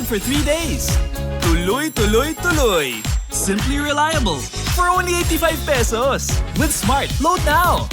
Valid for 3 days. Tuloy, tuloy, tuloy. Simply reliable. For only 85 pesos. With Smart, load now.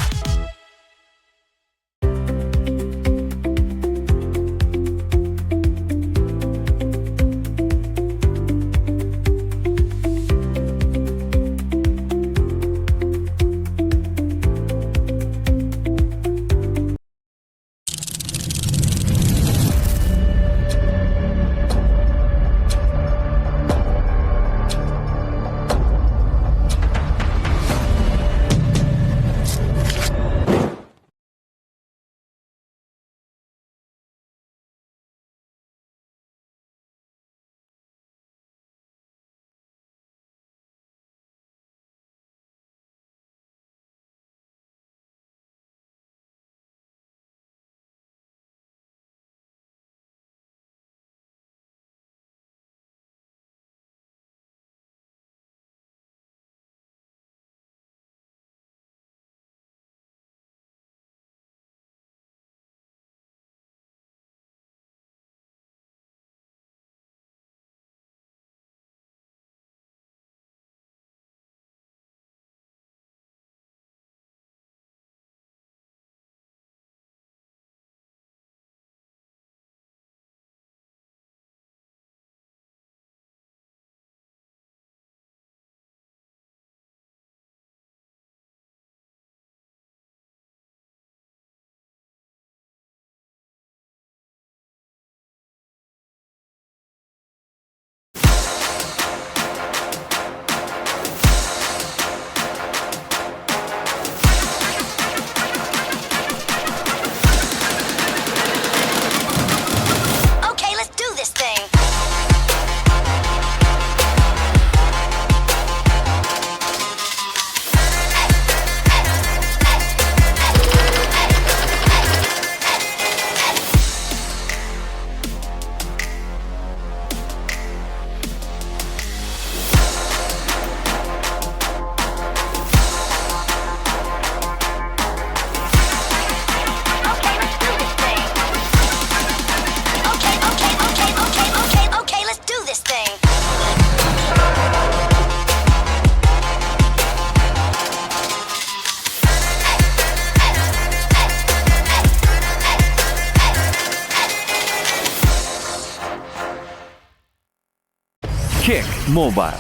Kick Mobile.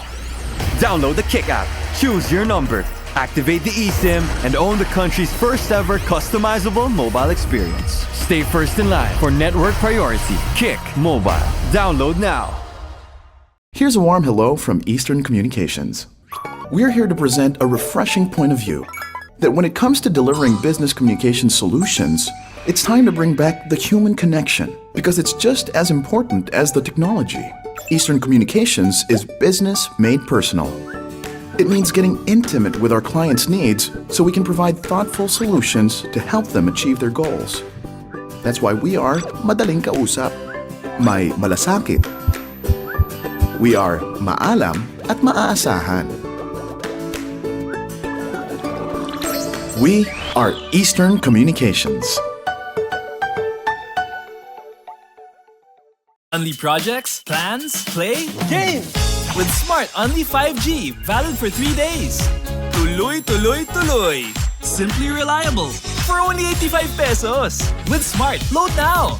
Download the Kick app, choose your number, activate the eSIM, and own the country's first ever customizable mobile experience. Stay first in line for network priority. Kick Mobile. Download now. Here's a warm hello from Eastern Communications. We're here to present a refreshing point of view that when it comes to delivering business communication solutions, it's time to bring back the human connection because it's just as important as the technology. Eastern Communications is business made personal. It means getting intimate with our clients' needs so we can provide thoughtful solutions to help them achieve their goals. That's why we are madaling kausap, may malasakit. We are maalam at maaasahan. We are Eastern Communications. Only projects, plans, play, games! With Smart Only 5G, valid for 3 days. Tuloy, tuloy, tuloy. Simply reliable. For only 85 pesos. With Smart, load now.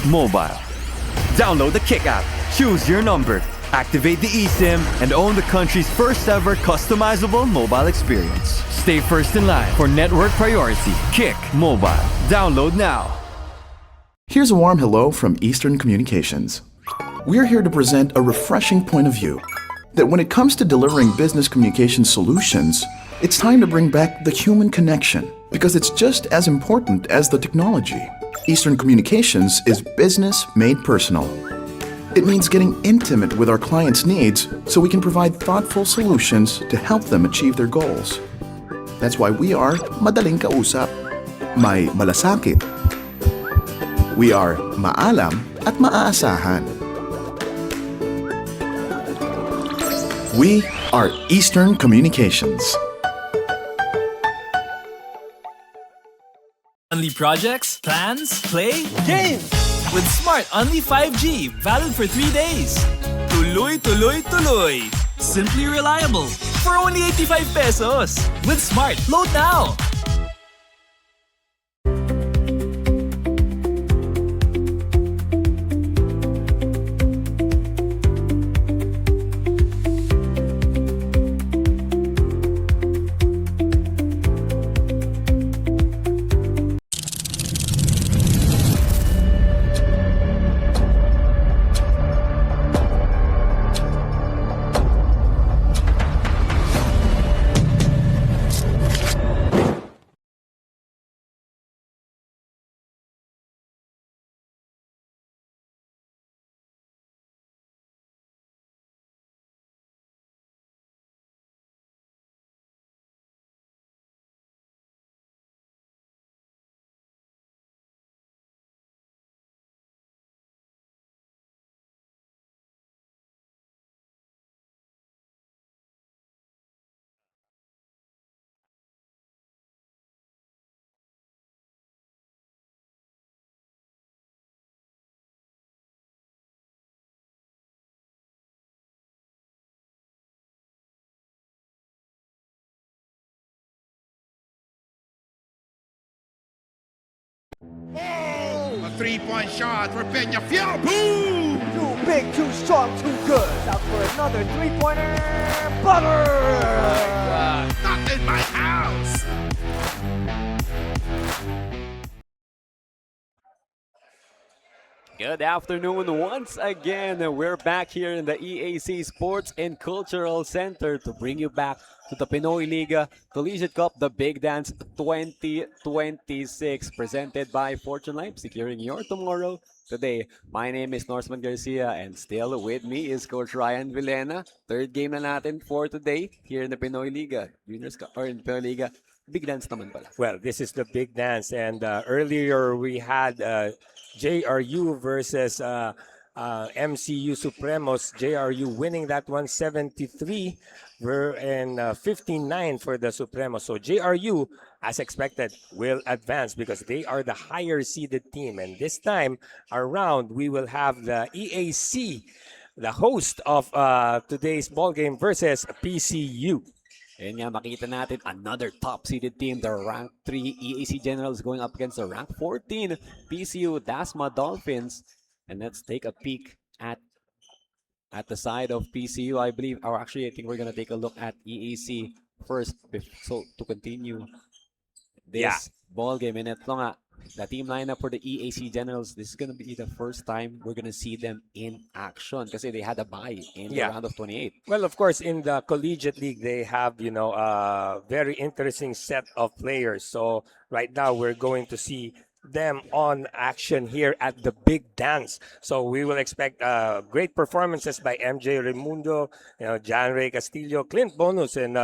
mobile. Download the Kick app, choose your number, activate the eSIM, and own the country's first ever customizable mobile experience. Stay first in line for network priority. Kick Mobile. Download now. Here's a warm hello from Eastern Communications. We're here to present a refreshing point of view that when it comes to delivering business communication solutions, it's time to bring back the human connection because it's just as important as the technology. Eastern Communications is business made personal. It means getting intimate with our clients' needs so we can provide thoughtful solutions to help them achieve their goals. That's why we are madaling kausap, may malasakit. We are maalam at maaasahan. We are Eastern Communications. Only projects, plans, play, games! With Smart Only 5G, valid for 3 days. Tuloy, tuloy, tuloy. Simply reliable. For only 85 pesos. With Smart, load now! A three-point shot for Peñafiel. Boom! Too big, too strong, too good. Out for another three-pointer. Butter! Not in my house. Good afternoon once again. We're back here in the EAC Sports and Cultural Center to bring you back to the Pinoyliga Collegiate Cup, the Big Dance 2026, presented by Fortune Life, securing your tomorrow today. My name is Norseman Garcia, and still with me is Coach Ryan Villena. Third game na natin for today here in the Pinoyliga Juniors Cup, or in Pinoyliga Big Dance naman pala. Well, this is the big dance, and earlier we had JRU versus MCU Supremos. JRU winning that one 73 and 59 for the Supremos. So JRU, as expected, will advance because they are the higher seeded team. And this time around, we will have the EAC, the host of today's ball game versus PCU. And nga, makita natin another top-seeded team, the rank 3 EAC Generals going up against the rank 14 PCU Dasma Dolphins. And let's take a peek at the side of PCU, I believe. Or actually, I think we're going to take a look at EAC first. So to continue this ball game. And ito nga, the team lineup for the EAC Generals, this is going to be the first time we're going to see them in action because they had a bye in the round of 28. Well, of course, in the collegiate league, they have, a very interesting set of players. So right now, we're going to see them on action here at the Big Dance. So we will expect great performances by MJ Raimundo, John Ray Castillo, Clint Bonus, and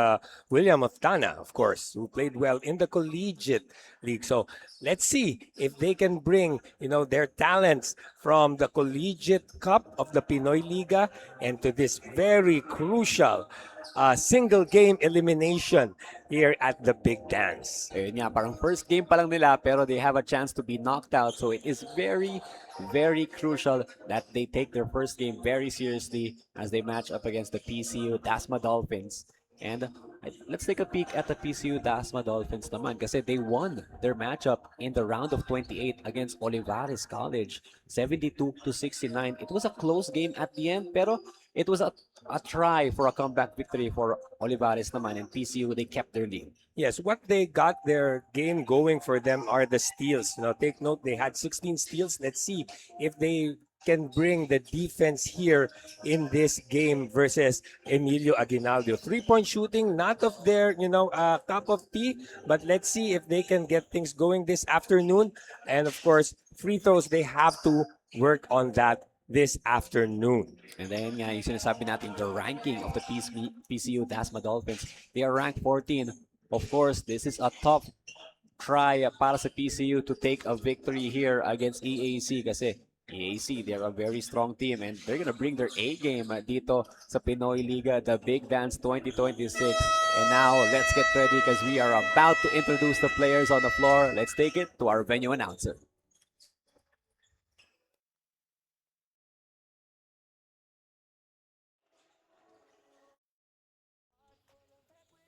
William Oftana, of course, who played well in the collegiate league. So let's see if they can bring, their talents from the Collegiate Cup of the Pinoyliga and to this very crucial single game elimination here at the Big Dance. Ayun nga, parang first game pa lang nila pero they have a chance to be knocked out. So it is very, very crucial that they take their first game very seriously as they match up against the PCU Dasma Dolphins. And Let's take a peek at the PCU Dasma Dolphins naman kasi they won their matchup in the round of 28 against Olivares College, 72-69. It was a close game at the end, pero it was a try for a comeback victory for Olivares naman, and PCU, they kept their lead. Yes, what they got their game going for them are the steals. Take note, they had 16 steals. Let's see if they can bring the defense here in this game versus Emilio Aguinaldo. 3-point shooting, not of their, cup of tea, but let's see if they can get things going this afternoon. And of course, free throws, they have to work on that this afternoon. And then yung sinasabi natin, the ranking of the PCU Dasma Dolphins, they are ranked 14. Of course, this is a tough try para sa PCU to take a victory here against EAC kasi EAC, they're a very strong team and they're gonna bring their A game dito sa Pinoyliga, the Big Dance 2026. And now, let's get ready because we are about to introduce the players on the floor. Let's take it to our venue announcer.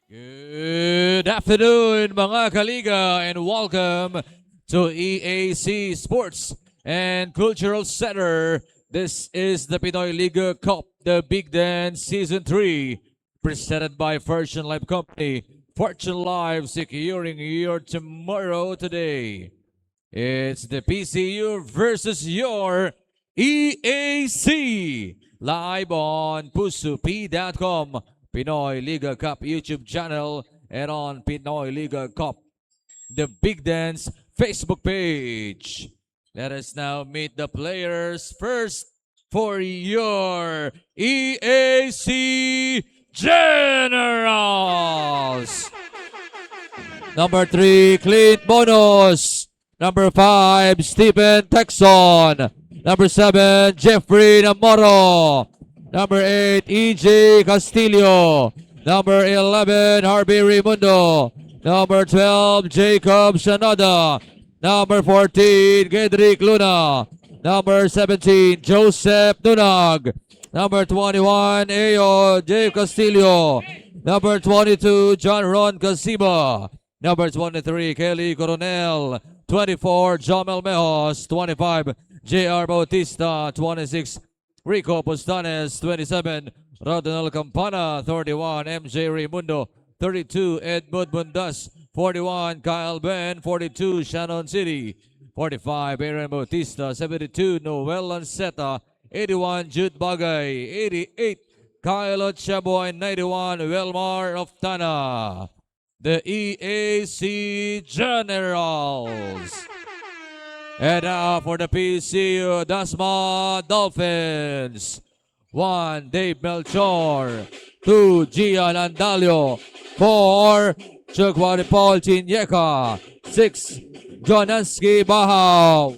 Good afternoon, mga kaliga, and welcome to EAC Sports and Cultural Center. This is the Pinoyliga Cup, the Big Dance Season 3, presented by Fortune Life Company. Fortune Life, securing your tomorrow today. It's the PCU versus your EAC. Live on pusup.com, Pinoyliga Cup YouTube channel, and on Pinoyliga Cup, the Big Dance Facebook page. Let us now meet the players first for your EAC Generals. Number 3, Clint Bonos. Number 5, Stephen Texon. Number 7, Jeffrey Namoro. Number 8, EJ Castillo. Number 11, Harvey Raimundo. Number 12, Jacob Shanada. Number 14, Gedrick Luna. Number 17, Joseph Dunag. Number 21, Ayo J. Castillo. Number 22, John Ron Casiba. Number 23, Kelly Coronel. 24, Jomel Mejos. 25, J.R. Bautista. 26, Rico Postanes. 27, Rodonel Campana. 31, MJ Raimundo. 32, Edmund Bundas. 41, Kyle Ben. 42, Shannon City. 45, Aaron Bautista. 72, Noel Lanceta. 81, Jude Bagay. 88, Kyle Chabo. And 91, Welmar of Tana. The EAC Generals. And now for the PCU Dasma Dolphins. 1, Dave Melchor. 2, Gian Andalio. 4, Chugwari Paul Chinyeka. 6, Jonansky Bahaw.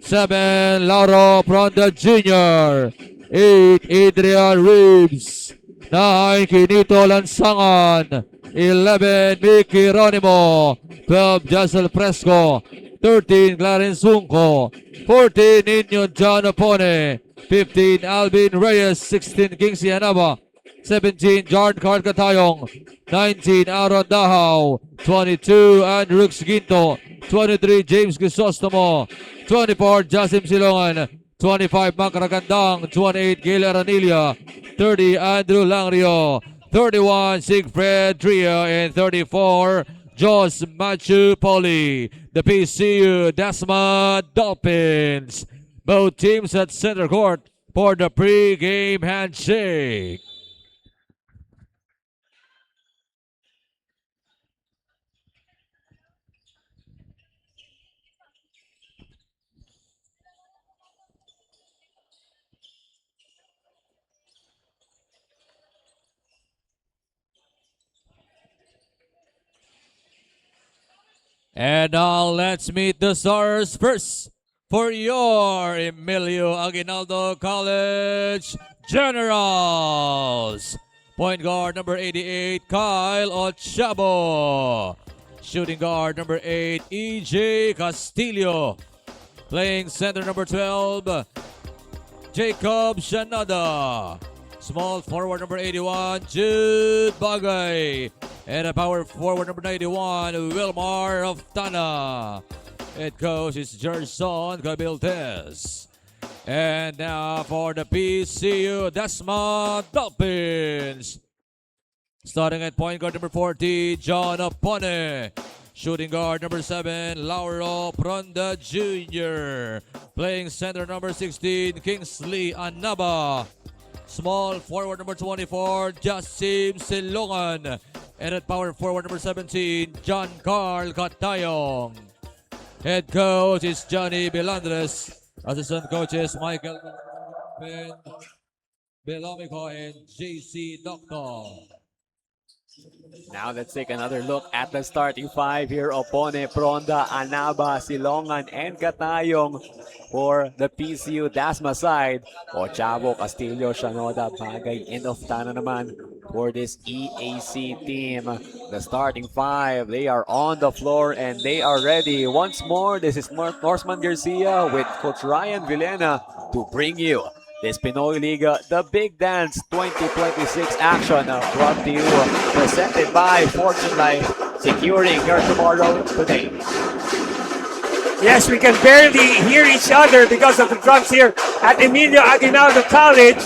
7, Lauro Pronda Jr. 8, Adrian Reeves. 9, Kinito Lansangan. 11, Mickey Ronimo. 12, Jassel Fresco. 13, Clarence Sunco. 14, Inyo John Opone. 15, Alvin Reyes. 16, Kingsley Anaba. 17, Jordan Carcatayong. 19, Aaron Dahaw. 22, Andrux Ginto. 23, James Crisostomo. 24, Jasim Silongan. 25, Mac Ragandang. 28, Gail Aranilia. 30, Andrew Langrio. 31, Sigfred Tria. And 34, Jos Machu Poli. The PCU Dasma Dolphins. Both teams at center court for the pre-game handshake. And now let's meet the stars first for your Emilio Aguinaldo College Generals. Point guard number 88, Kyle Ochabo. Shooting guard number 8, EJ Castillo. Playing center number 12, Jacob Shanada. Small forward number 81, Jude Bagay. And a power forward number 91, Wilmar of Tana. Head coach is Gerson Cabiltes. And now for the PCU Dasma Dolphins. Starting at point guard number 40, John Opone. Shooting guard number 7, Lauro Pronda Jr. Playing center number 16, Kingsley Anaba. Small forward number 24, Jasim Silongan. And at power forward number 17, John Carl Catayong. Head coach is Johnny Belandres. Assistant coaches Michael Belomico and JC Doctor. Now let's take another look at the starting five here. Opone, Pronda, Anaba, Silongan, and Catayong for the PCU Dasma side. Ochavo, Castillo, Shanoda, Bagay, and Oftana naman for this EAC team. The starting five, they are on the floor and they are ready. Once more, this is Norseman Garcia with Coach Ryan Villena to bring you this Pinoyliga, the Big Dance 2026 action brought to you, presented by Fortune Life, securing your tomorrow today. Yes, we can barely hear each other because of the drums here at Emilio Aguinaldo College.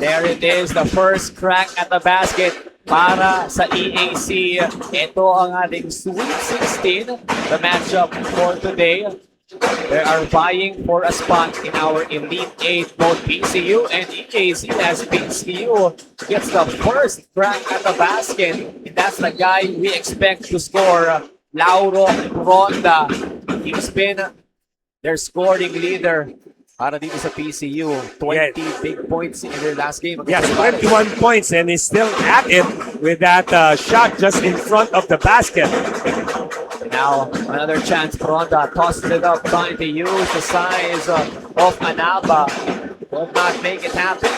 There it is, the first crack at the basket para sa EAC. Ito ang ating Sweet 16, the matchup for today. They are vying for a spot in our Elite 8, both PCU and EAC, as PCU gets the first crack at the basket. And that's the guy we expect to score, Lauro Ronda. He's been their scoring leader para dito sa PCU. 20 big points in their last game. Yes, 21 points, and he's still at it with that shot just in front of the basket. Now, another chance. Pronda tosses it up, trying to use the size of Anaba. Will not make it happen.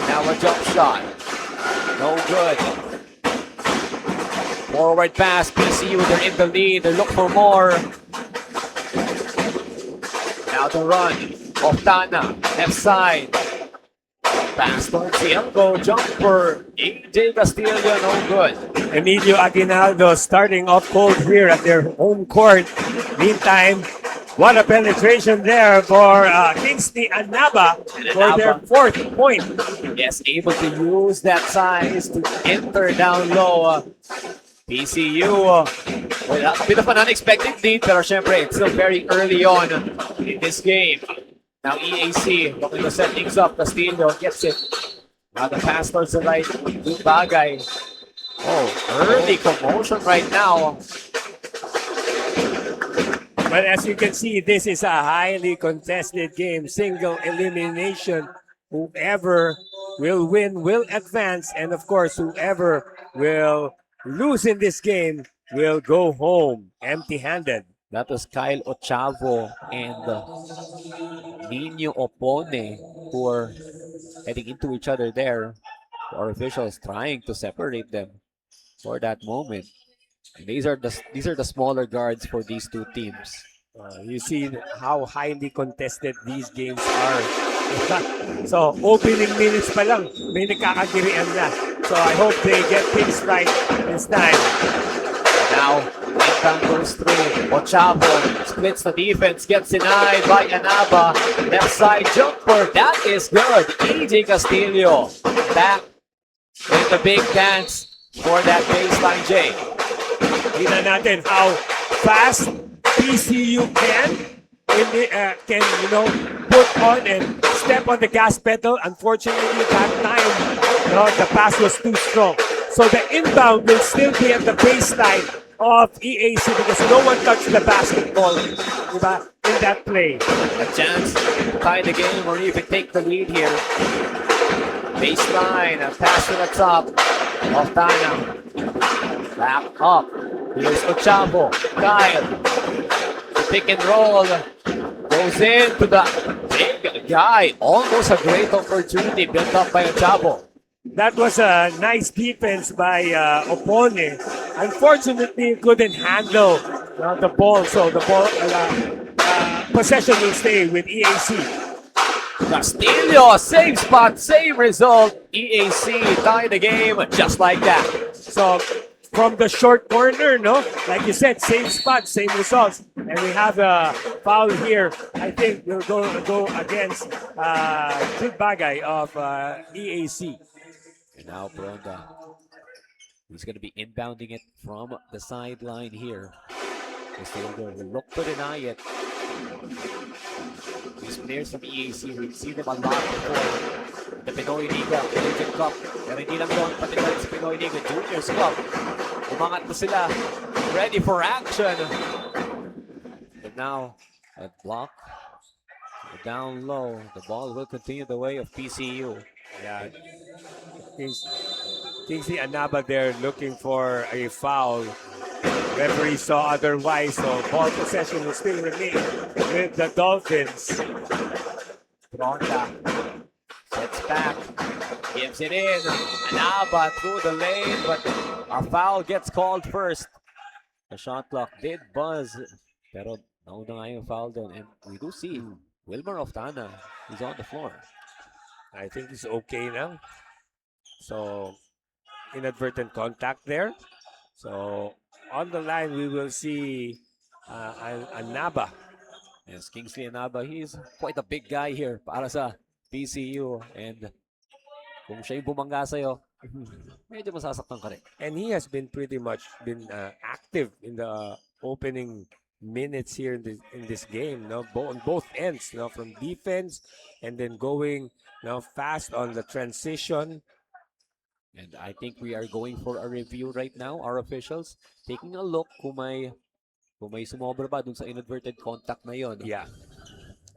Now a jump shot. No good. Forward pass. PCU, they're in the lead. They look for more. Now the run. Oftana, left side. Pass towards the elbow. Jumper. AJ Castillo, no good. Emilio Aguinaldo starting off cold here at their home court. Meantime, what a penetration there for Kingsley Anaba for their fourth point. Yes, able to use that size to enter down low. PCU with a bit of an unexpected lead, pero syempre, it's still very early on in this game. Now EAC looking to set things up. Castillo gets it. Now the pass towards the right. Bagay. Oh, early commotion right now. But as you can see, this is a highly contested game. Single elimination. Whoever will win will advance. And of course, whoever will lose in this game will go home empty-handed. That was Kyle Ochavo and Nino Opone who are heading into each other there. Our officials trying to separate them for that moment. And these are the smaller guards for these two teams. You see how highly contested these games are. So, opening minutes pa lang, may nagkakagirian na. So, I hope they get things right this time. Now, inbound goes through. Ochavo splits the defense, gets denied by Anaba. Left side jumper, that is good. AJ Castillo back with the big dance for that baseline, Jay. Tingnan natin how fast PCU can put on and step on the gas pedal. Unfortunately, that time, the pass was too strong. So the inbound will still be at the baseline of EAC because no one touched the basketball in that play. A chance to tie the game or even take the lead here. Baseline, a pass to the top. Oftana. Back up. Here's Ochavo. Kyle. The pick and roll. Goes into the big guy. Almost a great opportunity built up by Ochavo. That was a nice defense by Opone. Unfortunately, couldn't handle the ball, so the ball possession will stay with EAC. Castillo, same spot, same result. EAC tie the game just like that. So from the short corner, no, like you said, same spot, same results, and we have a foul here. I think we'll go against Jude Bagay of EAC. And now Bronda, he's going to be inbounding it from the sideline here. Castillo will look to deny it. These players from EAC, we've seen them a lot before. The Pinoyliga, Collegiate Cup. Pero hindi lang doon, pati na rin sa Pinoyliga Juniors Cup. Umangat na sila, ready for action. But now, a block, down low. The ball will continue the way of PCU. Yeah, Kingsley Anaba there looking for a foul. Referee saw otherwise, so ball possession will still remain with the Dolphins. Bronda sets back, gives it in. Anaba through the lane, but a foul gets called first. The shot clock did buzz, pero nauna nga yung foul doon. And we do see Wilmer Oftana is on the floor. I think he's okay now. So, inadvertent contact there. So, on the line, we will see Anaba. Yes, Kingsley Anaba, he's quite a big guy here para sa PCU. And kung siya yung bumangga sa'yo, medyo masasaktan ka rin. And he has been pretty much active in the opening minutes here in this game, no? On both ends, no? From defense and then going fast on the transition. And I think we are going for a review right now, our officials, taking a look kung may sumobra ba dun sa inadverted contact na yon. Yeah.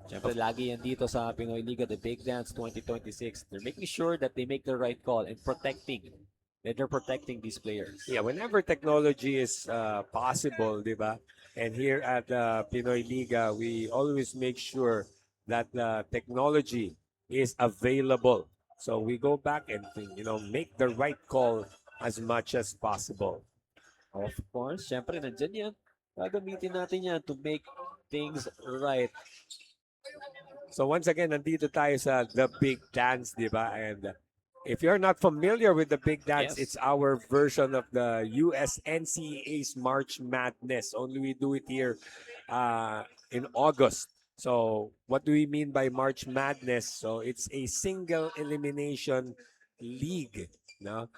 Siyempre, lagi yan dito sa Pinoyliga, the Big Dance 2026. They're making sure that they make the right call and they're protecting these players. Yeah, whenever technology is possible, di ba? And here at Pinoyliga, we always make sure that the technology is available. So we go back and make the right call as much as possible. Of course, syempre nandyan yan. Gagamitin natin yan to make things right. So once again, nandito tayo sa The Big Dance, di ba? And if you're not familiar with The Big Dance, Yes. it's our version of the US NCAA's March Madness. Only we do it here in August. So what do we mean by March Madness? So it's a single elimination league, no?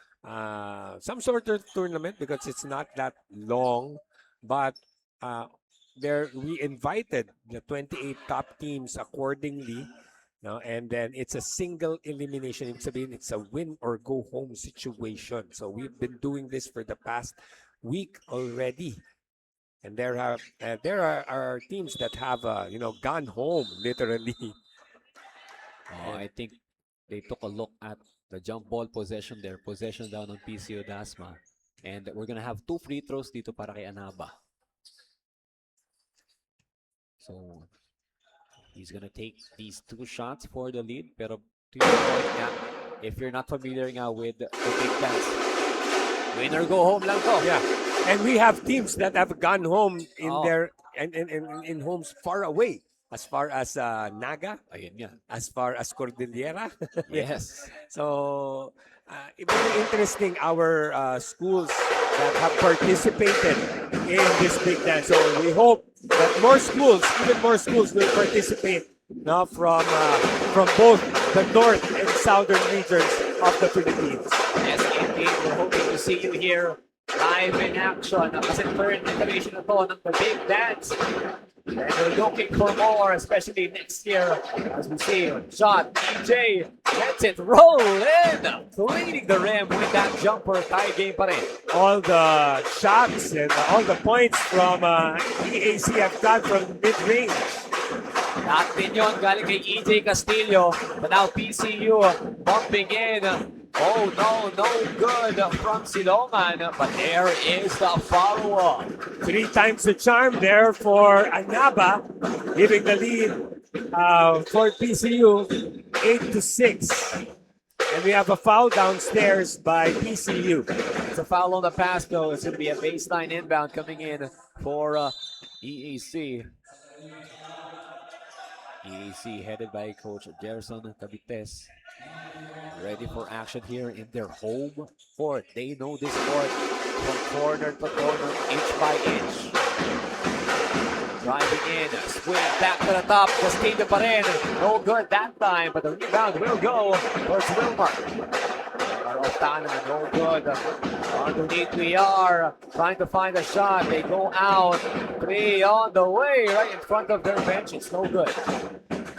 Some sort of tournament because it's not that long, but we invited the 28 top teams accordingly, no? And then it's a single elimination. It's a win or go home situation. So we've been doing this for the past week already. And there are teams that have gone home literally. I think they took a look at the jump ball possession there, possession down on PCO Dasma. And we're gonna have 2 free throws dito para kay Anaba. So he's gonna take these 2 shots for the lead. Pero to your point nga, if you're not familiar nga with the Big Dance, win or go home lang to. Yeah. And we have teams that have gone home in their in homes far away, as far as Naga, Ayun nga. as far as Cordillera. Yes. So very interesting our schools that have participated in this Big Dance. So we hope that even more schools will participate now from both the north and southern regions of the Philippines. Yes, indeed. We're hoping to see you here live in action. Kasi third iteration na to ng the Big Dance. And we're looking for more, especially next year, as we see John DJ lets it roll in, cleaning the rim with that jumper. Tie game pa rin. All the shots and all the points from EAC have got from mid-range. Lahat din yun galing kay EJ Castillo. But now PCU bumping in. Oh no, no good from Silongan. But there is the follow-up. 3 times the charm there for Anaba, giving the lead for PCU 8-6. And we have a foul downstairs by PCU. It's a foul on the pass though. It's going to be a baseline inbound coming in for EAC. EAC headed by Coach Gerson Cabites. Ready for action here in their home court. They know this court from corner to corner, inch by inch. Driving in, swing back to the top, Castillo pa rin. No good that time, but the rebound will go towards Wilmar. Ostana, no good. Underneath we are trying to find a shot. They go out. 3 on the way, right in front of their bench. It's no good.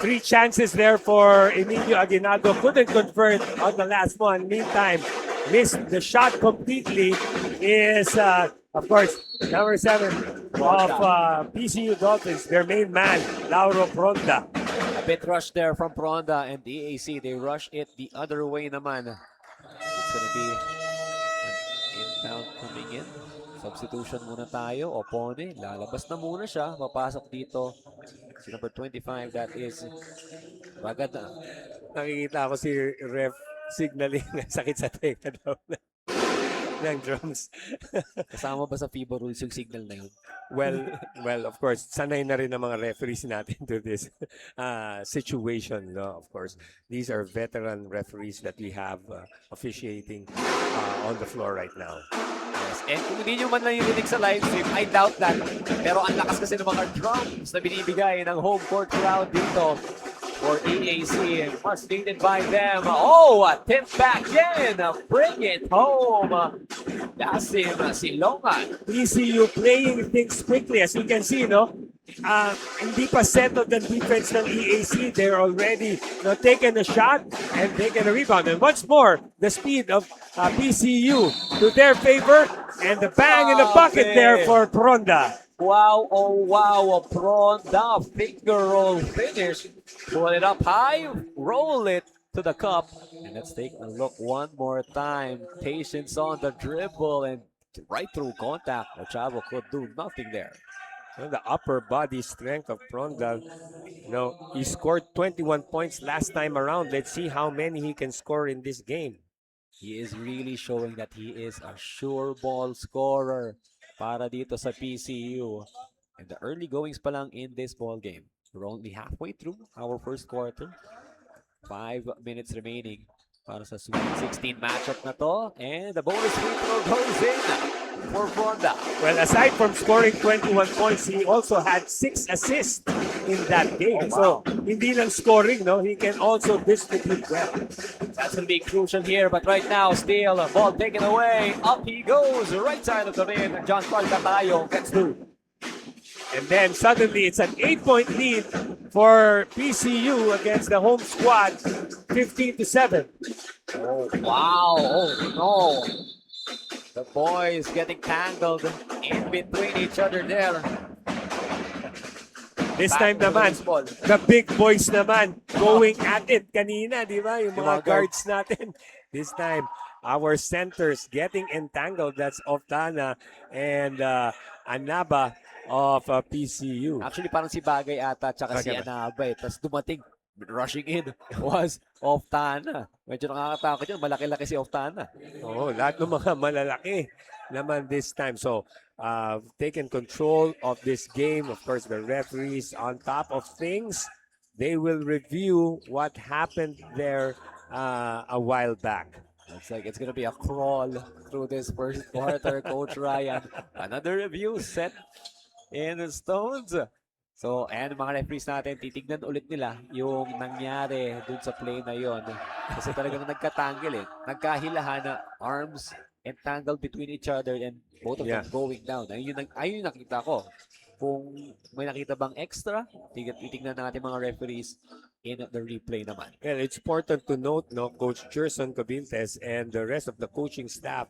3 chances there for Emilio Aguinaldo. Couldn't convert on the last one. Meantime, missed the shot completely is, of course, number 7 of Pcu Dolphins, their main man, Lauro Pronda. A bit rush there from Pronda and EAC. They rush it the other way naman. It's gonna be an inbound coming in. Substitution muna tayo. Opone, lalabas na muna siya. Papasok dito. Si number 25, that is Bagad na. Nakikita ko si ref signaling sakit sa tenga daw ng drums. Kasama ba sa FIBA rules yung signal na yun? Well, of course, sanay na rin ang mga referees natin to this situation. No? Of course, these are veteran referees that we have officiating on the floor right now. Yes. And kung hindi nyo man lang yung rinig sa live stream, I doubt that. Pero ang lakas kasi ng mga drums na binibigay ng home court crowd dito for EAC. Much needed by them. Oh, a tip back in. Bring it home. Dasim Silongan. PCU playing things quickly. As you can see, no? Hindi pa settled the defense ng EAC. They're already taking a shot and taking a rebound. And once more, the speed of PCU to their favor. And the bang in the bucket there for Pronda. Wow, oh wow, a Pronda finger roll finish. Pull it up high, roll it to the cup. And let's take a look one more time. Patience on the dribble and right through contact. Ochavo could do nothing there. The upper body strength of Pronda. He scored 21 points last time around. Let's see how many he can score in this game. He is really showing that he is a sure ball scorer para dito sa PCU. And the early goings pa lang in this ball game. We're only halfway through our first quarter. 5 minutes remaining para sa Sweet 16 matchup na to. And the bonus free throw goes in for Pronda. Well, aside from scoring 21 points, he also had 6 assists in that game. Oh, wow. So, hindi lang scoring, he can also distribute well. That's going to be crucial here, but right now, still, ball taken away. Up he goes, right side of the rim. John Paul Catayo gets through. And then suddenly, it's an 8-point lead for PCU against the home squad, 15-7. Oh, wow. Oh, no. The boys getting tangled in between each other there. This Back time to the naman, baseball. the big boys naman going at it kanina, di ba? Yung mga mga guards natin. This time, our centers getting entangled. That's Oftana and Anaba of PCU. Actually, parang si Bagay ata tsaka si Anaba eh. Tapos dumating, rushing in, was Oftana. Medyo nakakatakot yun. Malaki-laki si Oftana. Oh, lahat ng mga malalaki naman this time. So, taken control of this game. Of course, the referees on top of things. They will review what happened there a while back. Looks like it's gonna be a crawl through this first quarter, Coach Ryan. Another review set in the stones. So, and mga referees natin, titignan ulit nila yung nangyari dun sa play na yon. Kasi talagang nagkatangle eh. Nagkahilahan na arms entangled between each other and both of them going down. Ayun yung nakita ko. Kung may nakita bang extra, titignan natin mga referees in the replay naman. Well, it's important to note, Coach Gerson Cabiltes and the rest of the coaching staff,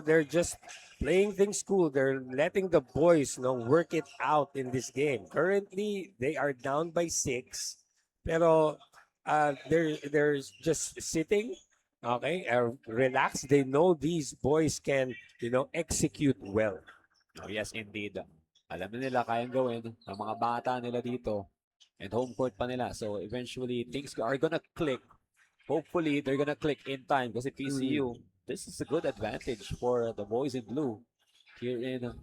they're just playing things cool. They're letting the boys, work it out in this game. Currently, they are down by 6, pero they're just sitting. Okay, relax. They know these boys can, execute well. Oh, yes, indeed. Alam na nila kayang gawin ang mga bata nila dito and home court pa nila. So eventually things are gonna click. Hopefully they're gonna click in time kasi PCU, this is a good advantage for the boys in blue here in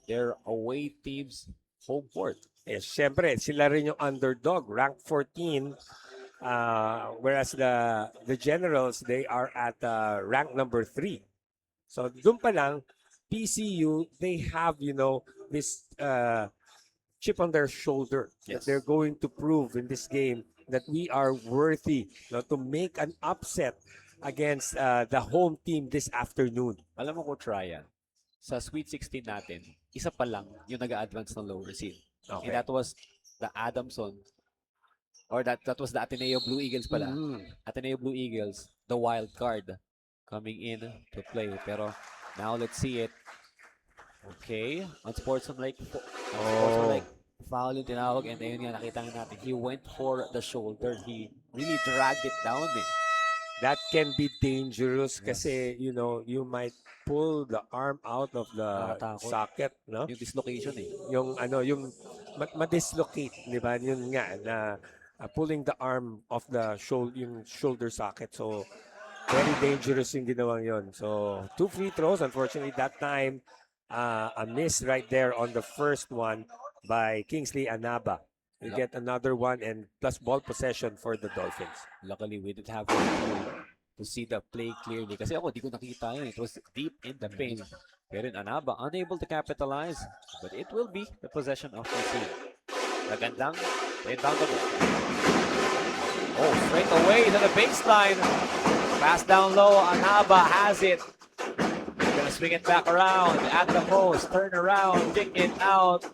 their away team's home court. Siyempre, sila rin yung underdog, rank 14. Whereas the Generals, they are at rank number 3. So doon pa lang, PCU, they have, this chip on their shoulder that Yes. they're going to prove in this game that we are worthy to make an upset against the home team this afternoon. Alam mo ko, Ryan, sa Sweet 16 natin, isa pa lang yung nag-advance ng lower seed. Okay. And that was the Adamson, or that was the Ateneo Blue Eagles pala. Ateneo Blue Eagles, the wild card coming in to play. Pero now let's see it. Okay, unsportsmanlike foul yung tinawag, and ayun nga, nakita nga natin, he went for the shoulder. He really dragged it down eh. That can be dangerous kasi, you might pull the arm out of the Nakakatakot. socket, no? Yung dislocation eh. Yung ma-dislocate, di ba? Yun nga, na pulling the arm of the shoulder socket. So, very dangerous yung ginawang yun. So, 2 free throws. Unfortunately, that time, a miss right there on the first one by Kingsley Anaba. We get another one and plus ball possession for the Dolphins. Luckily, we didn't have to see the play clearly. Kasi ako, di ko nakita yun. It was deep in the paint. Pero in Anaba, unable to capitalize. But it will be the possession of the team. Magandang inbound the ball. Oh, straight away to the baseline. Pass down low. Anaba has it. Gonna swing it back around at the post. Turn around, kick it out.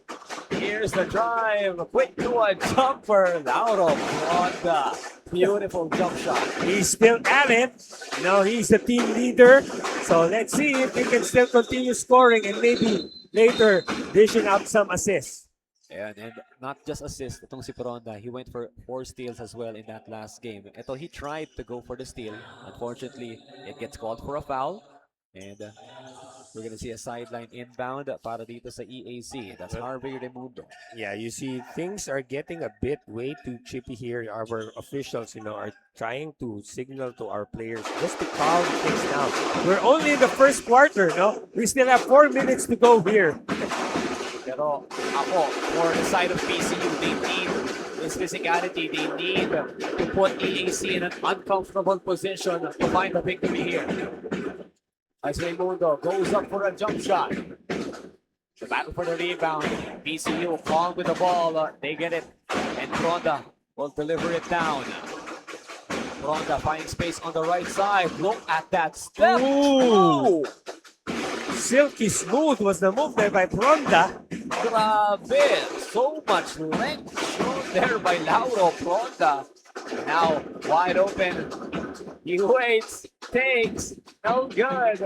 Here's the drive. Quick to a jumper. Lauro Ronda. Beautiful jump shot. He's still at it. He's the team leader. So let's see if he can still continue scoring and maybe later dishing out some assists. And not just assist, itong si Peronda, he went for 4 steals as well in that last game. Ito, he tried to go for the steal. Unfortunately, it gets called for a foul. And we're gonna see a sideline inbound para dito sa EAC. That's Harvey Remundo. Yeah, you see, things are getting a bit way too chippy here. Our officials, are trying to signal to our players just to calm things down. We're only in the first quarter, no? We still have 4 minutes to go here. Pero ako, for the side of PCU, they need this physicality. They need to put EAC in an uncomfortable position to find a victory here. As Raimundo goes up for a jump shot. The battle for the rebound. PCU calm with the ball. They get it. And Ronda will deliver it down. Ronda finding space on the right side. Look at that step. Ooh. Silky smooth was the move there by Pronda. Grabe. So much length shown there by Lauro Pronda. Now wide open. He waits, takes, no good.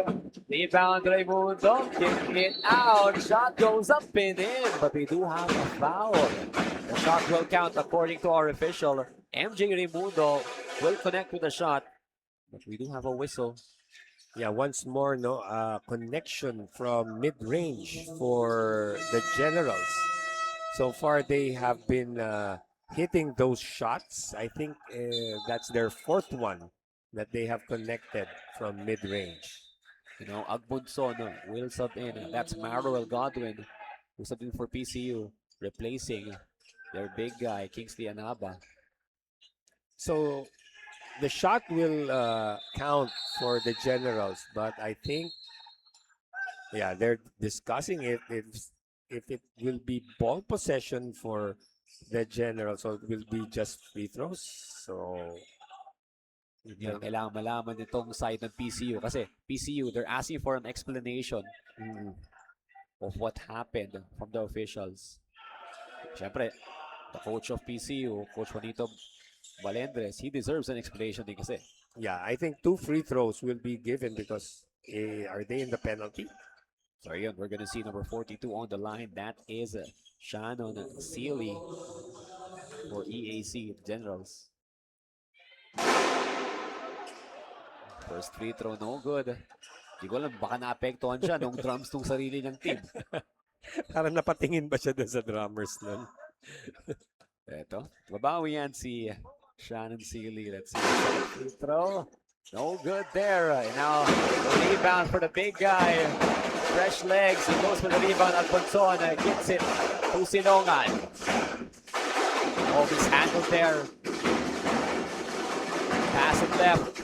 Rebound Raimundo, kick it out. Shot goes up and in, but we do have a foul. The shot will count according to our official. MJ Raimundo will connect with the shot, but we do have a whistle. Yeah, once more, connection from mid-range for the Generals. So far, they have been hitting those shots. I think that's their 4th one that they have connected from mid-range. Agbunso will sub in. That's Maruel Godwin, who subbed in for PCU, replacing their big guy, Kingsley Anaba. So the shot will count for the Generals, but I think, they're discussing it if it will be ball possession for the Generals, so it will be just free throws. So Kailangan malaman nitong side ng PCU kasi PCU, they're asking for an explanation of what happened from the officials. Siyempre, the coach of PCU, Coach Juanito Balendres, he deserves an explanation din kasi. Yeah, I think 2 free throws will be given because are they in the penalty? So yun, we're gonna see number 42 on the line. That is Shannon Sealy for EAC Generals. First free throw, no good. Hindi ko alam, baka naapektuhan siya nung drums ng sarili ng team. Parang napatingin ba siya doon sa drummers nun? Eto, babawi yan si Shannon Sealy. Let's see. Second free throw. No good there. And now, the rebound for the big guy. fresh legs. He goes for the rebound. Alfonson gets it to Silongan. Oh, mishandled there. Pass it left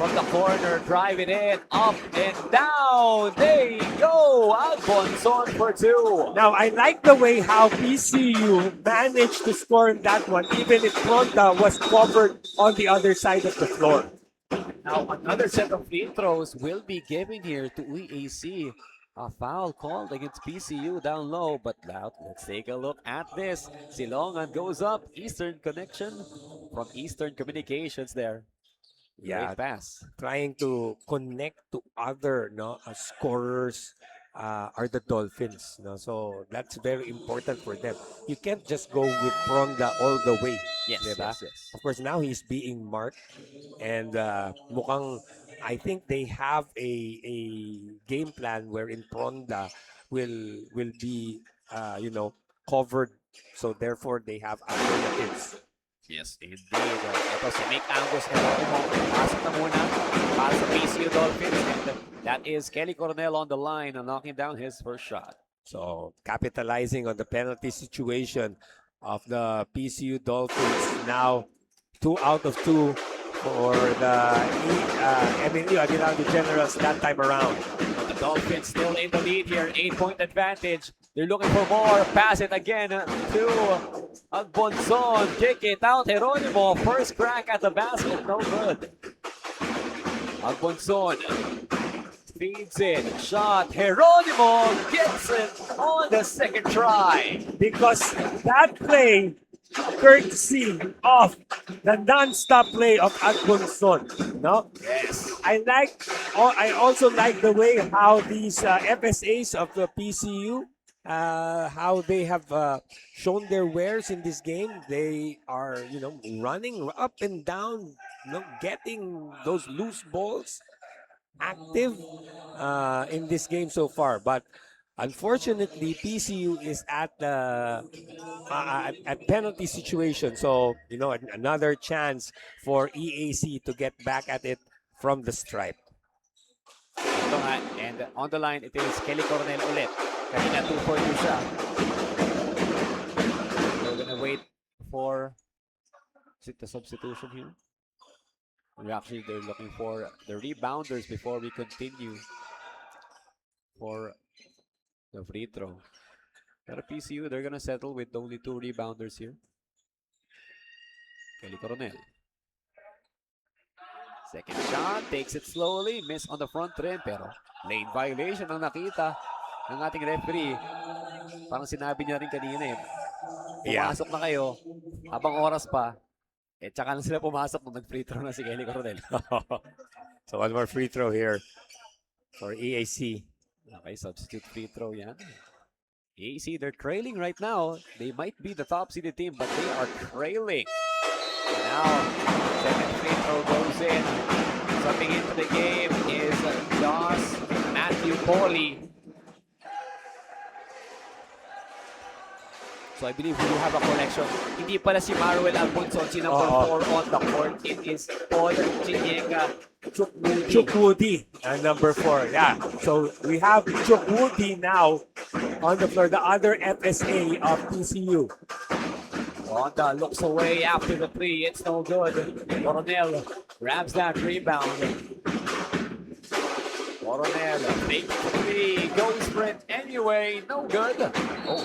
from the corner. Drive it in. Up and down. There you go. Alfonson for 2. Now, I like the way how PCU managed to score in that one, even if Fronda was covered on the other side of the floor. Now, another set of free throws will be given here to EAC. A foul called against PCU down low, but now let's take a look at this. Silongan goes up. Eastern connection from Eastern Communications there. Yeah, Great pass. trying to connect to other scorers are the Dolphins. So that's very important for them. You can't just go with Fronda all the way. Yes, diba? yes, yes. Of course, now he's being marked. And mukhang, I think they have a game plan wherein Fronda will be, covered. So therefore, they have alternatives. Yes, indeed. Ito si Nick Angus Heronimo. Pasok na muna para sa PCU Dolphins. And that is Kelly Coronel on the line and knocking down his first shot. So capitalizing on the penalty situation of the PCU Dolphins. Now 2 out of 2 for the MLU Aguinaldo Generals that time around. But the Dolphins still in the lead here. 8-point advantage. They're looking for more. Pass it again to Agbonson. Kick it out. Heronimo. First crack at the basket. No good. Agbonson feeds it. Shot. Heronimo gets it on the second try. Because that play, courtesy of the non-stop play of Agbonson. No? Yes. I also like the way how these FSAs of the PCU how they have shown their wares in this game. They are, running up and down, getting those loose balls active in this game so far. But unfortunately, PCU is at the at penalty situation. So, another chance for EAC to get back at it from the stripe. And on the line, it is Kelly Coronel ulit. Kanina 2-4 siya. We're gonna wait for the substitution here. They're looking for the rebounders before we continue for the free throw. Pero PCU, they're gonna settle with only 2 rebounders here. Kelly Coronel. Second shot, takes it slowly, miss on the front rim, pero lane violation ang nakita ng ating referee. Parang sinabi niya rin kanina pumasok na kayo, habang oras pa, tsaka na sila pumasok nung nag-free throw na si Kelly Coronel. So one more free throw here for EAC. Okay, substitute free throw yan. EAC, they're trailing right now. They might be the top seeded team, but they are trailing. Now, second free throw goes in. Subbing into the game is Josh Matthew Pauly. So I believe we have a correction. Hindi pala si Maruel Alfonso si number 4 on the court. It is Paul Chiniega Chukwudi, number 4. Yeah. So we have Chukwudi now on the floor, the other FSA of PCU. Honda looks away after the 3. It's no good. Coronel grabs that rebound. Coronel fake 3. Goes for it anyway. No good. Oh,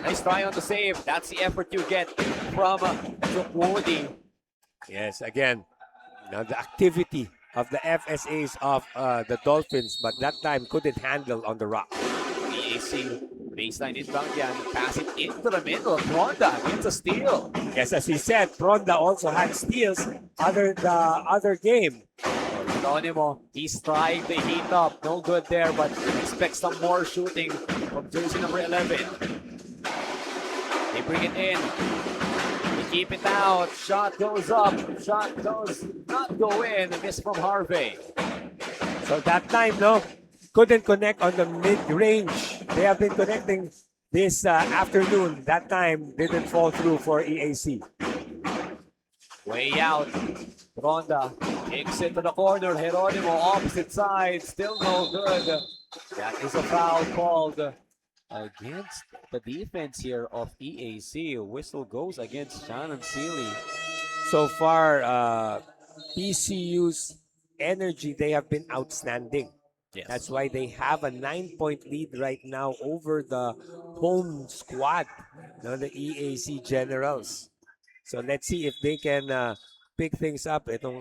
nice try on the save. That's the effort you get from Chukwudi. Yes, again, the activity of the FSAs of the Dolphins, but that time couldn't handle on the rock. EAC baseline inbound yan. Pass it into the middle. Ronda gets a steal. Yes, as he said, Ronda also had steals the other game. Geronimo, he's trying to heat up. No good there, but expect some more shooting from jersey number 11. They bring it in. They keep it out. Shot goes up. Shot does not go in. A miss from Harvey. So that time, couldn't connect on the mid-range. They have been connecting this afternoon. That time didn't fall through for EAC. Way out. Ronda takes it to the corner. Geronimo opposite side. Still no good. That is a foul called against the defense here of EAC. Whistle goes against Shannon Seeley. So far, PCU's energy, they have been outstanding. Yes. That's why they have a 9-point lead right now over the home squad, the EAC Generals. So let's see if they can pick things up itong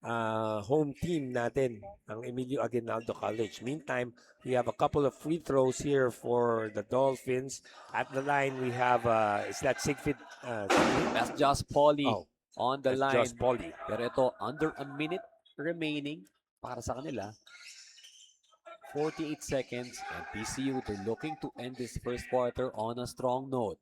home team natin, ang Emilio Aguinaldo College. Meantime, we have a couple of free throws here for the Dolphins. At the line, we have, is that Siegfried? That's Josh Pauly on the that's line. Josh Pauly. Pero ito, under a minute remaining para sa kanila. 48 seconds, and PCU, they're looking to end this first quarter on a strong note.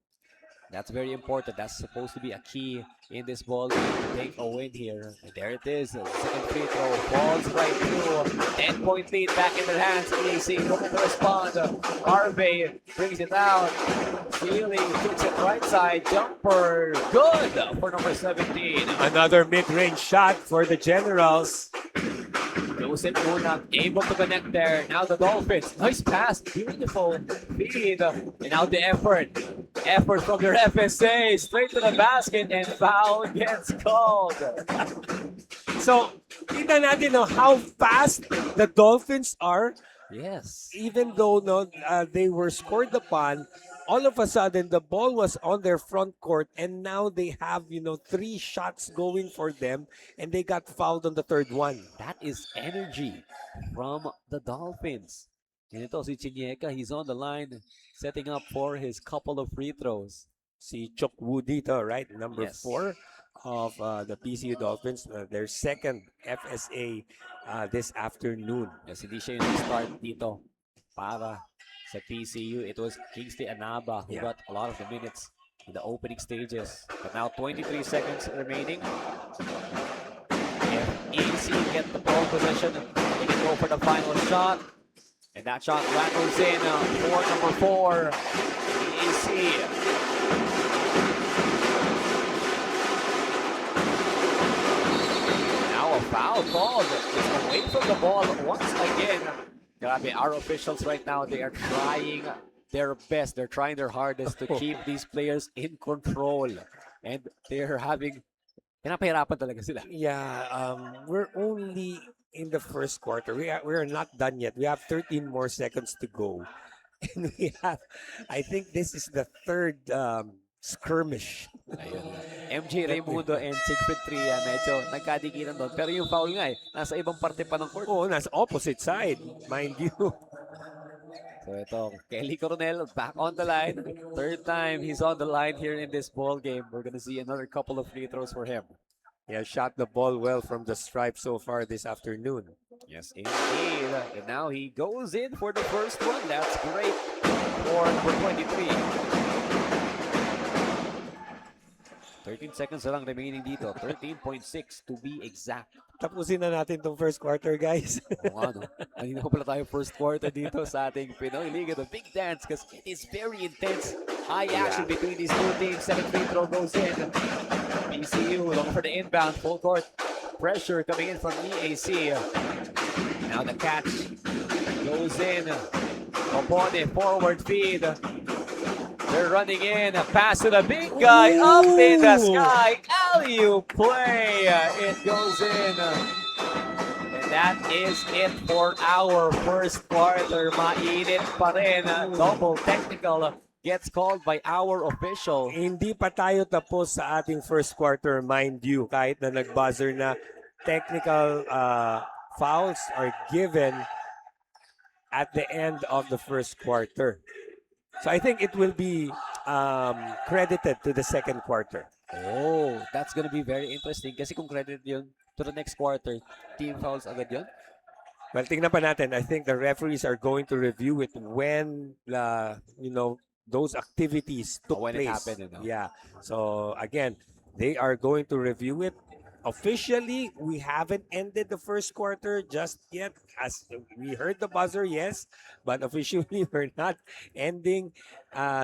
That's very important. That's supposed to be a key in this ball game to take a win here. And there it is. The second free throw falls right through. 10-point lead back in their hands. EAC looking to respond. Harvey brings it down. Seeley kicks it right side. Jumper. Good for number 17. Another mid-range shot for the Generals. Joseph Muna able to connect there. Now the Dolphins. Nice pass. Beautiful feed. And now the effort. Effort from their FSA. Straight to the basket and foul gets called. So, kita natin how fast the Dolphins are. Yes. Even though they were scored upon, all of a sudden the ball was on their front court and now they have 3 shots going for them and they got fouled on the third one. That is energy from the Dolphins. And ito si Chinyeka, he's on the line setting up for his couple of free throws. Si Chok Woo dito, right? Number Yes. 4 of the PCU Dolphins, their second FSA this afternoon. Yes, hindi siya yung start dito para sa PCU. It was Kingsley Anaba who got a lot of the minutes in the opening stages. But now 23 seconds remaining. If EC get the ball possession, they can go for the final shot. And that shot rattles in for number 4, EC. Now a foul called. It's away from the ball once again. Grabe, our officials right now, they are trying their best. They're trying their hardest to keep these players in control. And they're pinapahirapan talaga sila. Yeah, we're only in the first quarter. We are not done yet. We have 13 more seconds to go. And we have, I think this is the third skirmish. Ayun. MJ Raimundo and Siegfried Tria medyo nagkadikiran doon. Pero yung foul nga nasa ibang parte pa ng court. Oh, nasa opposite side, mind you. So ito, Kelly Coronel back on the line. Third time he's on the line here in this ball game. We're gonna see another couple of free throws for him. He has shot the ball well from the stripe so far this afternoon. Yes, indeed. And now he goes in for the first one. That's great for number 23. 13 seconds na lang remaining dito. 13.6 to be exact. Tapusin na natin tong first quarter, guys. Oo nga, no? Kanina ko pala tayo first quarter dito sa ating Pinoyliga, the big dance, because it is very intense. High action between these two teams. Second free throw goes in. PCU looking for the inbound. Full court pressure coming in from EAC. Now the catch goes in. Opone forward feed. They're running in. A pass to the big guy. Up in the sky. Alley-oop play. It goes in. And that is it for our first quarter. Mainit pa rin. Double technical gets called by our official. Hindi pa tayo tapos sa ating first quarter, mind you. Kahit na nag-buzzer na, technical fouls are given at the end of the first quarter. So I think it will be credited to the second quarter. Oh, that's gonna be very interesting. Kasi kung credit yun to the next quarter, team fouls agad yun? Well, tingnan pa natin. I think the referees are going to review it when, those activities took when place. it happened. Yeah. So again, they are going to review it. Officially, we haven't ended the first quarter just yet. As we heard the buzzer, yes, but officially we're not ending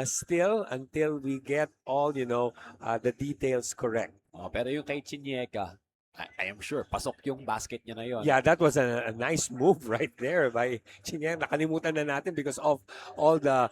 still until we get all the details correct. Pero yung kay Chinyeka, I am sure, pasok yung basket niya na yon. Yeah, that was a nice move right there by Chinyang. Nakalimutan na natin because of all the,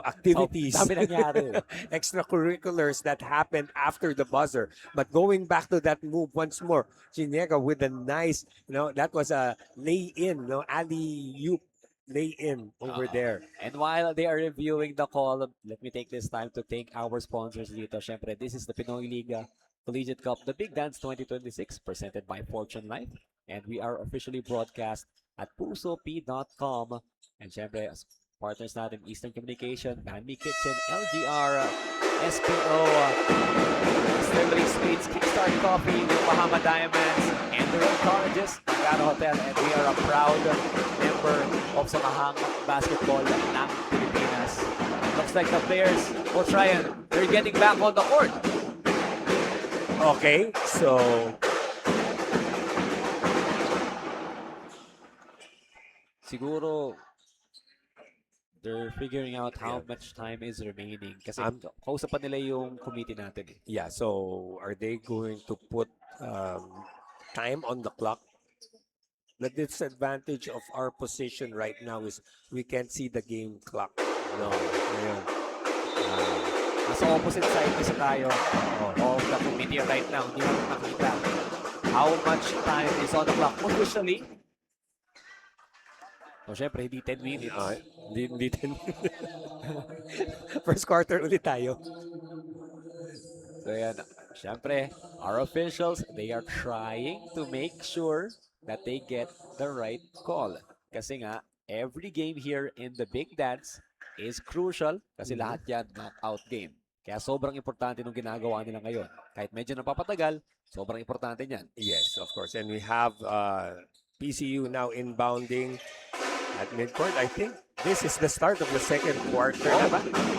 activities, dami nangyari. extracurriculars that happened after the buzzer. But going back to that move once more, Chinyega with a nice, that was a lay-in, alley-oop lay-in over there. And while they are reviewing the call, let me take this time to thank our sponsors dito. Syempre, this is the Pinoyliga Collegiate Cup, the Big Dance 2026, presented by Fortune Life. And we are officially broadcast at pusop.com. And syempre, as partners natin, Eastern Communication, Manmy Kitchen, LGR, SPO, Sterling Sweets, Kickstart Coffee, Bahama Diamonds, and the Road Colleges, Nagano Hotel. And we are a proud member of Samahang Basketball ng Pilipinas. Looks like the players will try and they're getting back on the court. Okay, so siguro they're figuring out how much time is remaining. Kasi kausap pa nila yung committee natin. yeah, so are they going to put time on the clock? The disadvantage of our position right now is we can't see the game clock. No, ayun. Nasa opposite side kasi tayo of the committee right now. Hindi natin makita how much time is on the clock officially. So, syempre, hindi 10 minutes. Hindi 10 First quarter ulit tayo. So, yan. Syempre, our officials, they are trying to make sure that they get the right call. Kasi nga, every game here in the Big Dance is crucial kasi lahat yan knockout game. Kaya sobrang importante nung ginagawa nila ngayon. Kahit medyo napapatagal, sobrang importante niyan. Yes, of course. And we have PCU now inbounding at midcourt. I think this is the start of the second quarter.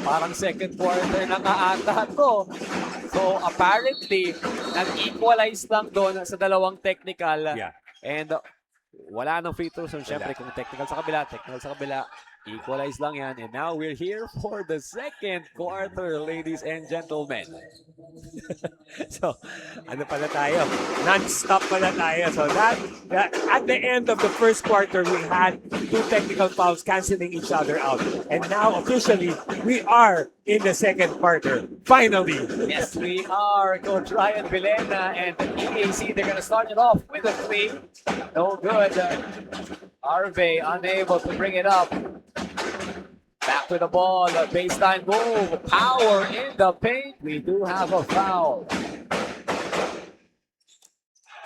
Parang second quarter na kaata to. So apparently, nag-equalize lang doon sa dalawang technical. Yeah. And wala nang free throws. So, syempre, kung technical sa kabila, equalize lang yan. And now we're here for the second quarter, ladies and gentlemen. So, ano pala tayo? Non-stop pala tayo. So, that at the end of the first quarter, we had two technical fouls canceling each other out. And now, officially, we are in the second quarter. Finally. Yes, we are. Coach Ryan Vilena and the EAC, they're going to start it off with a three. No good. Arve unable to bring it up. Back to the ball, baseline move, power in the paint. We do have a foul.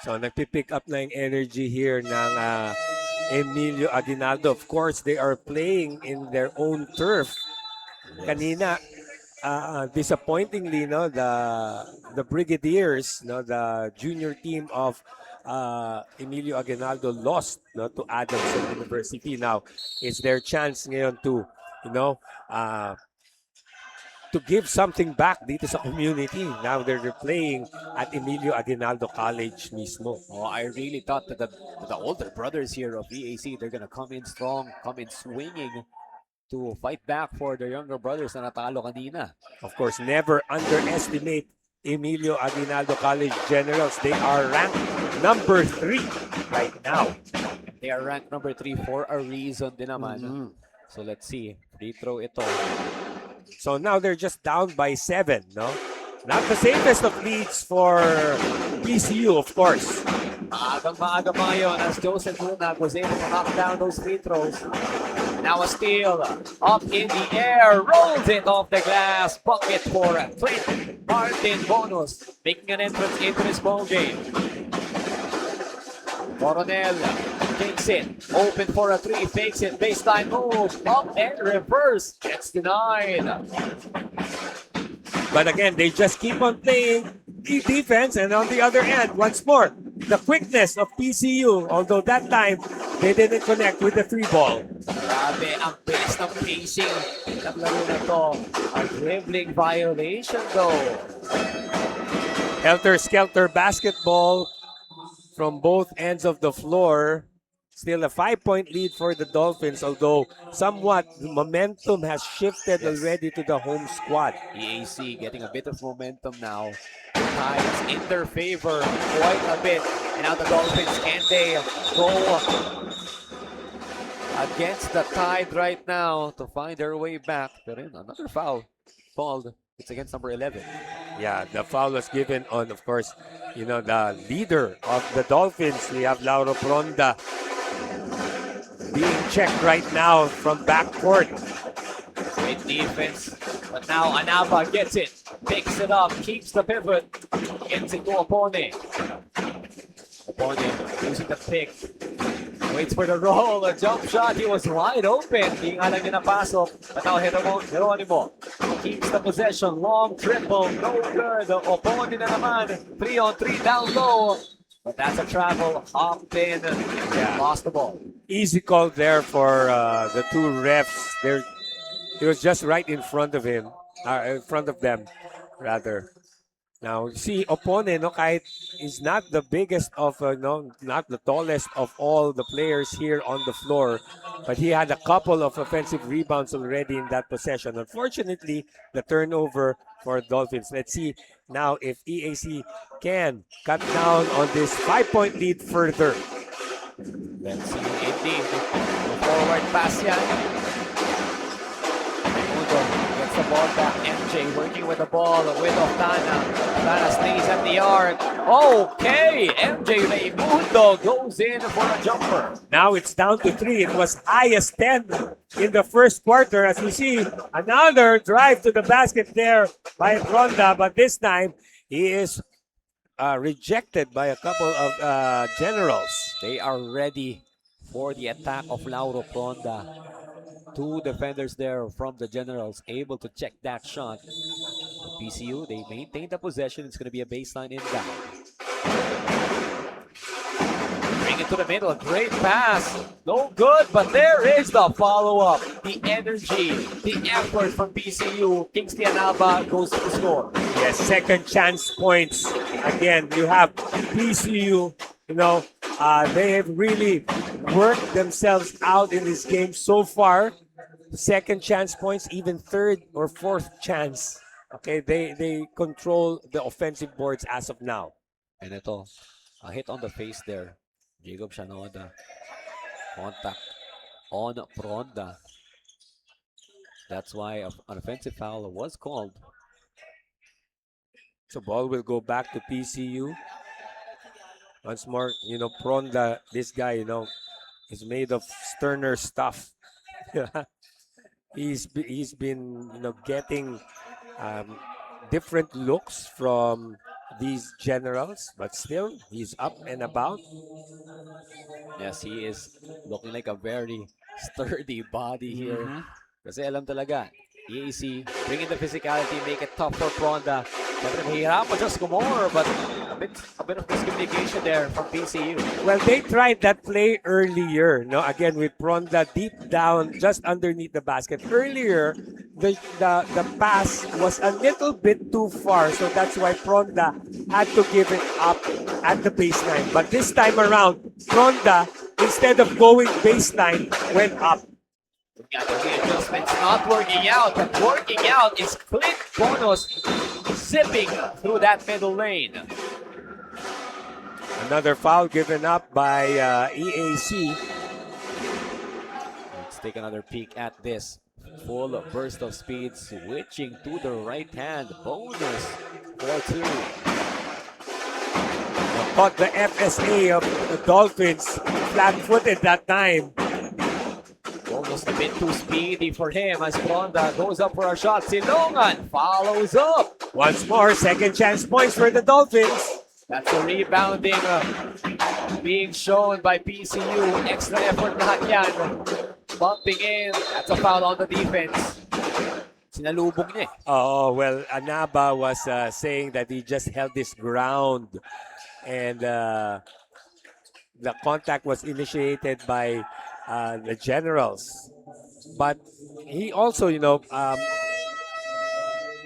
So, nagpipick up na yung energy here ng Emilio Aguinaldo. Of course, they are playing in their own turf. Kanina, disappointingly, the Brigadiers, the junior team of Emilio Aguinaldo lost to Adamson University. Now, it's their chance ngayon to give something back dito sa community. Now they're playing at Emilio Aguinaldo College mismo. Oh, I really thought that the older brothers here of EAC, they're gonna come in strong, come in swinging to fight back for their younger brothers na natalo kanina. Of course, never underestimate Emilio Aguinaldo College Generals. They are ranked number 3 right now. They are ranked number 3 for a reason din naman. So let's see. Free throw ito. So now they're just down by 7, no? Not the safest of leads for PCU, of course. Maaga pa ngayon as Joseph Lunag was able to knock down those free throws. Now a steal up in the air, rolls it off the glass, bucket for Clint Martin Bonus, making an entrance into this ball game. Coronel takes it, open for a three, fakes it, baseline move, up and reverse, gets denied. But again, they just keep on playing defense, and on the other end, once more, the quickness of PCU, although that time, they didn't connect with the 3-ball. Grabe, ang bilis ng pacing ng laro na to. A dribbling violation though. Helter-skelter basketball from both ends of the floor. Still a 5-point lead for the Dolphins, although somewhat momentum has shifted already to the home squad. EAC getting a bit of momentum now. Tides in their favor quite a bit. And now the Dolphins, can they go against the tide right now to find their way back? Pero yun, another foul called. It's against number 11. Yeah, the foul was given on, of course, the leader of the Dolphins. We have Lauro Pronda being checked right now from backcourt. Great defense. But now Anaba gets it, picks it up, keeps the pivot, gets it to Opone. Opone using the pick. Waits for the roll, a jump shot. He was wide open. Hindi nga lang niya napasok. But now Geronimo keeps the possession. Long triple, no good. Opone na naman. 3-on-3 down low. But that's a travel. Hopped in. Lost the ball. Easy call there for the two refs. He was just right in front of him, in front of them, rather. Now, see, Opone, kahit is not the biggest of, not the tallest of all the players here on the floor, but he had a couple of offensive rebounds already in that possession. Unfortunately, the turnover for Dolphins. Let's see now if EAC can cut down on this 5-point lead further. Let's see, indeed. Forward pass yan. Gets the ball back. MJ working with the ball with Oftana. Oftana stays at the arc. Okay, MJ Raimundo goes in for a jumper. Now it's down to 3. It was high as 10 in the first quarter. As we see, another drive to the basket there by Ronda, but this time he is rejected by a couple of generals. They are ready for the attack of Lauro Pronda. Two defenders there from the Generals able to check that shot. The PCU, they maintain the possession. It's going to be a baseline inbound. Bring it to the middle. Great pass. No good, but there is the follow-up. The energy, the effort from PCU. Kingsley Anaba goes to the score. Yes, second chance points. Again, you have PCU, they have really worked themselves out in this game so far. Second chance points, even third or fourth chance. Okay, they control the offensive boards as of now. And ito, a hit on the face there. Jacob Shanoda. Contact on Pronda. That's why an offensive foul was called. So ball will go back to PCU. Once more, Pronda, this guy, is made of sterner stuff. He's been getting different looks from these generals, but still he's up and about. Yes, he is looking like a very sturdy body here. Kasi alam talaga, EAC, bring in the physicality, make it tough for Pronda. Mahirapan just more, but a bit of miscommunication there from PCU. Well, they tried that play earlier, again with Pronda deep down, just underneath the basket. Earlier, the pass was a little bit too far, so that's why Pronda had to give it up at the baseline. But this time around, Pronda, instead of going baseline, went up. Got the adjustments not working out, but working out is Clint Bonos zipping through that middle lane. Another foul given up by EAC. Let's take another peek at this. Full burst of speed, switching to the right hand. Bonus 4-2. Caught the FSA of the Dolphins flat-footed that time. Almost a bit too speedy for him as Pronda goes up for a shot. Silongan follows up. Once more, second chance points for the Dolphins. That's a rebounding being shown by PCU. Extra effort lahat yan. Bumping in. That's a foul on the defense. Sinalubog niya. Oh, well, Anaba was saying that he just held his ground. And the contact was initiated by the Generals. But he also,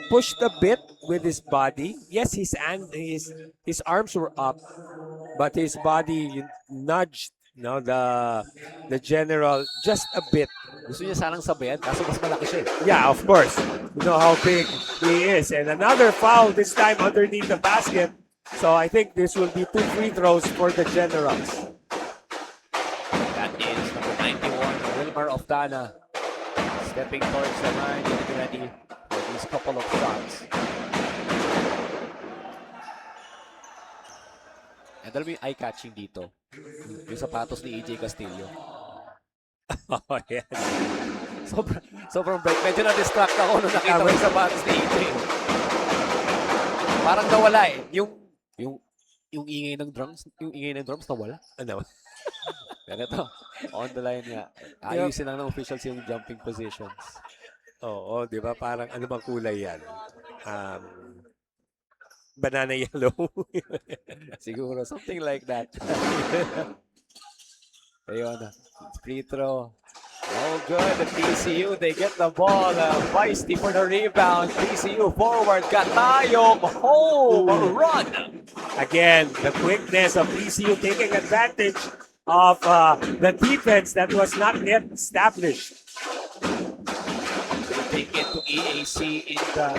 pushed a bit with his body. Yes, his arms were up, but his body nudged the General just a bit. Gusto niya sanang sabihan, kaso mas malaki siya. Yeah, of course. You know how big he is. And another foul, this time underneath the basket. So I think this will be 2 free throws for the Generals. That is number 91, Wilmar Oftana. Stepping towards the line, getting ready for these couple of shots. And alam mo yung eye-catching dito, yung sapatos ni EJ Castillo. Oh, yes. Sobrang bright. Medyo na-distract ako nung nakita ko yung sapatos ni EJ. Parang nawala eh. Yung ingay ng drums nawala. Ano? Pero ito, on the line nga. Ayusin lang ng officials yung jumping positions. Oo, di ba? Parang ano bang kulay yan? Banana yellow. Siguro, something like that. Ayun, free throw. No good. The PCU, they get the ball. Feisty for the rebound. PCU forward. Katayong home run. Again, the quickness of PCU taking advantage of the defense that was not yet established. Take it to EAC in the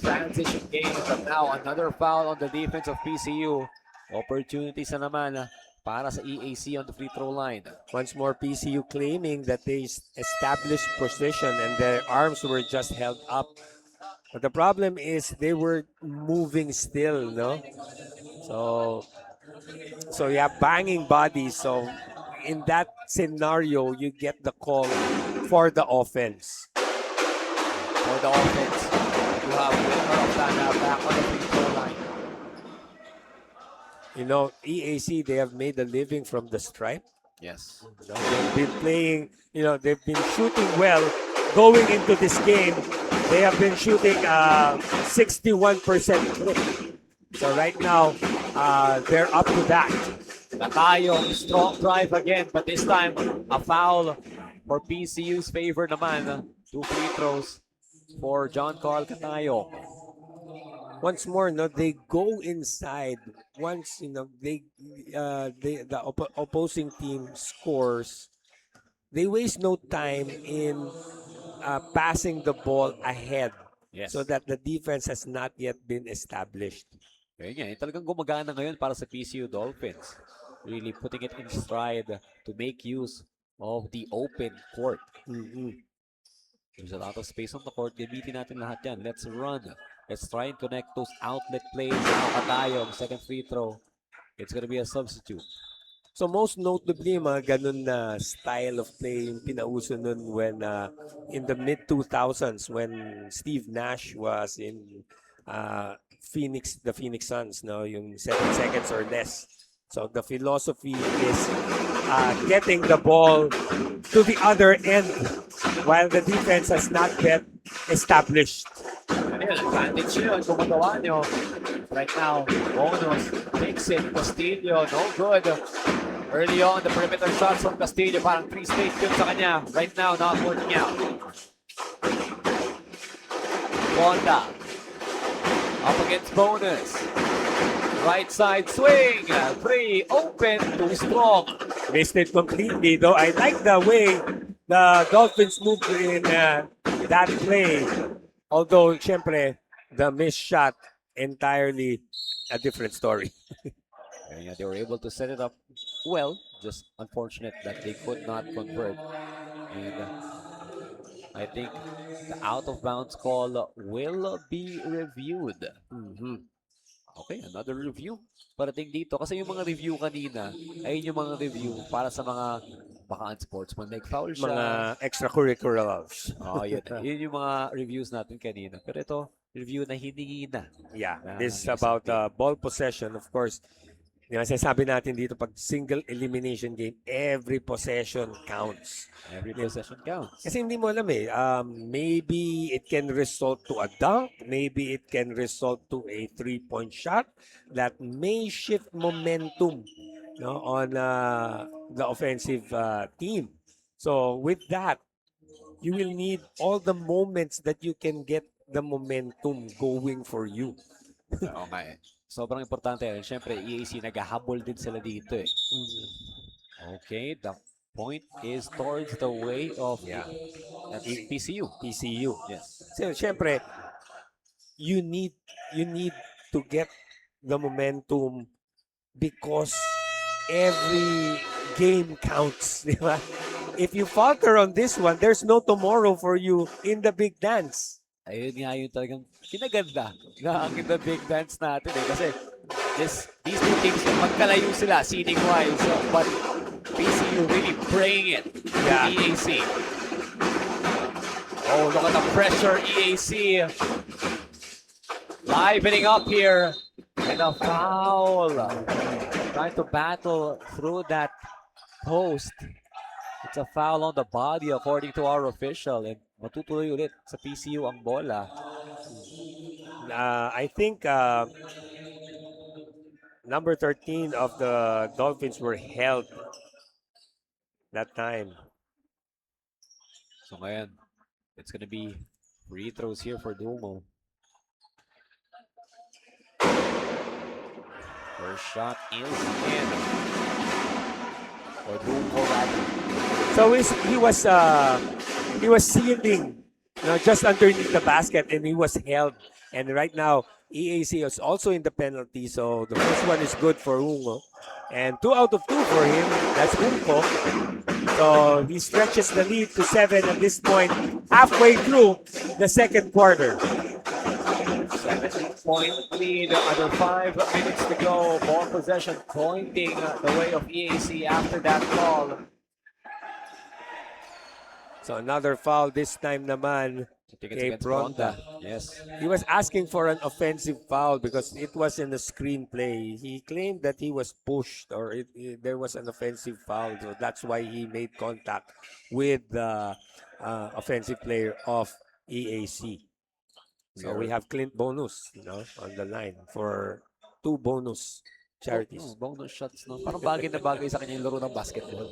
transition game. But now, another foul on the defense of PCU. Opportunities na naman para sa EAC on the free throw line. Once more, PCU claiming that they established position and their arms were just held up. But the problem is they were moving still, no? So you have banging bodies. So in that scenario, you get the call for the offense. For the offense, you have Wilmer Oftana back on the free throw line. You know, EAC, they have made a living from the stripe. Yes. You know, they've been playing, you know, they've been shooting well going into this game. They have been shooting 61% clip. So right now, they're up to that. Katayong, strong drive again, but this time, a foul for PCU's favor naman. 2 free throws for John Carl Katayong. Once more, no, they go inside. Once you know the opposing team scores, they waste no time in passing the ball ahead, Yes. so that the defense has not yet been established. Kaya nga, talagang gumagana ngayon para sa PCU Dolphins. Really putting it in stride to make use of the open court. There's a lot of space on the court. Gamitin natin lahat yan. Let's run. Let's try and connect those outlet plays. Now Katayong, second free throw. It's gonna be a substitute. So most notably, mga ganun na style of play yung pinauso nun when in the mid-2000s when Steve Nash was in the Phoenix Suns, no, yung 7 seconds or less. So the philosophy is getting the ball to the other end while the defense has not yet established. Ayun, advantage yun kung magawa nyo. Right now, bonus, takes it, Castillo, no good. Early on, the perimeter shots from Castillo, parang 3 straight yun sa kanya. Right now, not working out. Wanda, up against bonus. Right side swing, 3, open, too strong. Missed it completely, though. I like the way the Dolphins moved in that play. Although, syempre, the missed shot, entirely a different story. Yeah, they were able to set it up well. Just unfortunate that they could not convert. And I think the out of bounds call will be reviewed. Okay, another review. Parating dito. Kasi yung mga review kanina, ay yung mga review para sa mga baka unsportsmanlike foul siya. Mga extracurriculars. Oh, yun. Yun yung mga reviews natin kanina. Pero ito, review na hindi na. Yeah, this is about ball possession. Of course, yung sinasabi natin dito, pag single elimination game, every possession counts. Every possession counts. Kasi hindi mo alam eh, maybe it can result to a dunk, maybe it can result to a 3-point shot that may shift momentum, no, on the offensive team. So with that, you will need all the moments that you can get the momentum going for you. Okay. Sobrang importante. Siyempre, EAC naghahabol din sila dito eh. Okay, the point is towards the way of that's PCU. PCU. Yes. So, syempre, you need to get the momentum because every game counts, di ba? If you falter on this one, there's no tomorrow for you in the big dance. Ayun nga yung talagang kinaganda na ang the big dance natin eh. Kasi these two teams, magkalayo sila, seeding-wise. But PCU really bringing it to Yeah. EAC. Oh, look at the pressure, EAC. Livening up here. And a foul. Trying to battle through that post. It's a foul on the body according to our official. And matutuloy ulit sa PCU ang bola. I think number 13 of the Dolphins were held that time. So ngayon, it's gonna be free throws here for Dumo. First shot is in. For Dumo rather. So he was sealing, just underneath the basket, and he was held. And right now, EAC is also in the penalty. So the first one is good for Ungo, and 2 out of 2 for him. That's Ungo. So he stretches the lead to 7 at this point, halfway through the second quarter. 7-point lead, under 5 minutes to go. Ball possession pointing the way of EAC after that call. So another foul this time naman I think it's kay against Bronda. Yes. He was asking for an offensive foul because it was in the screenplay. He claimed that he was pushed or there was an offensive foul. So that's why he made contact with the offensive player of EAC. So we have Clint Bonus, on the line for 2 bonus charities. Bonus shots, no? Parang bagay na bagay sa kanya yung laro ng basketball.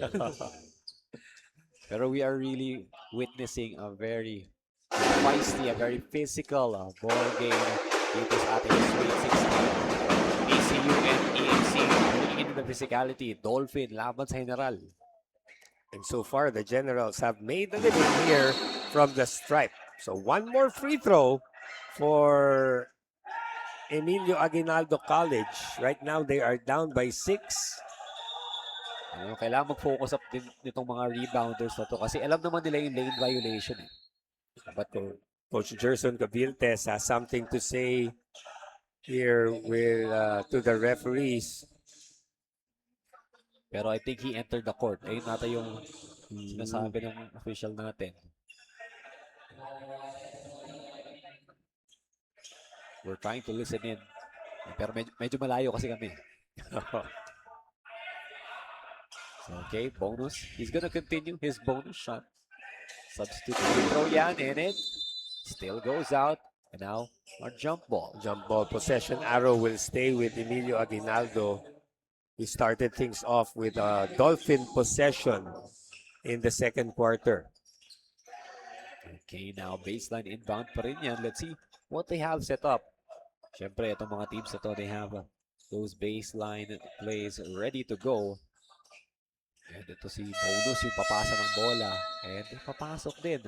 Pero we are really witnessing a very feisty, a very physical ball game dito sa ating Sweet 16. PCU and EAC looking into the physicality. Dolphin laban sa General. And so far, the Generals have made a living here from the stripe. So one more free throw for Emilio Aguinaldo College. Right now, they are down by 6. Kailangan mag-focus up din nitong mga rebounders na to kasi alam naman nila yung lane violation eh. But Coach Gerson Gaviltes has something to say here to the referees. Pero I think he entered the court. Ayun nata yung sinasabi ng official natin. We're trying to listen in. Pero medyo malayo kasi kami. Okay, bonus. He's gonna continue his bonus shot. Substitute free throw yan in it. Still goes out. And now, our jump ball. Jump ball possession arrow will stay with Emilio Aguinaldo. He started things off with a Dolphin possession in the second quarter. Okay, now baseline inbound pa rin yan. Let's see what they have set up. Siyempre, itong mga teams na to, they have those baseline plays ready to go. And ito si Bonus yung papasa ng bola. And papasok din.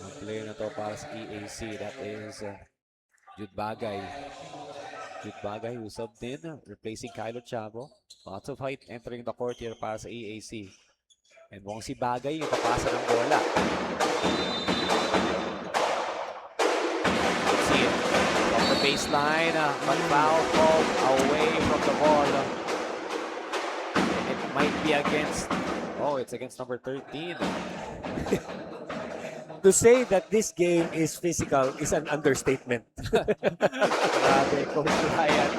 Ang player na to para sa EAC, that is Jude Bagay. Jude Bagay who subbed in, replacing Kylo Chavo. Lots of height entering the court here para sa EAC. And mukhang si Bagay yung papasa ng bola. Let's see it. From the baseline, but foul called away from the ball. Might be against, it's against number 13. To say that this game is physical is an understatement. Grabe, Coach Ryan.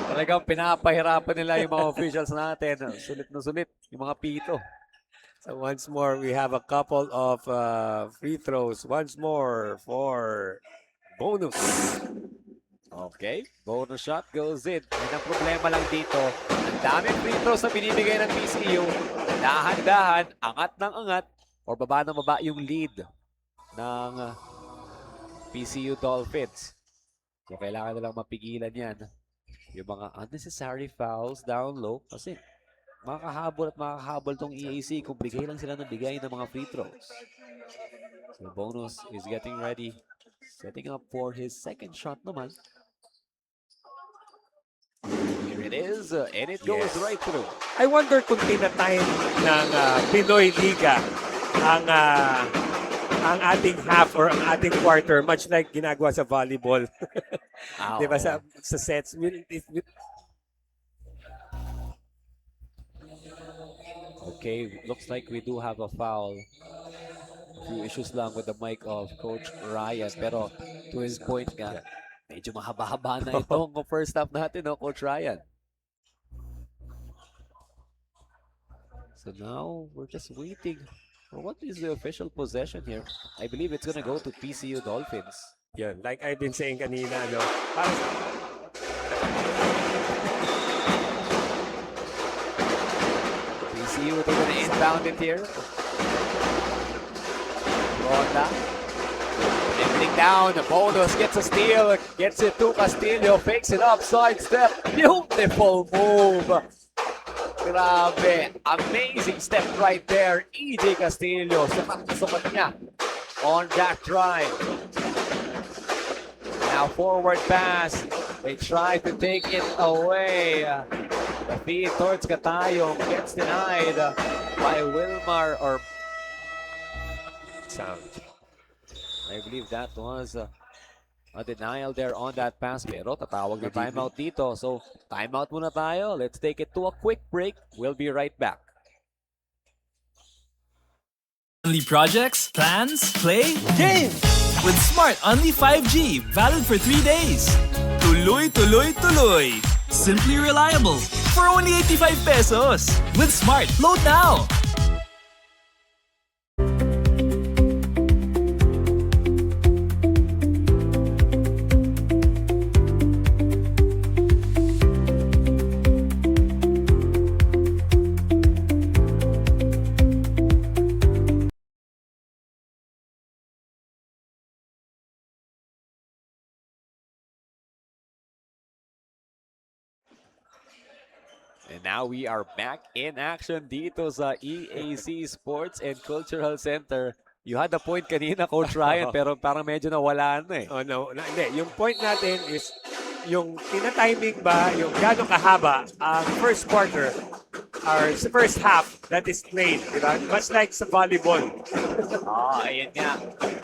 Talagang pinapahirapan nila yung mga officials natin. Sulit na sulit yung mga pito. So once more, we have a couple of free throws. Once more for bonus. Okay, bonus shot goes in. And ang problema lang dito, ang daming free throws na binibigay ng PCU. Dahan-dahan, angat ng angat, or baba ng baba yung lead ng PCU Dolphins. So kailangan nilang mapigilan yan. Yung mga unnecessary fouls down low. Kasi makakahabol tong EAC kung bigay lang sila ng bigay ng mga free throws. So bonus is getting ready. Setting up for his second shot naman. Here it is, and it goes Yes. right through. I wonder kung tinatime ng Pinoyliga ang ating half or ang ating quarter, much like ginagawa sa volleyball. Di ba sa sets? Okay, looks like we do have a foul. A few issues lang with the mic of Coach Ryan. Pero to his point nga, medyo mahaba-haba na itong first half natin, no, Coach Ryan. So now, we're just waiting for what is the official possession here. I believe it's gonna go to Pcu Dolphins. Yun, like I've been saying kanina, no? Para PCU, they're gonna inbound it here. Ronda. Dribbling down, Bonus gets a steal, gets it to Castillo, fakes it up, sidestep. Beautiful move. Grabe, amazing step right there. EJ Castillo, sukat niya on that drive. Now forward pass. They try to take it away. The feed towards Katayong gets denied by Wilmar or sound. I believe that was a denial there on that pass. Pero tatawag na timeout dito. So timeout muna tayo. Let's take it to a quick break. We'll be right back. Only projects, plans, play, game! With Smart Only 5G, valid for 3 days. Tuloy, tuloy, tuloy. Simply reliable for only 85 pesos. With Smart, load now! And now we are back in action dito sa EAC Sports and Cultural Center. You had a point kanina, Coach Ryan, pero parang medyo nawala na eh. Oh, no, hindi. Yung point natin is yung tina-timing ba, yung gano'ng kahaba ang first quarter or sa first half that is played, di ba? Much like sa volleyball. Ayun nga.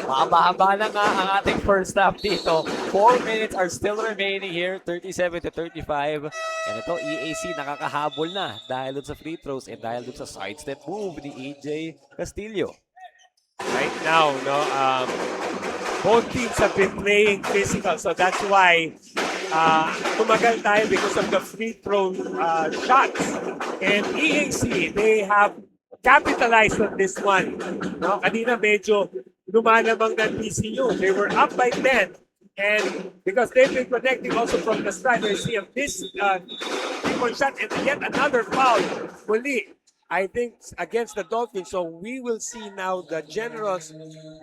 Mahaba-haba na nga ang ating first half dito. 4 minutes are still remaining here, 37-35. And ito, EAC nakakahabol na dahil dun sa free throws and dahil dun sa sidestep move ni EJ Castillo. Right now, no, both teams have been playing physical, so that's why tumagal tayo because of the free throw shots. And EAC, they have capitalized on this one. No, kanina medyo lumalamang ng PCU. They were up by 10. And because they've been connecting also from the start, I see this three-point shot and yet another foul. Muli, I think against the Dolphins. So we will see now the Generals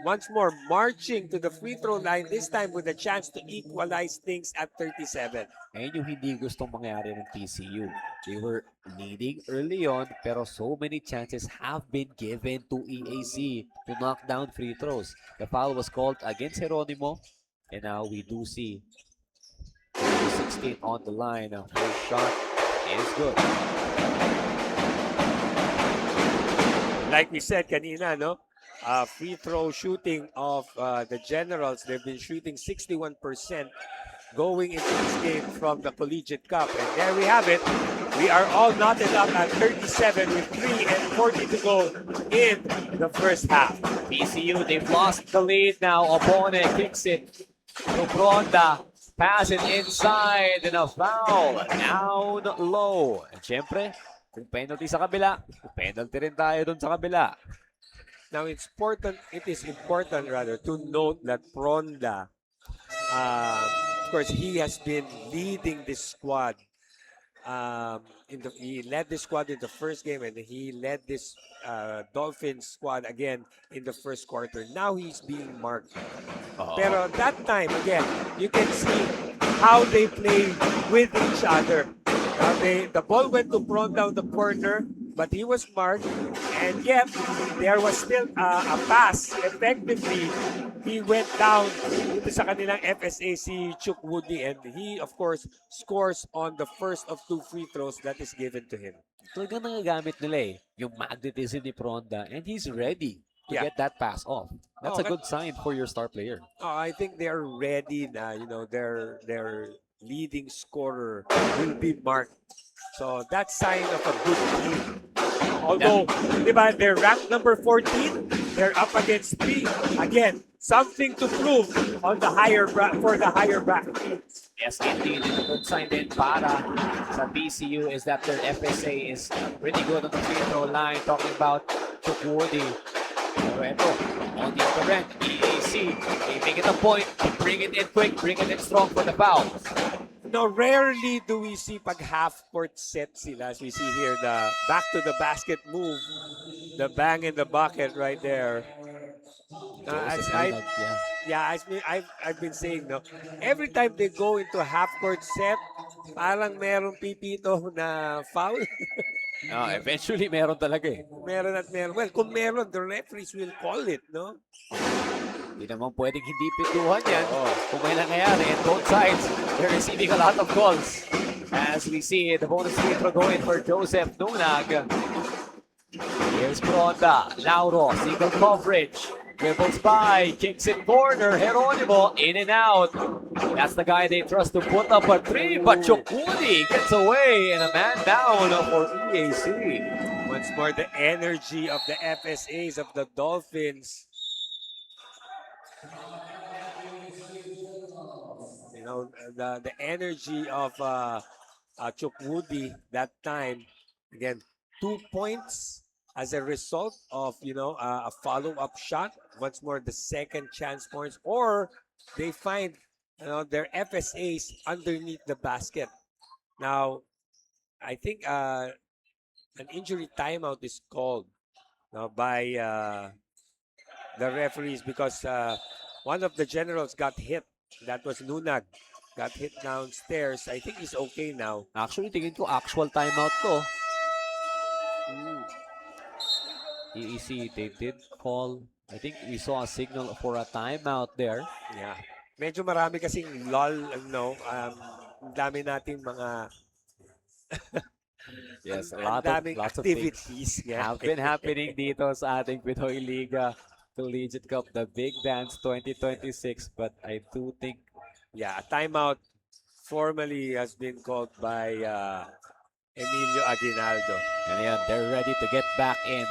once more marching to the free throw line, this time with a chance to equalize things at 37. Ngayon yung hindi gustong mangyari ng PCU. They were leading early on, pero so many chances have been given to EAC to knock down free throws. The foul was called against Geronimo, and now we do see 16 on the line. First shot is good. Like we said kanina, no? Free throw shooting of the Generals, they've been shooting 61% going into this game from the Collegiate Cup. And there we have it. We are all knotted up at 37 with 3 and 40 to go in the first half. PCU, they've lost the lead now. Opone kicks it to Ronda. Pass it inside and a foul. Down low. And syempre, kung penalty sa kabila, penalty rin tayo dun sa kabila. Now it is important rather to note that Ronda, of course, he has been leading this squad. He led this squad in the first game and he led this Dolphins squad again in the first quarter. Now he's being marked. Pero that time, again, you can see how they play with each other. The ball went to Braun down the corner, but he was marked, and yet there was still a pass effectively he went down dito sa kanilang FSA si Chuk Woody, and he of course scores on the first of 2 free throws that is given to him. Talagang nagagamit nila yung magnetism ni Pronda, and he's ready to get that pass off. That's a good sign for your star player. I think they are ready na, their leading scorer will be marked. So that's sign of a good team. Although, di ba, they're ranked number 14, they're up against 3. Again, something to prove on the for the higher bracket. Yes, indeed. And a good sign din para sa PCU is that their FSA is pretty good on the free throw line. Talking about Chukwudi. Pero ito, on the other end, EAC, they make it a point, bring it in quick, bring it in strong for the foul. Now, rarely do we see pag half-court set sila. As we see here, the back to the basket move, the bang in the bucket right there. I've been saying, no, every time they go into a half-court set, parang merong pipito na foul. Eventually, meron talaga eh. Meron at meron. Well, kung meron, the referees will call it, no? Hindi naman pwedeng hindi pituhan yan. Kung may nangyayari, and both sides, they're receiving a lot of calls. As we see the bonus free throw going for Joseph Nunag. Here's Pronda. Lauro, single coverage. Dribbles by, kicks in corner. Geronimo, in and out. That's the guy they trust to put up a 3, but Chukwudi gets away and a man down for EAC. Once more, the energy of the FSAs of the Dolphins. The energy of Chukwudi that time. Again, 2 points as a result of, a follow-up shot. Once more, the second chance points. Or they find, their FSAs underneath the basket. Now, I think an injury timeout is called by the referees because one of the generals got hit. That was Nunag. Got hit downstairs. I think he's okay now. Actually, tingin ko actual timeout to. EEC, they did call. I think we saw a signal for a timeout there. Yeah. Medyo marami kasing lol, dami nating mga yes, lots of activities have been happening dito sa ating Pinoyliga Collegiate Cup, the Big Dance 2026. But I do think, a timeout formally has been called by Emilio Aguinaldo. And yan, they're ready to get back in.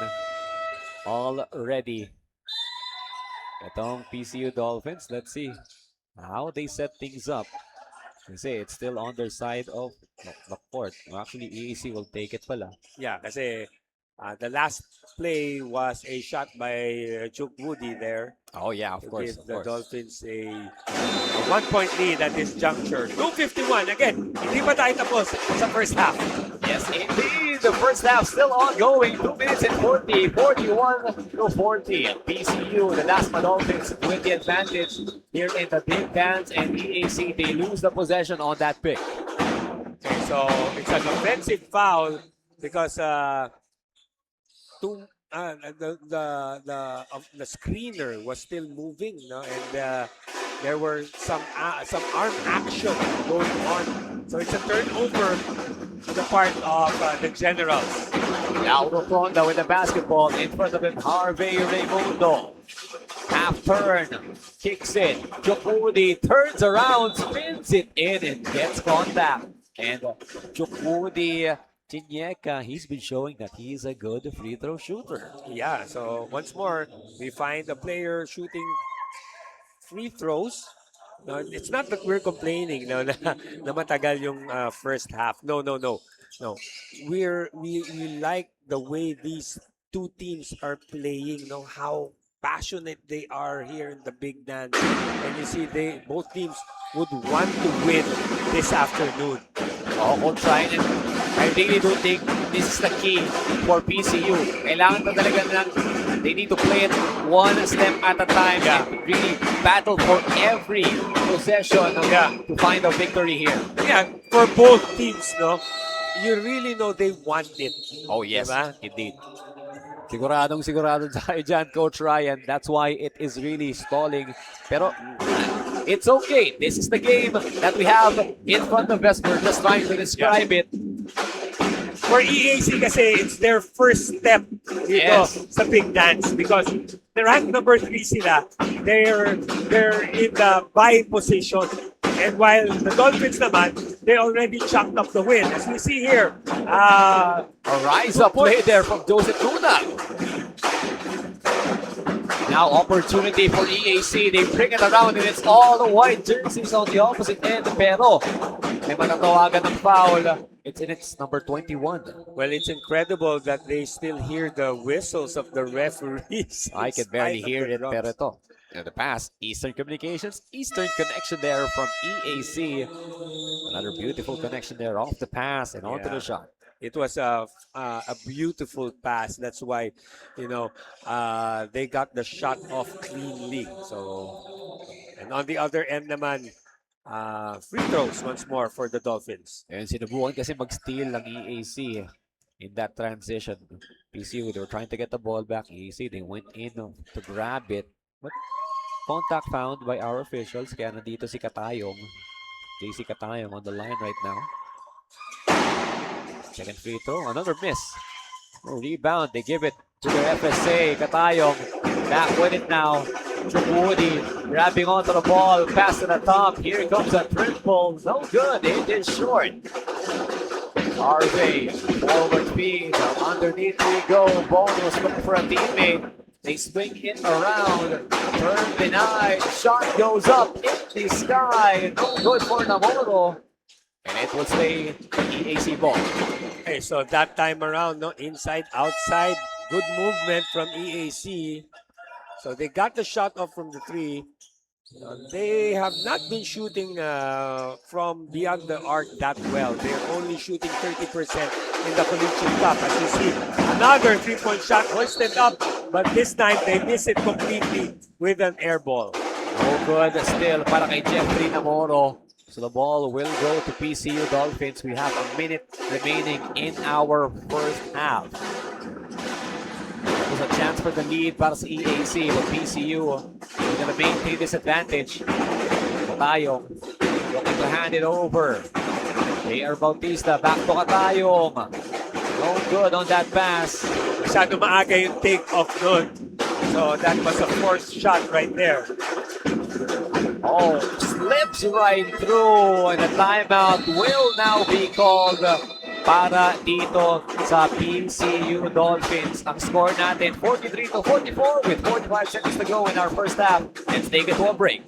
All ready. Itong PCU Dolphins, let's see how they set things up. Kasi it's still on their side of the court. Well, actually, EAC will take it pala. Yeah, kasi the last play was a shot by Chuk Woody there. Oh yeah, of course. Give the Dolphins a 1-point lead at this juncture. 2:51 again. Hindi pa tayo tapos sa first half. Yes, indeed. The first half still ongoing. 2 minutes and 40, 41 to 40. PCU, the Dasma Dolphins with the advantage here in the Big Dance, and EAC, they lose the possession on that pick. Okay, so it's an offensive foul because the screener was still moving, and there were some arm action going on. So it's a turnover on the part of the Generals. Lauro Pronda with the basketball in front of him. Harvey Raimundo. Half turn, kicks it. Chukwudi turns around, spins it in, and gets contact. And Chukwudi Chinyeka, he's been showing that he's a good free throw shooter. Yeah, so once more, we find the player shooting free throws. No, it's not that we're complaining na matagal yung first half. No. We like the way these two teams are playing, how passionate they are here in the Big Dance. And you see both teams would want to win this afternoon. Coach Ryan, I really do think this is the key for PCU. Kailangan na talaga they need to play it one step at a time and really battle for every possession to find a victory here. Yeah, for both teams, you really know they want it. Oh yes, diba? indeed. Sigurado tayo dyan, Coach Ryan. That's why it is really stalling. Pero it's okay. This is the game that we have in front of us. We're just trying to describe it. For EAC kasi, it's their first step dito sa big dance because the rank number 3 sila. They're in the bye position. And while the Dolphins naman, they already chopped up the win. As we see here, A rise up play there from Joseph Luna. Now opportunity for EAC. They bring it around and it's all the white jerseys on the opposite end. Pero may matatawagan ng foul. It's in its number 21. well, it's incredible that they still hear the whistles of the referees. I can barely hear it, pero ito. The pass, Eastern Communications, Eastern connection there from EAC. Another beautiful connection there off the pass and onto the shot. It was a beautiful pass. That's why, they got the shot off cleanly. So, and on the other end naman, free throws once more for the Dolphins. And sinubukan kasi mag-steal ng EAC in that transition. PCU, they were trying to get the ball back. EAC, they went in to grab it. But contact found by our officials. Kaya nandito si Katayong. JC Katayong on the line right now. Second free throw, another miss. Rebound, they give it to the FSA. Katayong back with it now. Woody grabbing onto the ball, pass to the top. Here comes a triple. No good, it is short. Harvey, forward feed, underneath we go. Ball was looking for a teammate. They swing it around, turn denied, shot goes up in the sky. No good for Namoro. And it will stay EAC ball. Okay, so that time around, inside, outside, good movement from EAC. So they got the shot off from the 3. They have not been shooting from beyond the arc that well. They're only shooting 30% in the Collegiate Cup. As you see, another 3-point shot hoisted up, but this time they miss it completely with an air ball. No good still para kay Jeffrey Namoro. So the ball will go to PCU Dolphins. We have a minute remaining in our first half. There's a chance for the lead para sa EAC, but PCU is going to maintain this advantage. Katayong looking to hand it over. J.R. Bautista back to Katayong. No good on that pass. Masyado maaga yung take-off nun. So that was a forced shot right there. Oh, slips right through, and a timeout will now be called para dito sa PCU Dolphins. Ang score natin 43-44 with 45 seconds to go in our first half. Let's take it to a break.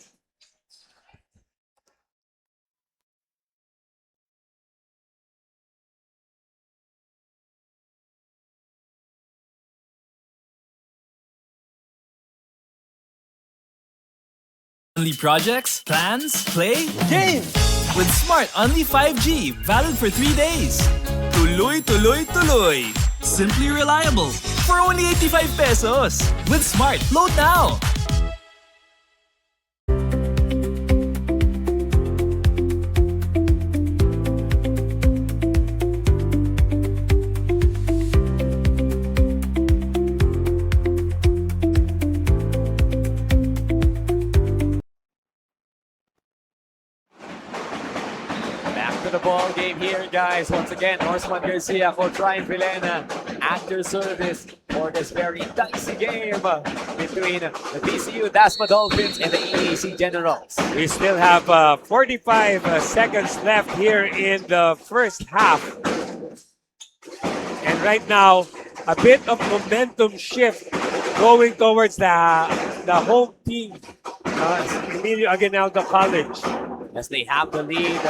Only projects, plans, play, game! With Smart Only 5G, valid for 3 days. Tuloy, tuloy, tuloy. Simply reliable. For only 85 pesos. With Smart, load now! The ball game here, guys. Once again, Horseman Garcia, Coach Ryan Villena at your service for this very dicey game between the PCU Dasma Dolphins and the EAC Generals. We still have 45 seconds left here in the first half. And right now, a bit of momentum shift going towards the home team, Emilio Aguinaldo College. As they have the lead.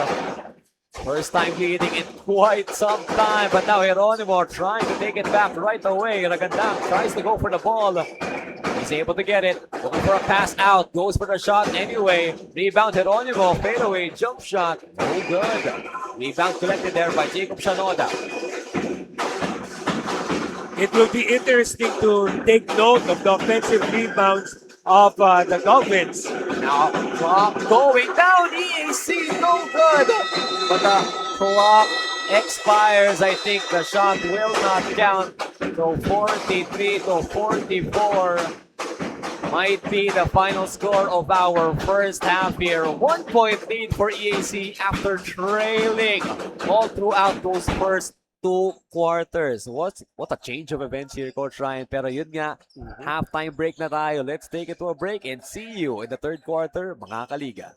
First time leading in quite some time, but now Geronimo trying to take it back right away. Ragandang tries to go for the ball. He's able to get it. Looking for a pass out. Goes for the shot anyway. Rebound Geronimo. Fadeaway jump shot. No good. Rebound collected there by Jacob Shanoda. It will be interesting to take note of the offensive rebounds of the Dolphins. Now, clock going down. EAC, no good. But the clock expires. I think the shot will not count. So 43-44 might be the final score of our first half here. 1-point lead for EAC after trailing all throughout those first 2 quarters. What a change of events here, Coach Ryan. Pero yun nga, halftime break na tayo. Let's take it to a break and see you in the third quarter, mga kaliga.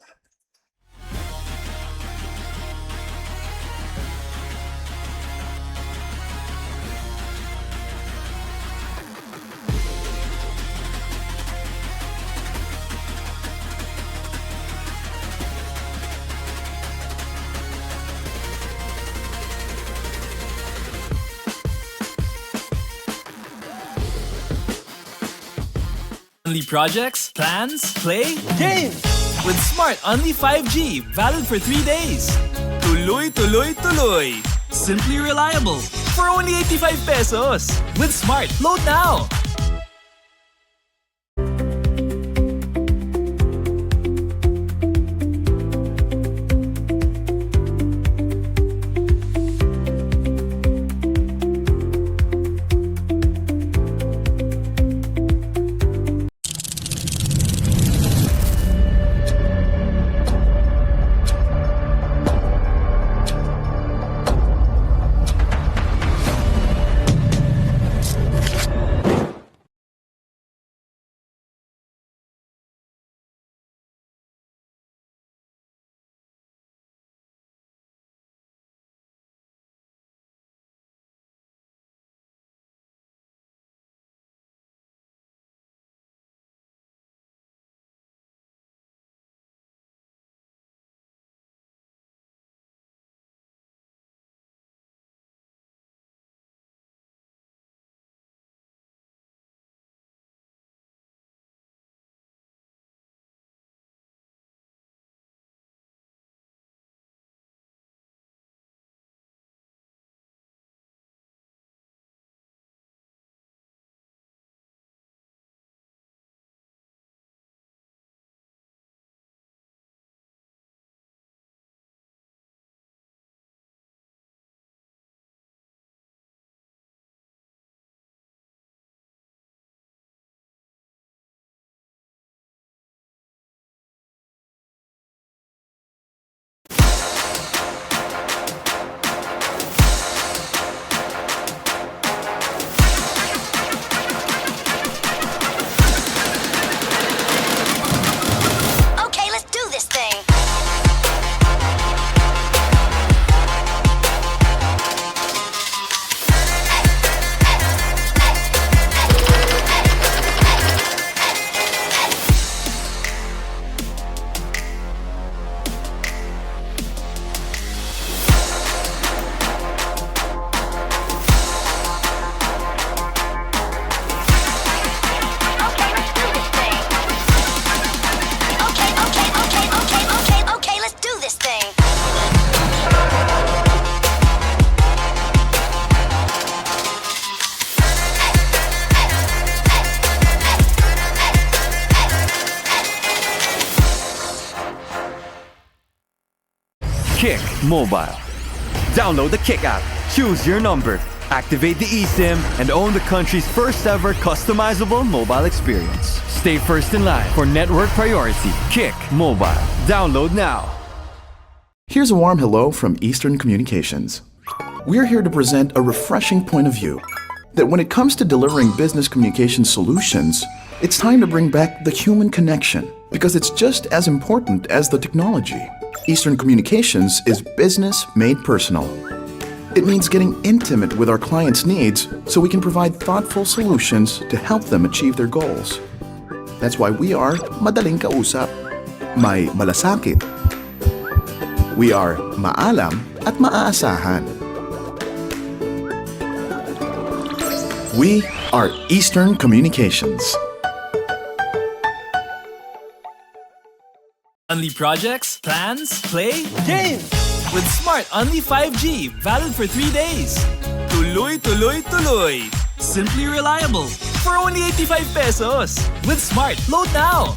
Only projects, plans, play, games! With Smart Only 5G, valid for 3 days. Tuloy, tuloy, tuloy. Simply reliable. For only 85 pesos. With Smart, load now! Kick Mobile. Download the Kick app, choose your number, activate the eSIM, and own the country's first ever customizable mobile experience. Stay first in line for network priority. Kick Mobile. Download now. Here's a warm hello from Eastern Communications. We're here to present a refreshing point of view that when it comes to delivering business communication solutions, it's time to bring back the human connection because it's just as important as the technology. Eastern Communications is business made personal. It means getting intimate with our clients' needs so we can provide thoughtful solutions to help them achieve their goals. That's why we are madaling kausap, may malasakit. We are maalam at maaasahan. We are Eastern Communications. Only projects, plans, play, games! With Smart Only 5G, valid for 3 days. Tuloy, tuloy, tuloy. Simply reliable. For only 85 pesos. With Smart, load now!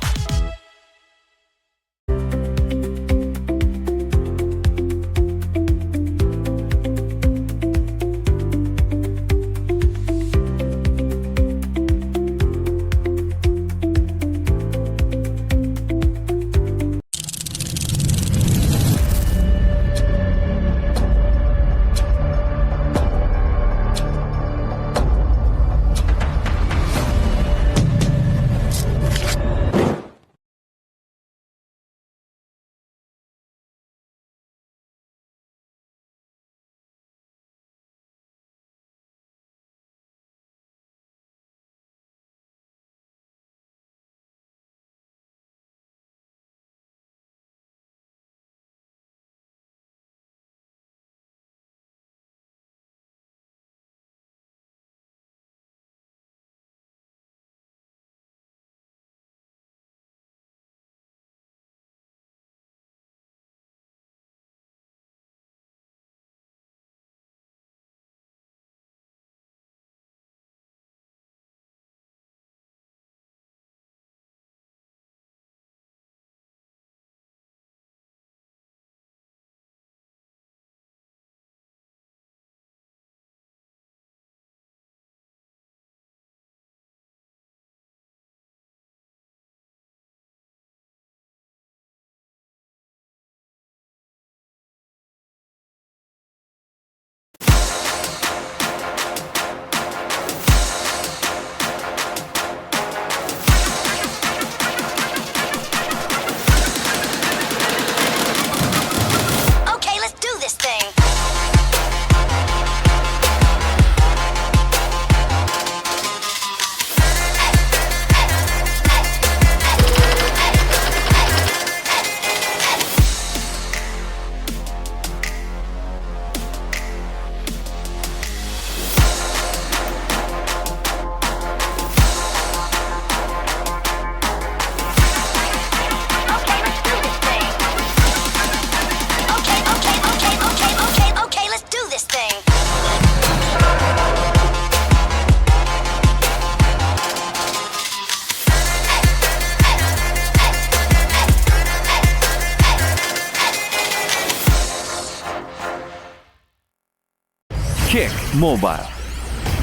Kick Mobile.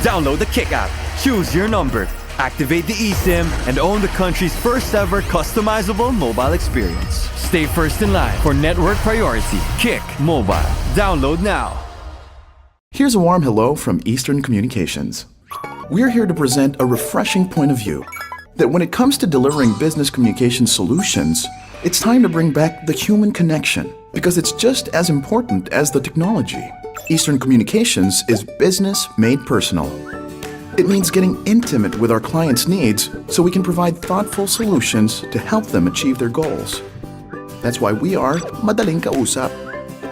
Download the Kick app, choose your number, activate the eSIM, and own the country's first ever customizable mobile experience. Stay first in line for network priority. Kick Mobile. Download now. Here's a warm hello from Eastern Communications. We're here to present a refreshing point of view that when it comes to delivering business communication solutions, it's time to bring back the human connection because it's just as important as the technology. Eastern Communications is business made personal. It means getting intimate with our clients' needs so we can provide thoughtful solutions to help them achieve their goals. That's why we are madaling kausap,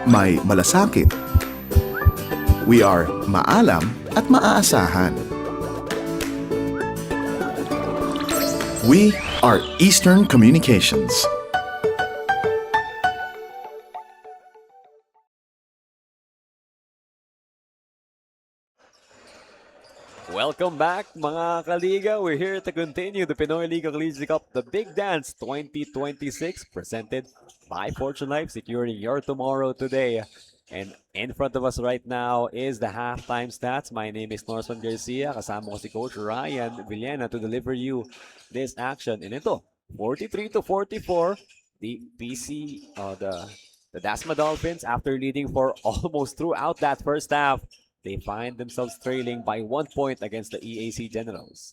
may malasakit. We are maalam at maaasahan. We are Eastern Communications. Welcome back, mga kaliga. We're here to continue the Pinoyliga Collegiate Cup, the Big Dance 2026, presented by Fortune Life, securing your tomorrow today. And in front of us right now is the halftime stats. My name is Norson Garcia. Kasama ko si Coach Ryan Villena to deliver you this action. And ito, 43-44, the Dasma Dolphins, after leading for almost throughout that first half, they find themselves trailing by 1 point against the EAC Generals.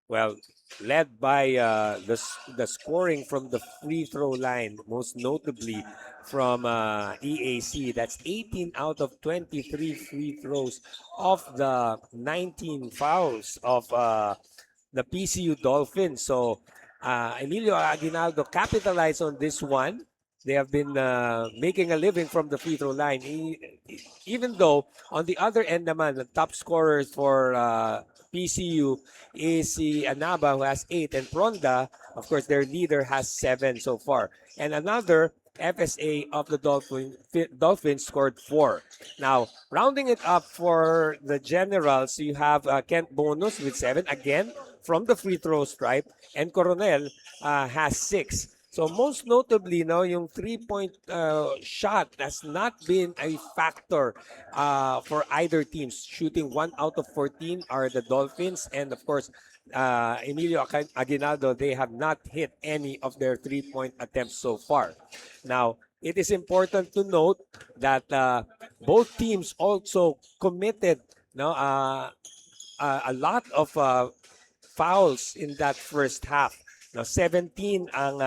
Well, led by the scoring from the free throw line, most notably from EAC. That's 18 out of 23 free throws of the 19 fouls of the Pcu Dolphins. So Emilio Aguinaldo capitalized on this one. They have been making a living from the free throw line. Even though on the other end naman, the top scorers for PCU is si Anaba, who has 8, and Pronda, of course, their leader, has 7 so far. And another FSA of the Dolphins scored 4. Now, rounding it up for the Generals, you have Kent Bonus with 7, again, from the free throw stripe, and Coronel has 6. So most notably, yung 3-point shot has not been a factor for either team. Shooting 1 out of 14 are the Dolphins, and of course, Emilio Aguinaldo, they have not hit any of their 3-point attempts so far. Now, it is important to note that both teams also committed a lot of fouls in that first half. Now, 17 ang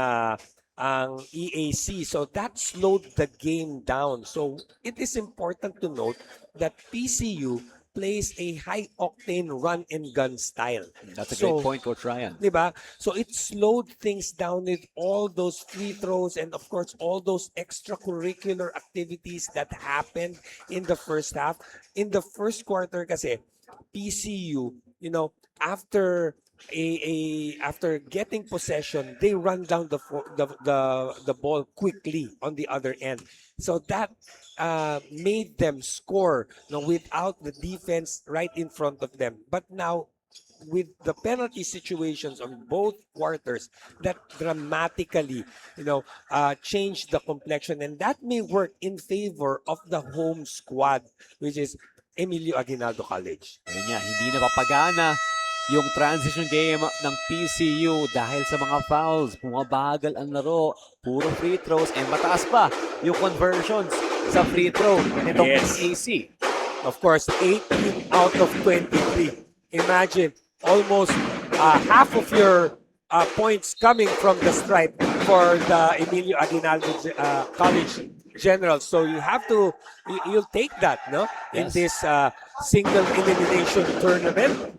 EAC. So that slowed the game down. So it is important to note that PCU plays a high-octane run-and-gun style. That's a great point, Coach Ryan. Diba? So it slowed things down with all those free throws and, of course, all those extracurricular activities that happened in the first half. In the first quarter kasi, PCU, after getting possession, they run down the ball quickly on the other end. So that made them score without the defense right in front of them. But now, with the penalty situations on both quarters, that dramatically, changed the complexion, and that may work in favor of the home squad, which is Emilio Aguinaldo College. Ayun nga, hindi na papagana yung transition game ng PCU dahil sa mga fouls. Bumabagal ang laro, puro free throws, and mataas pa yung conversions sa free throw nitong EAC. Of course, 18 out of 23. Imagine, almost half of your points coming from the stripe for the Emilio Aguinaldo College General. So you have to, you'll take that, in this single elimination tournament.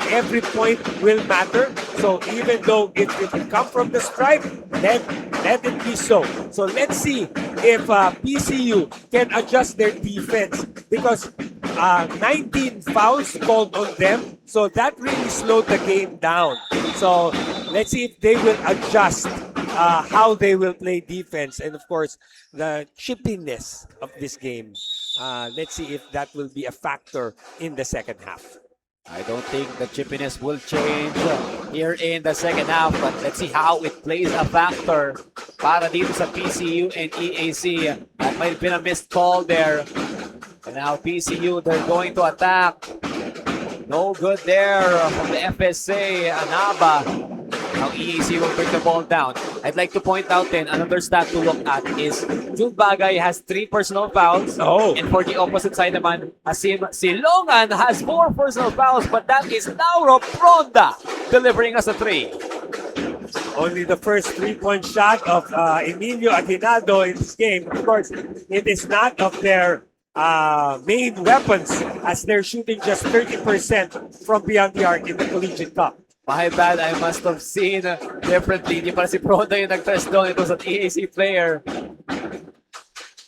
Every point will matter. So even though it will come from the stripe, let it be so. So let's see if PCU can adjust their defense, because 19 fouls called on them. So that really slowed the game down. So let's see if they will adjust how they will play defense, and of course the chippiness of this game. Let's see if that will be a factor in the second half. I don't think the chippiness will change here in the second half, but let's see how it plays a factor para dito sa PCU and EAC. That might have been a missed call there And now PCU, they're going to attack. No good there from the FSA, Anaba. Now EAC will bring the ball down. I'd like to point out then, another stat to look at is Jude Bagay has 3 personal fouls. Oh. And for the opposite side naman, Asim Silongan has 4 personal fouls, but that is Lauro Pronda delivering us a 3. Only the first 3-point shot of Emilio Aguinaldo in this game. Of course, it is not of their main weapons as they're shooting just 30% from beyond the arc in the Collegiate Cup. My bad, I must have seen differently. Hindi pala si Pronda yung nag-touch down. It was an EAC player.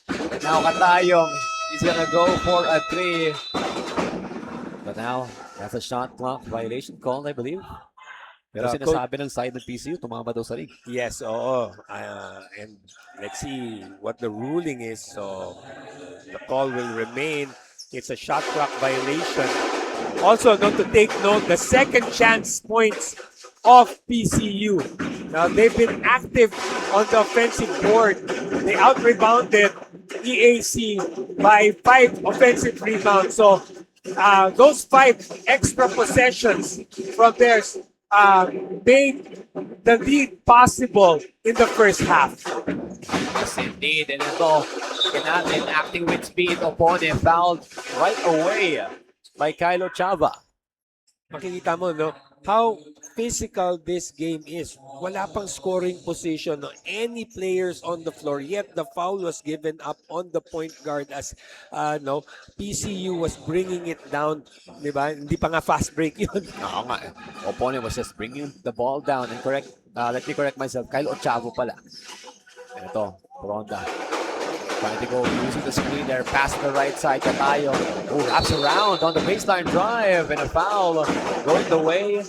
And now Katayong, he's gonna go for a 3. But now, that's a shot clock violation called, I believe. Pero sinasabi ng side ng PCU, tumama daw sa ring. Yes, oo. And let's see what the ruling is. So, the call will remain. It's a shot clock violation. Also, to take note, the second chance points of PCU. Now, they've been active on the offensive board. They out-rebounded EAC by 5 offensive rebounds. So, those 5 extra possessions from theirs made the lead possible in the first half. Yes, indeed. And ito, natin acting with speed. Opponent fouled right away by Kylo Chava. Makikita mo, no? How physical this game is. Wala pang scoring position no? Any players on the floor. Yet the foul was given up on the point guard as PCU was bringing it down. Diba? Hindi pa nga fast break yun. Oo nga. Opponent was just bringing the ball down. And let me correct myself. Kylo Chavo pala. And ito, Ronda. Trying to go using the screen there. Pass to the right side. Katayo. Oh, wraps around on the baseline drive. And a foul going the way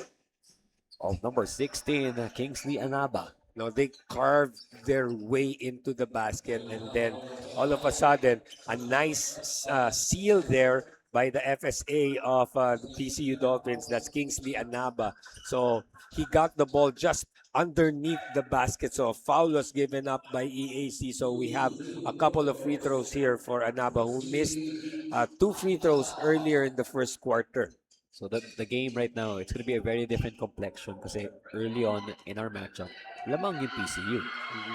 of number 16, Kingsley Anaba. No, they carved their way into the basket. And then all of a sudden, a nice seal there by the FSA of the Pcu Dolphins. That's Kingsley Anaba. So he got the ball just underneath the basket. So a foul was given up by EAC. So we have a couple of free throws here for Anaba who missed 2 free throws earlier in the first quarter. So the game right now, it's going to be a very different complexion kasi early on in our matchup, lamang yung PCU.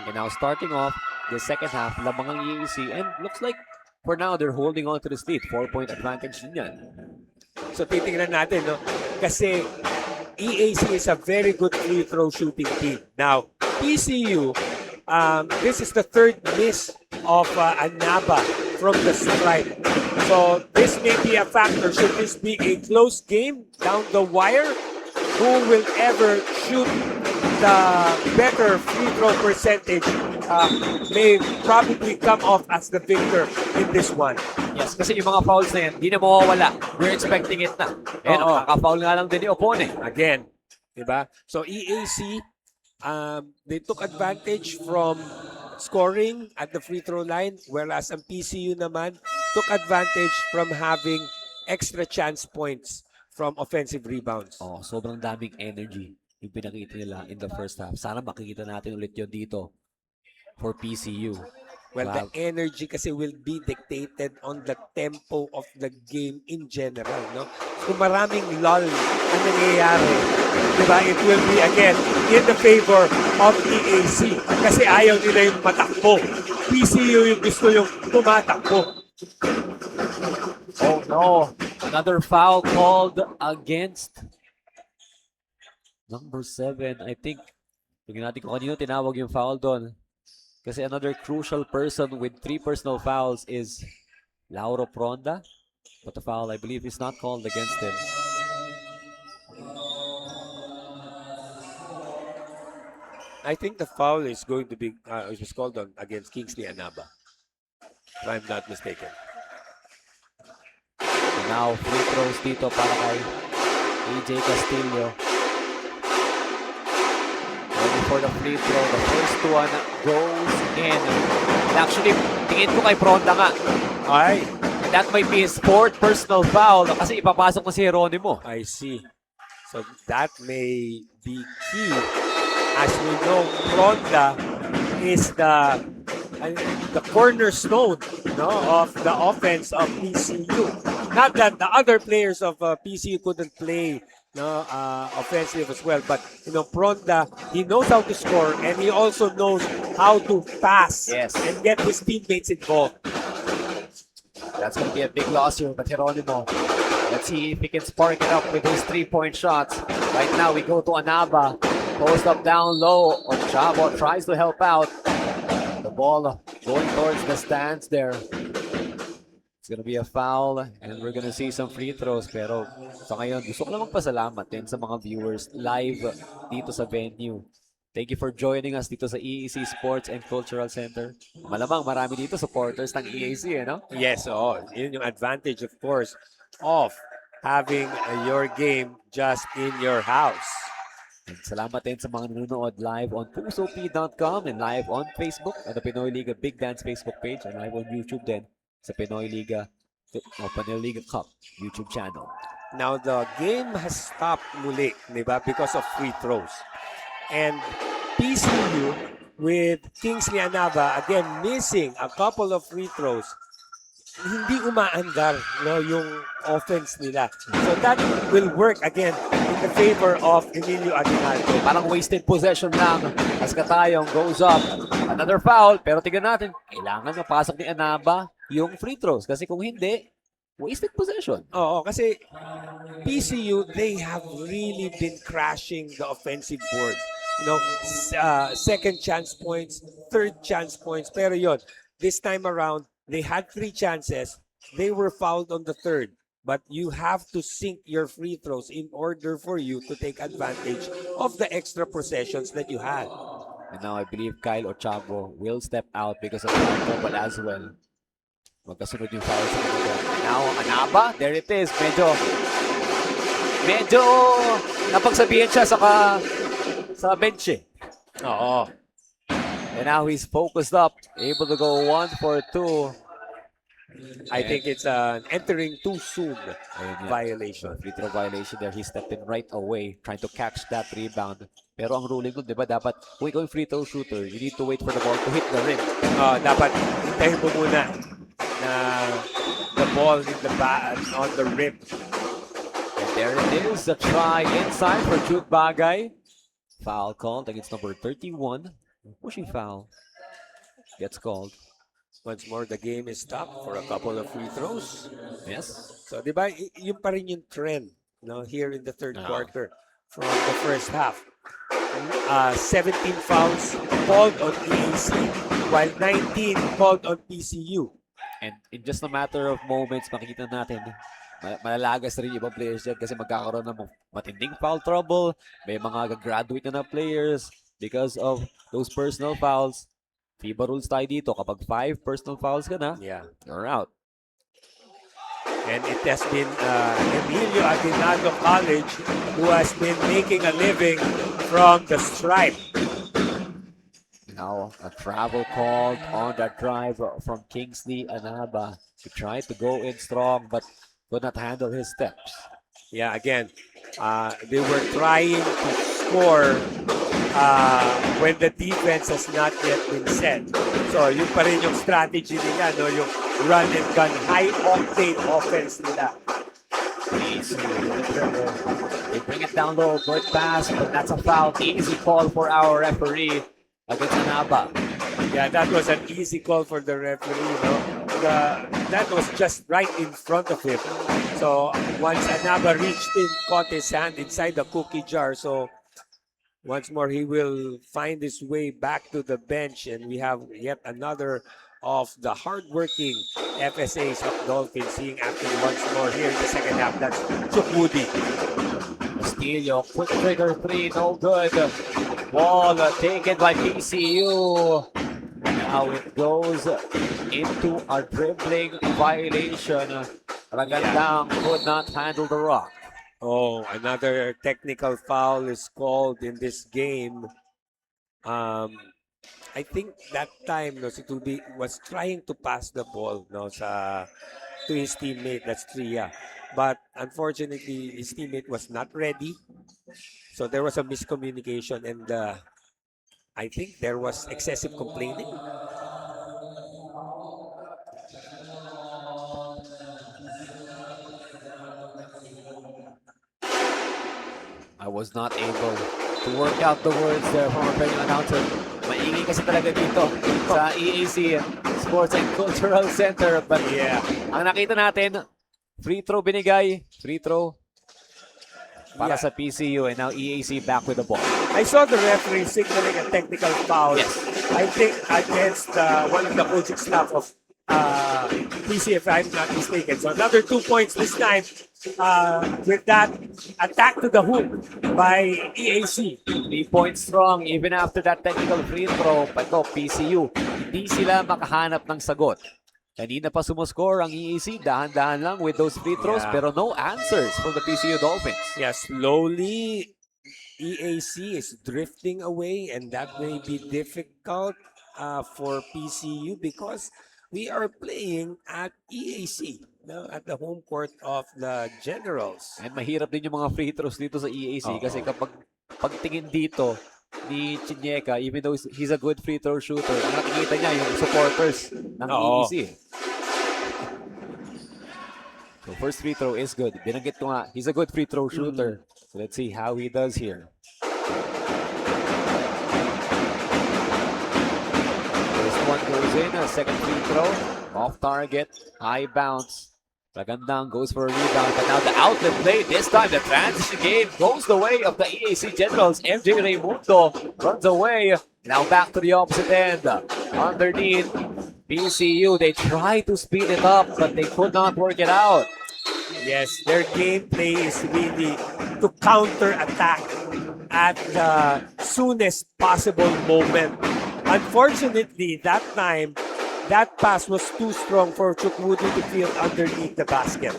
And now starting off the second half, lamang ang EAC. And looks like for now, they're holding on to this lead. 4-point advantage din yan. So titingnan natin, no? Kasi EAC is a very good free throw shooting team. Now, PCU, this is the 3rd miss of Anaba from the stripe. So this may be a factor. Should this be a close game down the wire? Who will ever shoot the better free throw percentage may probably come off as the victor in this one. Yes, kasi yung mga fouls na yan, di na mawawala. We're expecting it na. And kaka-foul nga lang din yung opponent. Again, diba? So EAC, they took advantage from scoring at the free throw line, whereas ang PCU naman took advantage from having extra chance points from offensive rebounds. Oh, sobrang daming energy yung pinakita nila in the first half. Sana makikita natin ulit yun dito for PCU. Well, the energy kasi will be dictated on the tempo of the game in general, no? Kung maraming lull ang nangyayari, diba? It will be, again, in the favor of EAC. Kasi ayaw nila yung matakbo. PCU yung gusto yung tumatakbo. Oh no, another foul called against number 7. I think, tingnan natin kung kanino tinawag yung foul doon. Kasi another crucial person with 3 personal fouls is Lauro Pronda. But the foul, I believe, is not called against him. I think the foul is going to be, it was called on against Kingsley Anaba, if I'm not mistaken. And now, free throws dito para kay AJ Castillo. Ready for the free throw. The first one goes in. And actually, tingin ko kay Pronda nga. Ay, That might be his 4th personal foul kasi ipapasok na si Jeronimo. I see. So that may be key. As we know, Pronda is the the cornerstone, no, of the offense of PCU. Not that the other players of PCU couldn't play, no, offensive as well, but Pronda, he knows how to score and he also knows how to pass Yes. and get his teammates involved. That's going to be a big loss here for Geronimo. Let's see if he can spark it up with his 3-point shots. Right now, we go to Anaba. Post up down low. Ochavo tries to help out. The ball going towards the stands there. It's gonna be a foul and we're gonna see some free throws. Pero sa ngayon, gusto ko lang magpasalamat din sa mga viewers live dito sa venue. Thank you for joining us dito sa EAC Sports and Cultural Center. Malamang marami dito supporters ng EAC, no? Yes, yun yung advantage, of course, of having your game just in your house. And salamat din sa mga nanonood live on pusop.com and live on Facebook at the Pinoyliga Big Dance Facebook page and live on YouTube din sa Pinoyliga o Pinoyliga Cup YouTube channel. Now, the game has stopped muli, di ba, because of free throws. And PCU with Kingsley Anaba, again, missing a couple of free throws, hindi umaandar, no, yung offense nila. So that will work again in the favor of Emilio Aguinaldo. Parang wasted possession lang. As Katayong goes up. Another foul. Pero tignan natin, kailangan mapasok ni Anaba yung free throws. Kasi kung hindi, wasted possession. Oo, kasi PCU, they have really been crashing the offensive boards. Second chance points, third chance points. Pero yon, this time around, they had 3 chances. They were fouled on the third. But you have to sink your free throws in order for you to take advantage of the extra possessions that you had. And now I believe Kyle Ochavo will step out because of foul trouble as well. Magkasunod yung foul sa kanila. Now, Anaba, there it is. Medyo napagsabihan siya sa bench eh. Oo. And now he's focused up, able to go 1 for 2. I think it's an entering too soon violation. Free throw violation there. He stepped in right away, trying to catch that rebound. Pero ang ruling nun, di ba, dapat kung ikaw yung free throw shooter, you need to wait for the ball to hit the rim. Dapat hintayin mo muna na the ball hit on the rim. And there it is, a try inside for Jude Bagay. Foul called against number 31. Pushing foul gets called. Once more, the game is stopped for a couple of free throws. Yes. So, di ba, yun pa rin yung trend, here in the third quarter from the first half. 17 fouls called on EAC, while 19 called on PCU. And in just a matter of moments, makikita natin, malalagas rin ibang players dyan kasi magkakaroon ng matinding foul trouble. May mga graduate na players because of those personal fouls. FIBA rules tayo dito. Kapag 5 personal fouls ka na, you're out. And it has been Emilio Aguinaldo College who has been making a living from the stripe. Now, a travel called on that drive from Kingsley Anaba. He tried to go in strong but could not handle his steps. Yeah, again, they were trying to score when the defense has not yet been set. So, yun pa rin yung strategy nila, yung run and gun, high-octane offense nila. They bring it down low, good pass, but that's a foul. Easy call for our referee against Anaba. Yeah, that was an easy call for the referee. That was just right in front of him. So, once Anaba reached in, caught his hand inside the cookie jar. So, once more, he will find his way back to the bench, and we have yet another of the hardworking FSAs of Dolphins seeing action once more here in the second half. That's Chukwudi. Castillo, quick trigger 3, no good. Ball taken by PCU. Now it goes into a dribbling violation. Ragandang could not handle the rock. Oh, another technical foul is called in this game. I think that time si Tubi was trying to pass the ball to his teammate, that's Tria. But unfortunately, his teammate was not ready. So there was a miscommunication and I think there was excessive complaining. I was not able to work out the words there from our venue announcer. Maingay kasi talaga dito sa EAC Sports and Cultural Center. But Yeah. ang nakita natin, free throw binigay, free throw para Yeah. sa PCU, and now EAC back with the ball. I saw the referee signaling a technical foul. Yes. I think against one of the coaching staff of PC, if I'm not mistaken. So another 2 points this time with that attack to the hoop by EAC. 3 points strong even after that technical free throw. Pero PCU, hindi sila makahanap ng sagot. Kanina pa sumuscore ang EAC, dahan-dahan lang with those free throws, Yeah. pero no answers from the PCU Dolphins. Yeah, slowly EAC is drifting away, and that may be difficult for PCU because we are playing at EAC, no, at the home court of the Generals. And mahirap din yung mga free throws dito sa EAC kasi kapag pagtingin dito ni Chinyeka, even though he's a good free throw shooter, ang nakikita niya yung supporters ng EAC. So first free throw is good. Binanggit ko nga, he's a good free throw shooter. So let's see how he does here. First one goes in, a second free throw, off target, high bounce. Ragandang goes for a rebound, but now the outlet play, this time the transition game goes the way of the EAC Generals. MJ Raimundo runs away. Now back to the opposite end. Underneath, PCU, they try to speed it up, but they could not work it out. Yes, their gameplay is really to counter-attack at the soonest possible moment. Unfortunately, that time, that pass was too strong for Chukwudi to field underneath the basket.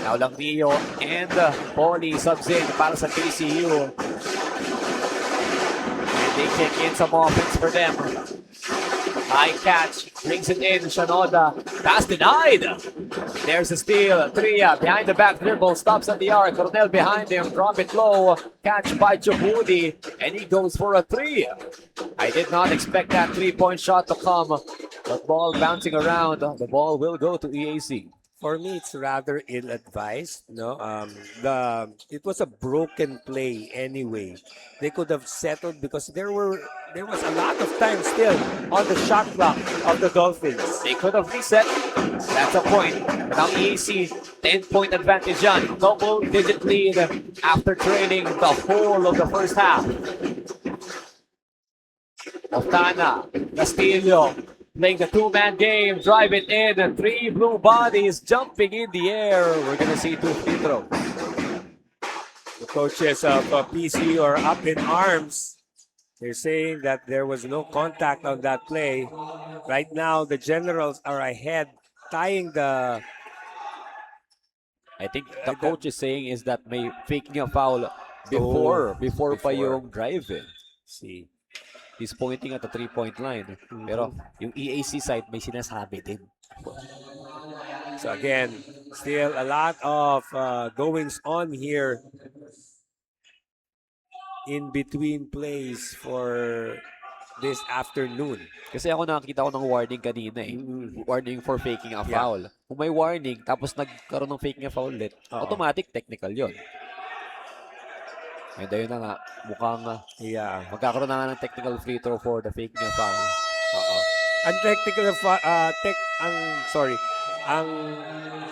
Now Langrillo and Poli subs in para sa PCU. And they kick in some offense for them. High catch, brings it in, Shanoda. Pass denied. There's a steal. Tria behind the back dribble, stops at the arc. Coronel behind him, drop it low. Catch by Chukwudi, and he goes for a three. I did not expect that three-point shot to come. The ball bouncing around. The ball will go to EAC. For me, it's rather ill-advised. No, it was a broken play anyway. They could have settled because there was a lot of time still on the shot clock of the Dolphins. They could have reset. That's a point. Now EAC, 10-point advantage on. Double-digit lead after trailing the whole of the first half. Oftana, Castillo, playing the two-man game, drive it in, and three blue bodies jumping in the air. We're gonna see two free throws. The coaches of PC are up in arms. They're saying that there was no contact on that play. Right now, the Generals are ahead, tying the... I think the coach is saying is that may faking a foul before pa yung drive eh. See. He's pointing at the three-point line. Pero yung EAC side may sinasabi din. So again, still a lot of goings on here in between plays for this afternoon. Kasi ako nakakita ko ng warning kanina eh. Warning for faking a foul. Kung may warning, tapos nagkaroon ng faking a foul ulit, automatic technical yon. And ayun na nga, mukhang magkakaroon na nga ng technical free throw for the faking a foul. Ang technical ang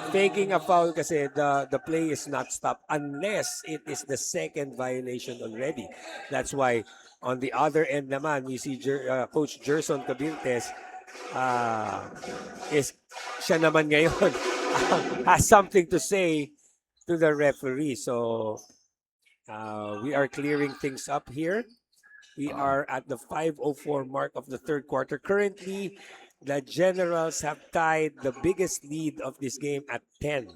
faking a foul kasi the play is not stopped unless it is the second violation already. That's why on the other end naman, we see Coach Gerson Cabintes siya naman ngayon has something to say to the referee. So we are clearing things up here. We are at the 5:04 mark of the third quarter. Currently, the Generals have tied the biggest lead of this game at 10.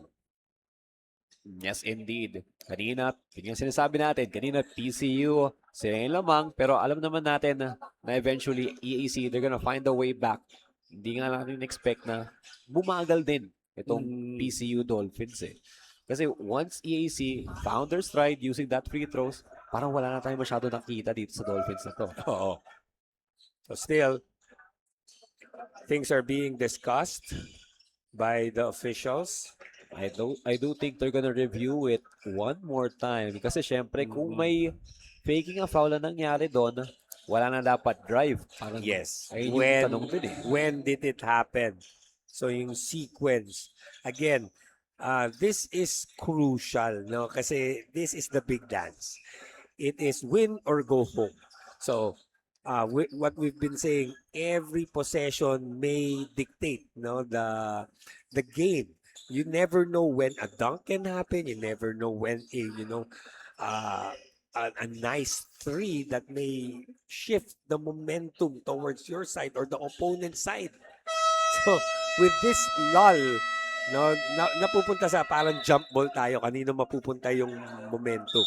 Yes, indeed. Kanina, yung sinasabi natin, kanina PCU, sila yung lamang, pero alam naman natin na eventually EAC, they're gonna find a way back. Hindi nga natin expect na bumagal din itong PCU Dolphins eh. Kasi once EAC found their stride using that free throws, parang wala na tayo masyado nakita dito sa Dolphins na to. So still, things are being discussed by the officials. I do think they're gonna review it one more time. Kasi syempre, kung may faking a foul na nangyari doon, wala na dapat drive. Parang, Yes. ayun yung tanong din eh. When did it happen? So yung sequence. Again, this is crucial, no? Kasi this is the big dance. It is win or go home. So what we've been saying, every possession may dictate, no, the game. You never know when a dunk can happen. You never know when a nice three that may shift the momentum towards your side or the opponent's side. So, with this lull, no, napupunta sa parang jump ball tayo. Kanino mapupunta yung momentum.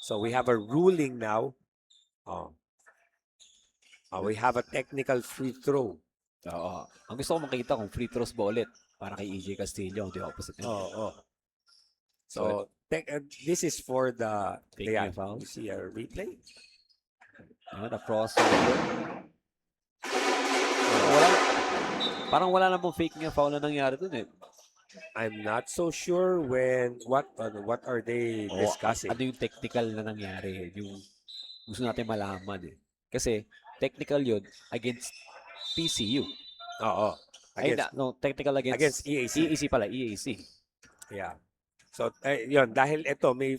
So, we have a ruling now. We have a technical free throw. Oo. Ang gusto ko makita kung free throws ba ulit para kay EJ Castillo, the opposite. So, this is for the Taking a foul. You see a replay? The crossover. Parang wala namang faking a foul na nangyari dun eh. I'm not so sure what are they discussing. Ano yung technical na nangyari? Yung gusto natin malaman eh. Kasi technical yun against PCU. Oo. Technical against EAC. EAC pala, EAC. Yeah. So, yun, dahil ito, may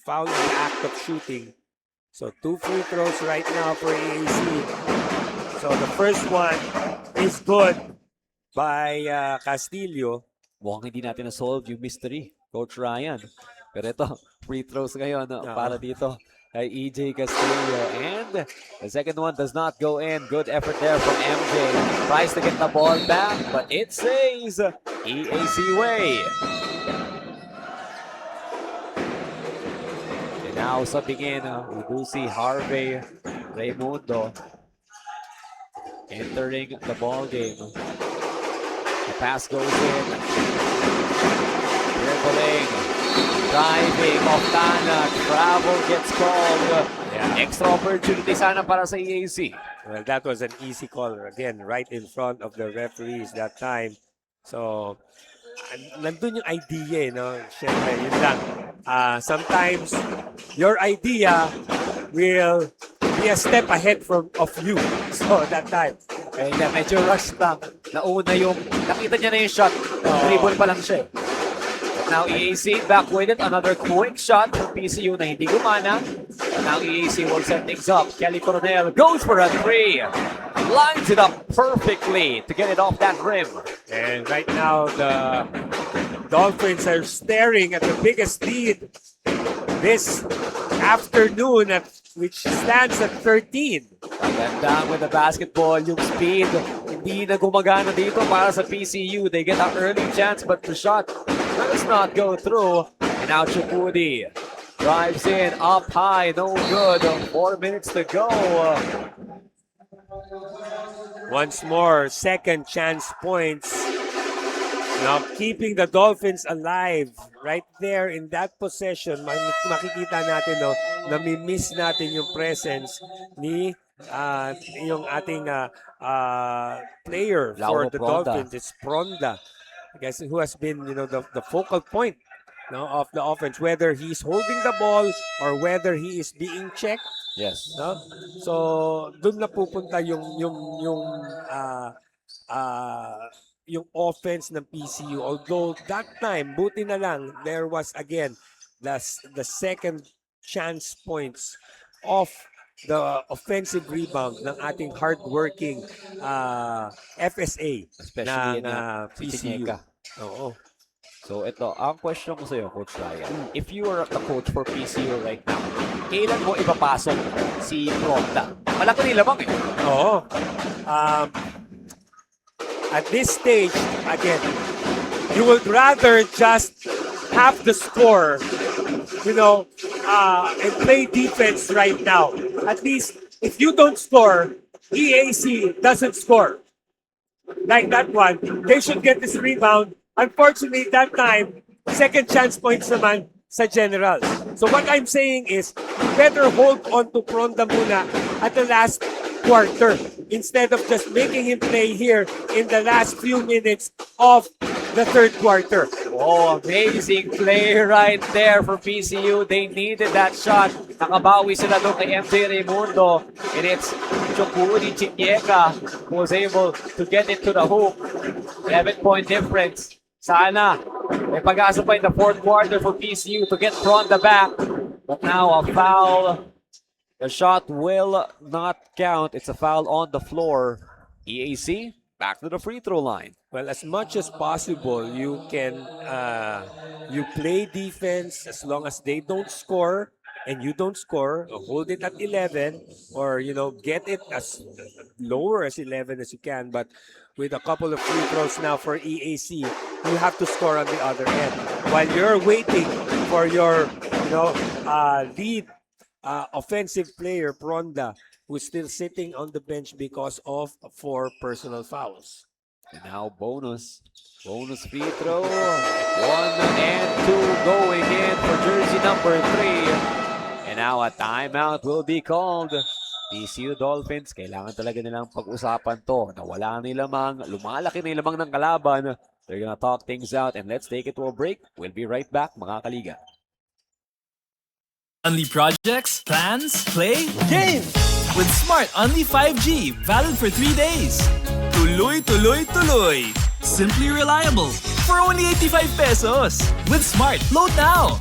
foul in the act of shooting. So, 2 free throws right now for EAC. So, the first one is good by Castillo. Mukhang hindi natin na-solve yung mystery, Coach Ryan. Pero ito, free throws ngayon para dito kay EJ Castillo. And the second one does not go in. Good effort there from MJ. Tries to get the ball back, but it stays EAC way. And now sa begin, we do see Harvey Raimundo entering the ball game. The pass goes in. Dribbling. Diving off Tana. Travel gets called. Extra opportunity sana para sa EAC. Well, that was an easy call. Again, right in front of the referees that time. So, nandun yung idea, no? Siyempre, yun lang. Sometimes, your idea will be a step ahead of you. So, that time. Eh, medyo rush lang. Nauna yung, nakita niya na yung shot. Dribble pa lang siya. Now EAC back with it. Another quick shot from PCU na hindi gumana. Now EAC will set things up. Kelly Coronel goes for a 3. Lines it up perfectly to get it off that rim. And right now, the Dolphins are staring at the biggest lead this afternoon, which stands at 13. Ganda with the basketball, yung speed, hindi na gumagana dito para sa PCU. They get an early chance, but the shot does not go through. And now Chupudi drives in, up high, no good. 4 minutes to go. Once more, second chance points. Now keeping the Dolphins alive right there in that possession. Makikita natin nami-miss natin yung presence ni yung ating player for the Dolphins. It's Pronda, I guess, who has been the focal point of the offense, whether he's holding the ball or whether he is being checked. Yes. No? So doon na pupunta yung offense ng PCU. Although that time, buti na lang, there was again the second chance points of the offensive rebound ng ating hardworking FSA Especially ng PCU. Oo. So ito, ang question ko sa iyo, Coach Ryan. If you are the coach for PCU right now, kailan mo ipapasok si Pronda? Malaki nila bang Oo. At this stage, again, you would rather just have the score, and play defense right now. At least, if you don't score, EAC doesn't score. Like that one, they should get this rebound. Unfortunately, that time, second chance points naman sa Generals. So what I'm saying is, better hold on to Pronda muna at the last quarter instead of just making him play here in the last few minutes of the third quarter. Oh, amazing play right there for PCU. They needed that shot. Nakabawi sila doon kay MJ Raimundo. And it's Chukudi Chinyeka who was able to get it to the hoop. 11-point difference. Sana may pag-asa pa in the fourth quarter for PCU to get from the back. But now a foul. The shot will not count. It's a foul on the floor. EAC back to the free throw line. Well, as much as possible, you can you play defense as long as they don't score and you don't score. Hold it at 11, or get it as lower as 11 as you can. But with a couple of free throws now for EAC, you have to score on the other end while you're waiting for your lead offensive player Pronda, who's still sitting on the bench because of 4 personal fouls. And now bonus free throw. 1 and 2 going in for jersey number 3. And now a timeout will be called. Pcu Dolphins, kailangan talaga nilang pag-usapan to. Nawala ni lamang, lumalaki na lamang ng kalaban. They're gonna talk things out and let's take it to a break. We'll be right back, mga kaliga. Only projects, plans, play, games! With Smart Only 5G, valid for 3 days. Tuloy, tuloy, tuloy. Simply reliable. For only 85 pesos. With Smart, load now.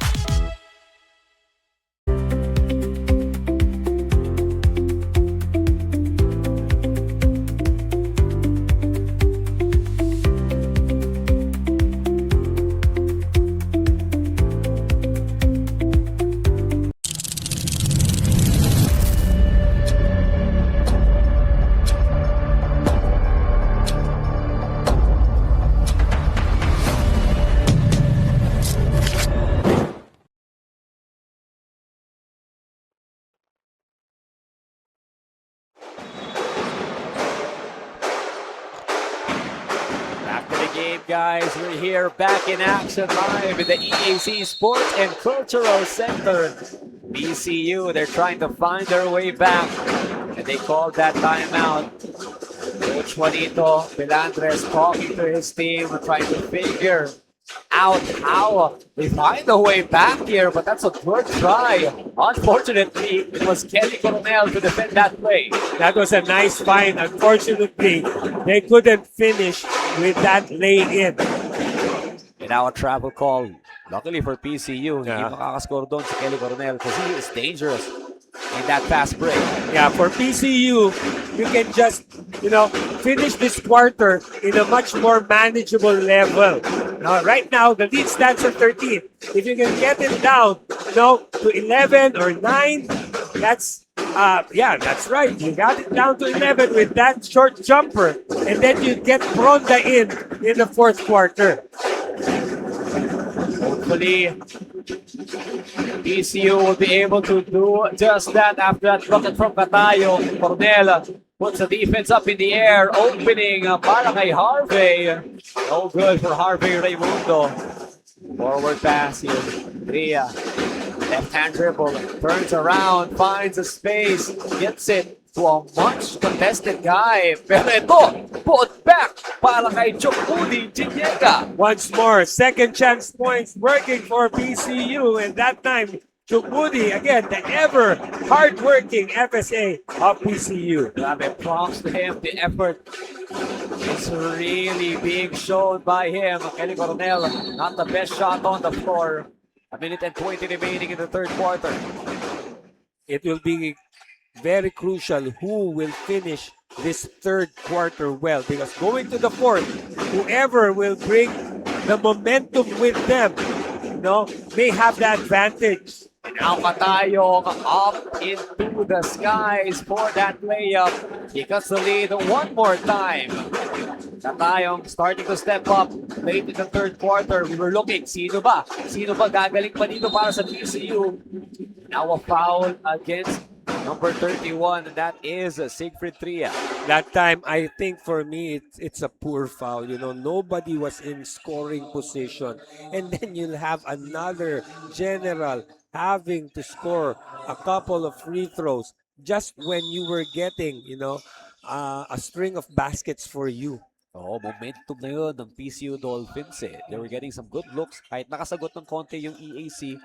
Guys, we're here back in action live in the EAC Sports and Cultural Center. PCU, they're trying to find their way back, and they called that timeout. Coach Juanito Belandres talking to his team, trying to figure out how they find a way back here, but that's a good try. Unfortunately, it was Kelly Coronel to defend that play. That was a nice find. Unfortunately, they couldn't finish with that lay-in. And now a travel call. Luckily for PCU, hindi makakascore doon si Kelly Coronel because he is dangerous in that fast break. Yeah, for PCU, you can just, finish this quarter in a much more manageable level. Right now, the lead stands at 13. If you can get it down, to 11 or 9, that's right. You got it down to 11 with that short jumper, and then you get Pronda in the fourth quarter. Hopefully, PCU will be able to do just that after that bucket from Catayo. Cornel puts the defense up in the air, opening para kay Harvey. No good for Harvey Raimundo. Forward pass here. Ria, left-hand dribble, turns around, finds a space, gets it to a much contested guy. Pero ito, put back para kay Chukudi Chinyeka. Once more, second chance points working for PCU, and that time Chukudi, again, the ever hard-working FSA of PCU. Grabe, props to him. The effort is really being shown by him. Kelly Coronel, not the best shot on the floor. A minute and 20 remaining in the third quarter. It will be very crucial who will finish this third quarter well, because going to the fourth, whoever will bring the momentum with them, may have the advantage. And now Katayong up into the skies for that layup. He cuts the lead one more time. Katayong starting to step up late in the third quarter. We were looking, sino ba? Sino ba gagaling pa dito para sa PCU? Now a foul against number 31, and that is Siegfried Tria. That time, I think for me, it's a poor foul. Nobody was in scoring position. And then you'll have another general having to score a couple of free throws just when you were getting, a string of baskets for you. Oh, momentum na yun ng Pcu Dolphins eh. They were getting some good looks. Kahit nakasagot ng konti yung EAC,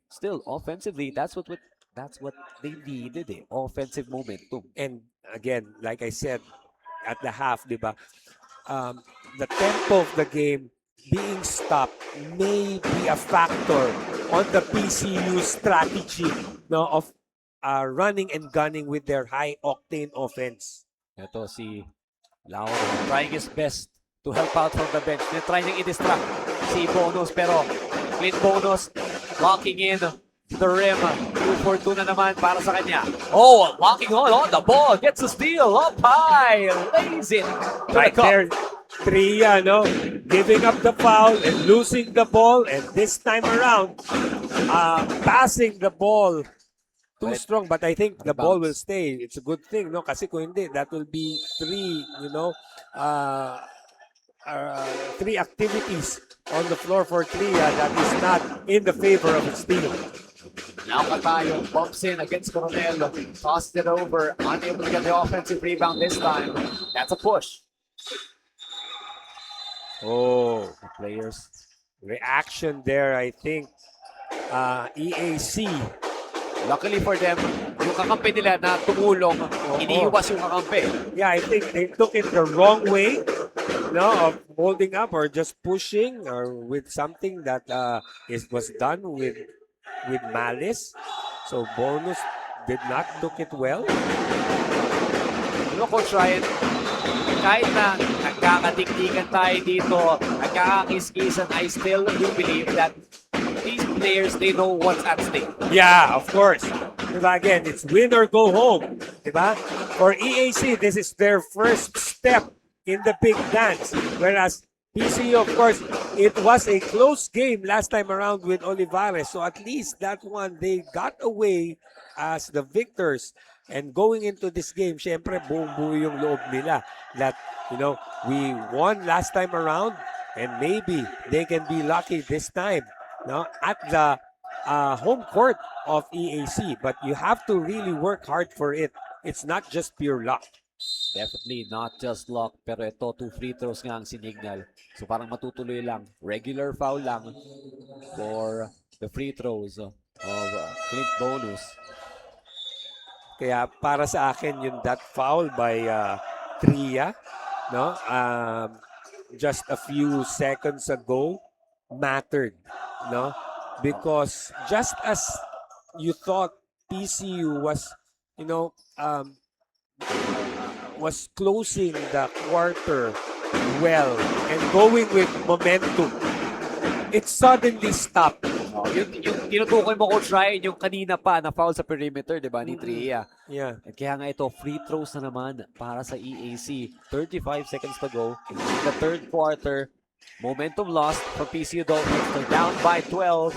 still offensively, that's what they needed eh. Offensive momentum. And again, like I said, at the half, di ba? The tempo of the game being stopped may be a factor on the PCU strategy, no, of running and gunning with their high octane offense. Ito si Lauro trying his best to help out from the bench. Trying niyang i-distract si Bonus pero Clint Bonus locking in the rim. 2 for 2 na naman para sa kanya. Oh, locking on the ball. Gets a steal up high. Lays it to Right the cup. there, Tria, no, giving up the foul and losing the ball, and this time around, passing the ball too strong, but I think the ball will stay. It's a good thing, no? Kasi kung hindi, that will be 3 activities on the floor for Tria that is not in the favor of his team. Now Catayo bumps in against Coronel. Tossed it over. Unable to get the offensive rebound this time. That's a push. Oh, The players. reaction there, I think. EAC. Luckily for them, yung kakampi nila na tumulong, iniiwas yung kakampi. Yeah, I think they took it the wrong way, no, of holding up or just pushing or with something that was done with malice. So Bonus did not took it well. Ano, Coach Ryan, kahit na nagkakatiktikan tayo dito, nagkakakiskisan, I still do believe that these players, they know what's at stake. Yeah, of course. Diba, again, it's win or go home. Diba? For EAC, this is their first step in the big dance. Whereas PCU, of course, it was a close game last time around with Olivares. So at least that one, they got away as the victors. And going into this game, syempre, buong-buo yung loob nila. That, we won last time around and maybe they can be lucky this time. No, at the home court of EAC, but you have to really work hard for it. It's not just pure luck. Definitely not just luck, pero ito 2 free throws nga ang sinignal. So parang matutuloy lang. Regular foul lang for the free throws of Clint Bonus. Kaya para sa akin yung that foul by Tria, no, just a few seconds ago mattered, no, because just as you thought PCU was, was closing the quarter well and going with momentum, it suddenly stopped. Yung tinutukoy mo, Coach Ryan, yung kanina pa na foul sa perimeter, di ba, ni Tria. Yeah. At kaya nga ito, free throws na naman para sa EAC. 35 seconds to go in the third quarter. Momentum lost for PCU Dolphins. They're down by 12.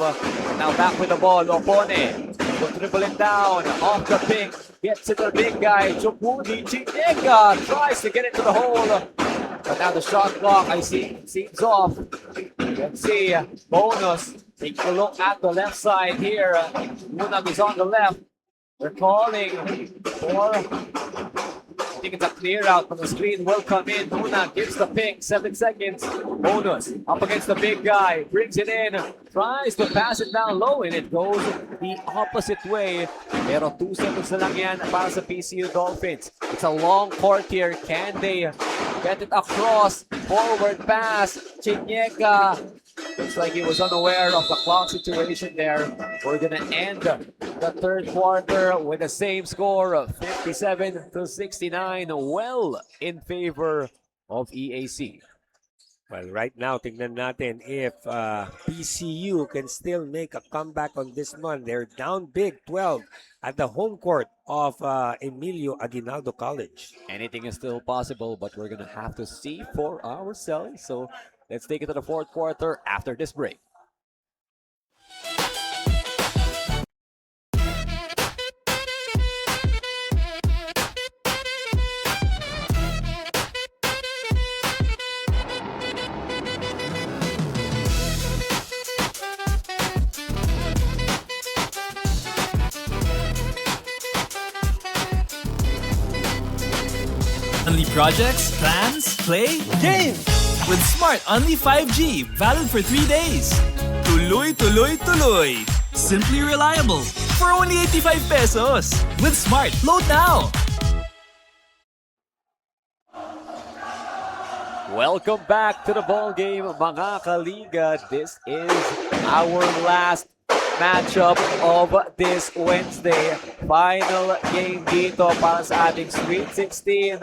Now back with the ball. Opone will dribble it down. Off the pick. Gets it to the big guy. Chupudi Chinega tries to get it to the hole. But now the shot clock, I see, seems off. Let's see. Bonus. Take a look at the left side here. Munag is on the left. They're calling for... I think it's a clear out from the screen. Will come in. Nuna gives the pick. 7 seconds. Bonus up against the big guy. Brings it in. Tries to pass it down low. And it goes the opposite way. Pero 2 seconds na lang yan para sa PCU Dolphins. It's a long court here. Can they get it across? Forward pass. Chinega. Looks like he was unaware of the clock situation there. We're going to end the third quarter with the same score of 57-69. Well in favor of EAC. Well, right now, tingnan natin if PCU can still make a comeback on this one. They're down big, 12 at the home court of Emilio Aguinaldo College. Anything is still possible, but we're going to have to see for ourselves. So let's take it to the fourth quarter after this break. Projects, plans, play, game! With Smart Only 5G, valid for 3 days. Tuloy, tuloy, tuloy. Simply reliable. For only 85 pesos. With Smart, load now! Welcome back to the ball game, mga kaliga. This is our last matchup of this Wednesday. Final game dito para sa ating Sweet 16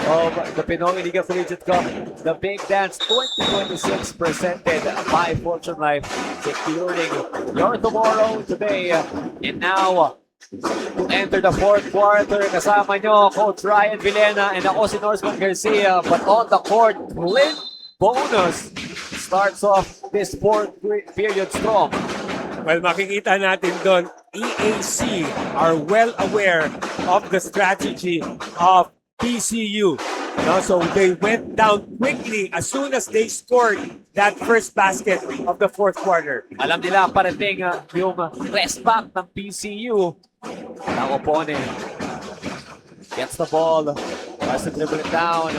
of the Pinoyliga Collegiate Cup. The Big Dance 2026 presented by Fortune Life, securing your tomorrow today. And now, to enter the fourth quarter, kasama nyo, Coach Ryan Villena and ako si Norseman Garcia. But on the court, Clint Bonus starts off this fourth period strong. Well, makikita natin doon, EAC are well aware of the strategy of PCU. No, so they went down quickly as soon as they scored that first basket of the fourth quarter. Alam nila parating yung rest back ng PCU. Ang opponent gets the ball, tries to dribble it down,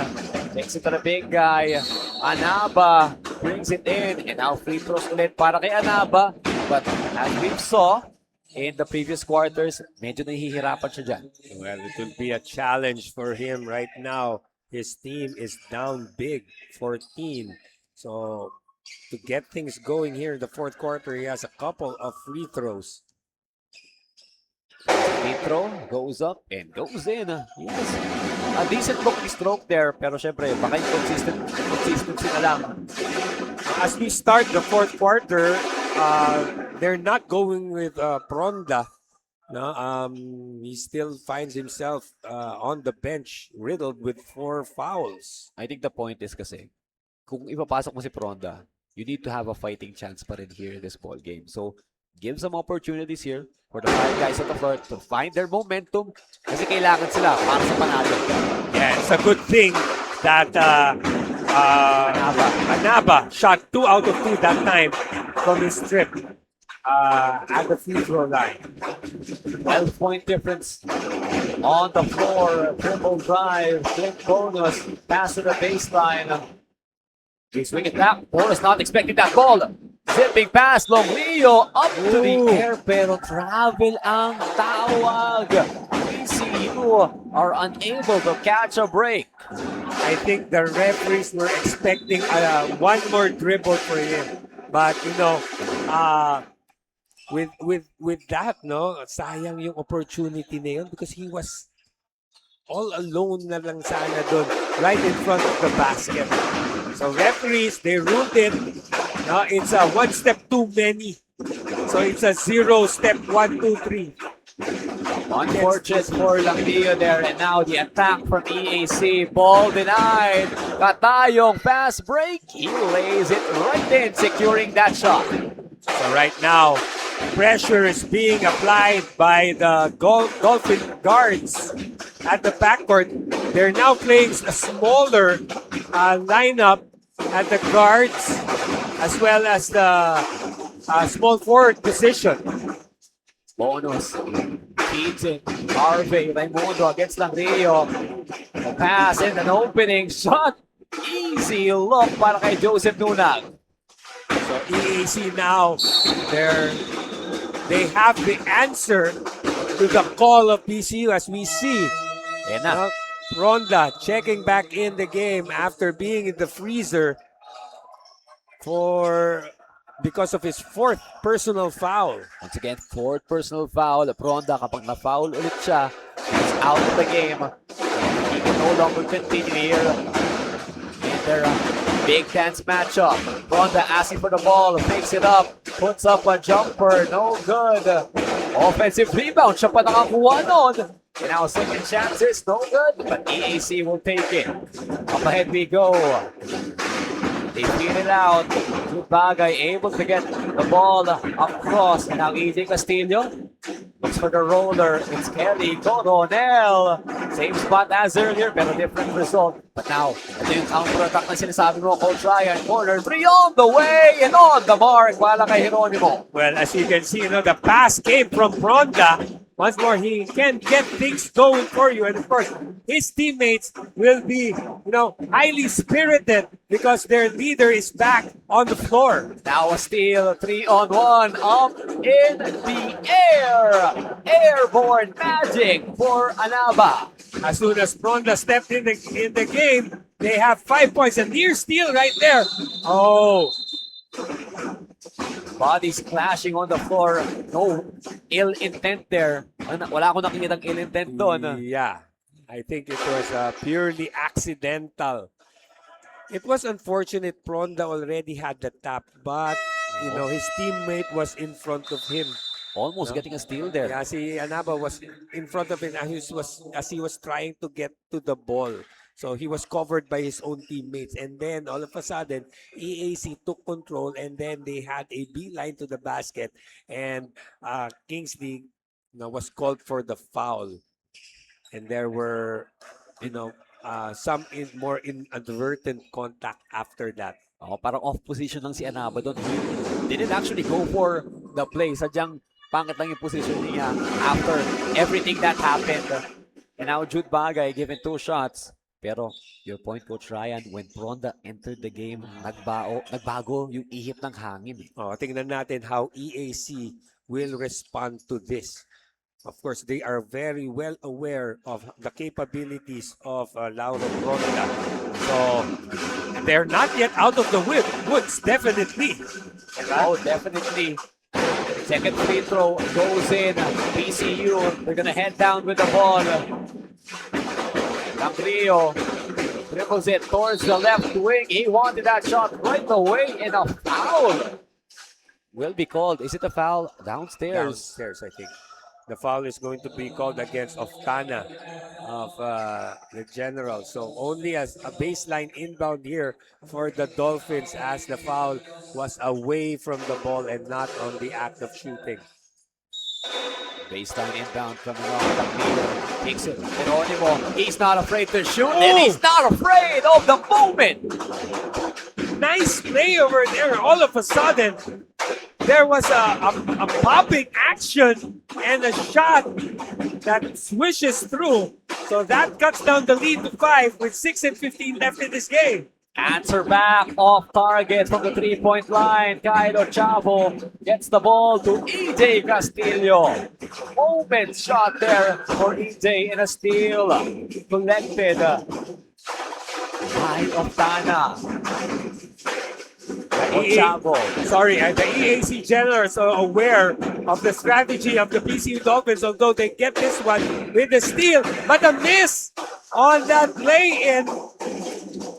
takes it to the big guy. Anaba brings it in, and now free throws ulit para kay Anaba. But as we saw in the previous quarters, medyo nahihirapan siya dyan. Well, it will be a challenge for him right now. His team is down big, 14. So to get things going here in the fourth quarter, he has a couple of free throws. Free throw goes up and goes in. Yes, a decent looking stroke there, pero syempre baka yung consistency na lang. As we start the fourth quarter, they're not going with Pronda. No, he still finds himself on the bench, riddled with 4 fouls. I think the point is kasi, kung ipapasok mo si Pronda, you need to have a fighting chance pa rin here in this ball game. So, give some opportunities here for the 5 guys on the floor to find their momentum kasi kailangan sila para sa panalo. Yeah, it's a good thing that Anaba shot 2 out of 2 that time from his trip at the free throw line. 12-point difference on the floor. Triple drive, Clint Bonus, pass to the baseline. He's swinging back. Bonus not expecting that ball. Zipping pass, Longlio up to the air, pero travel ang tawag. PCU are unable to catch a break. I think the referees were expecting one more dribble for him. But, you know, with that, no, sayang yung opportunity na yun because he was all alone na lang sana doon, right in front of the basket. So referees, they ruled it. No, it's a 1 step too many. So it's a 0 step 1, 2, 3. Unfortunate for Langlio there, and now the attack from EAC. Ball denied. Katayong fast break. He lays it right in, securing that shot. So right now, pressure is being applied by the Dolphin guards at the backcourt. They're now playing a smaller lineup at the guards as well as the small forward position. Bonus feeds it. Harvey Raimundo against Langlio. A pass and an opening shot. Easy look para kay Joseph Nunag. So EAC now, they have the answer to the call of PCU as we see. Ayan na. Ronda checking back in the game after being in the freezer because of his 4th personal foul. Once again, 4th personal foul. Pronda, kapag na-foul ulit siya, he's out of the game. He can no longer continue here in their big dance matchup. Pronda asking for the ball, picks it up, puts up a jumper, no good. Offensive rebound, siya pa nakakuha nun. And now second chances, no good, but EAC will take it. Up ahead we go. They feed it out. Bagay able to get the ball across. And now EJ Castillo looks for the roller. It's Kelly Coronel. Same spot as earlier, pero different result. But now, ito yung counter-attack na sinasabi mo, Coach Ryan. Corner 3 on the way and on the mark. Wala kay Jeronimo. Well, as you can see, you know, the pass came from Ronda. once more, he can get things going for you. And of course, his teammates will be, highly spirited because their leader is back on the floor. Now a steal, 3-on-1, up in the air. Airborne magic for Anaba. As soon as Pronda stepped in the game, they have 5 points. A near steal right there. Oh, Bodies clashing on the floor. No ill intent there. Wala akong nakikitang ill intent doon. yeah. I think it was purely accidental. It was unfortunate. Pronda already had the tap, but his teammate was in front of him. Almost getting a steal there. Yeah, si Anaba was in front of him as he was trying to get to the ball. So he was covered by his own teammates. And then all of a sudden, EAC took control and then they had a beeline to the basket. And Kingsley was called for the foul. And there were, some more inadvertent contact after that. Oh, parang off position lang si Anaba doon. He didn't actually go for the play. Sadyang pangit lang yung position niya after everything that happened. And now Jude Bagay given 2 shots. Pero your point, Coach Ryan, when Pronda entered the game, nagbago yung ihip ng hangin. Tingnan natin how EAC will respond to this. Of course, they are very well aware of the capabilities of Lauro Pronda. So, they're not yet out of the woods, definitely. Oh, definitely. Second free throw goes in. PCU, they're gonna head down with the ball. Langrio dribbles it towards the left wing. He wanted that shot right away, and a foul will be called. Is it a foul? Downstairs. Downstairs, I think. The foul is going to be called against Oftana of the General. So only as a baseline inbound here for the Dolphins, as the foul was away from the ball and not on the act of shooting. Baseline inbound coming off the field. Takes it. Geronimo, he's not afraid to shoot, and he's not afraid of the moment. Nice play over there. All of a sudden, there was a popping action and a shot that swishes through. So that cuts down the lead to 5 with 6 and 15 left in this game. Answer back off target from the 3-point line. Kylo Chavo gets the ball to EJ Castillo. Moment shot there for EJ, and a steal collected by Oftana. The EAC Generals are aware of the strategy of the Pcu Dolphins, although they get this one with the steal, but a miss on that play-in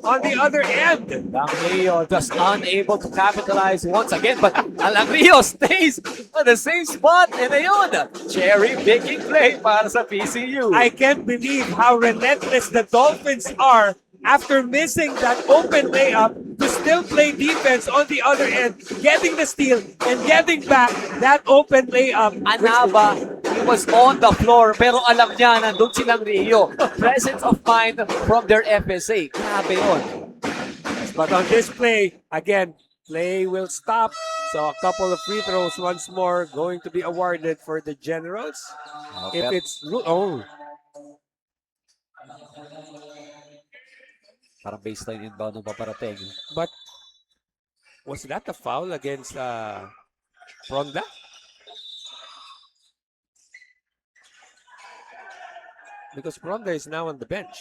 on the other end. Langrio just unable to capitalize once again, but Langrio stays on the same spot, and ayun, cherry picking play para sa PCU. I can't believe how relentless the Dolphins are after missing that open layup to still play defense on the other end, getting the steal and getting back that open layup. Anaba, he was on the floor, pero alam niya nandun silang Rio. Presence of mind from their FSA. Grabe yun. But on this play, again, play will stop. So a couple of free throws once more going to be awarded for the Generals. Okay. If it's... Parang baseline inbound ng paparating. But was that a foul against Pronda? Because Pronda is now on the bench.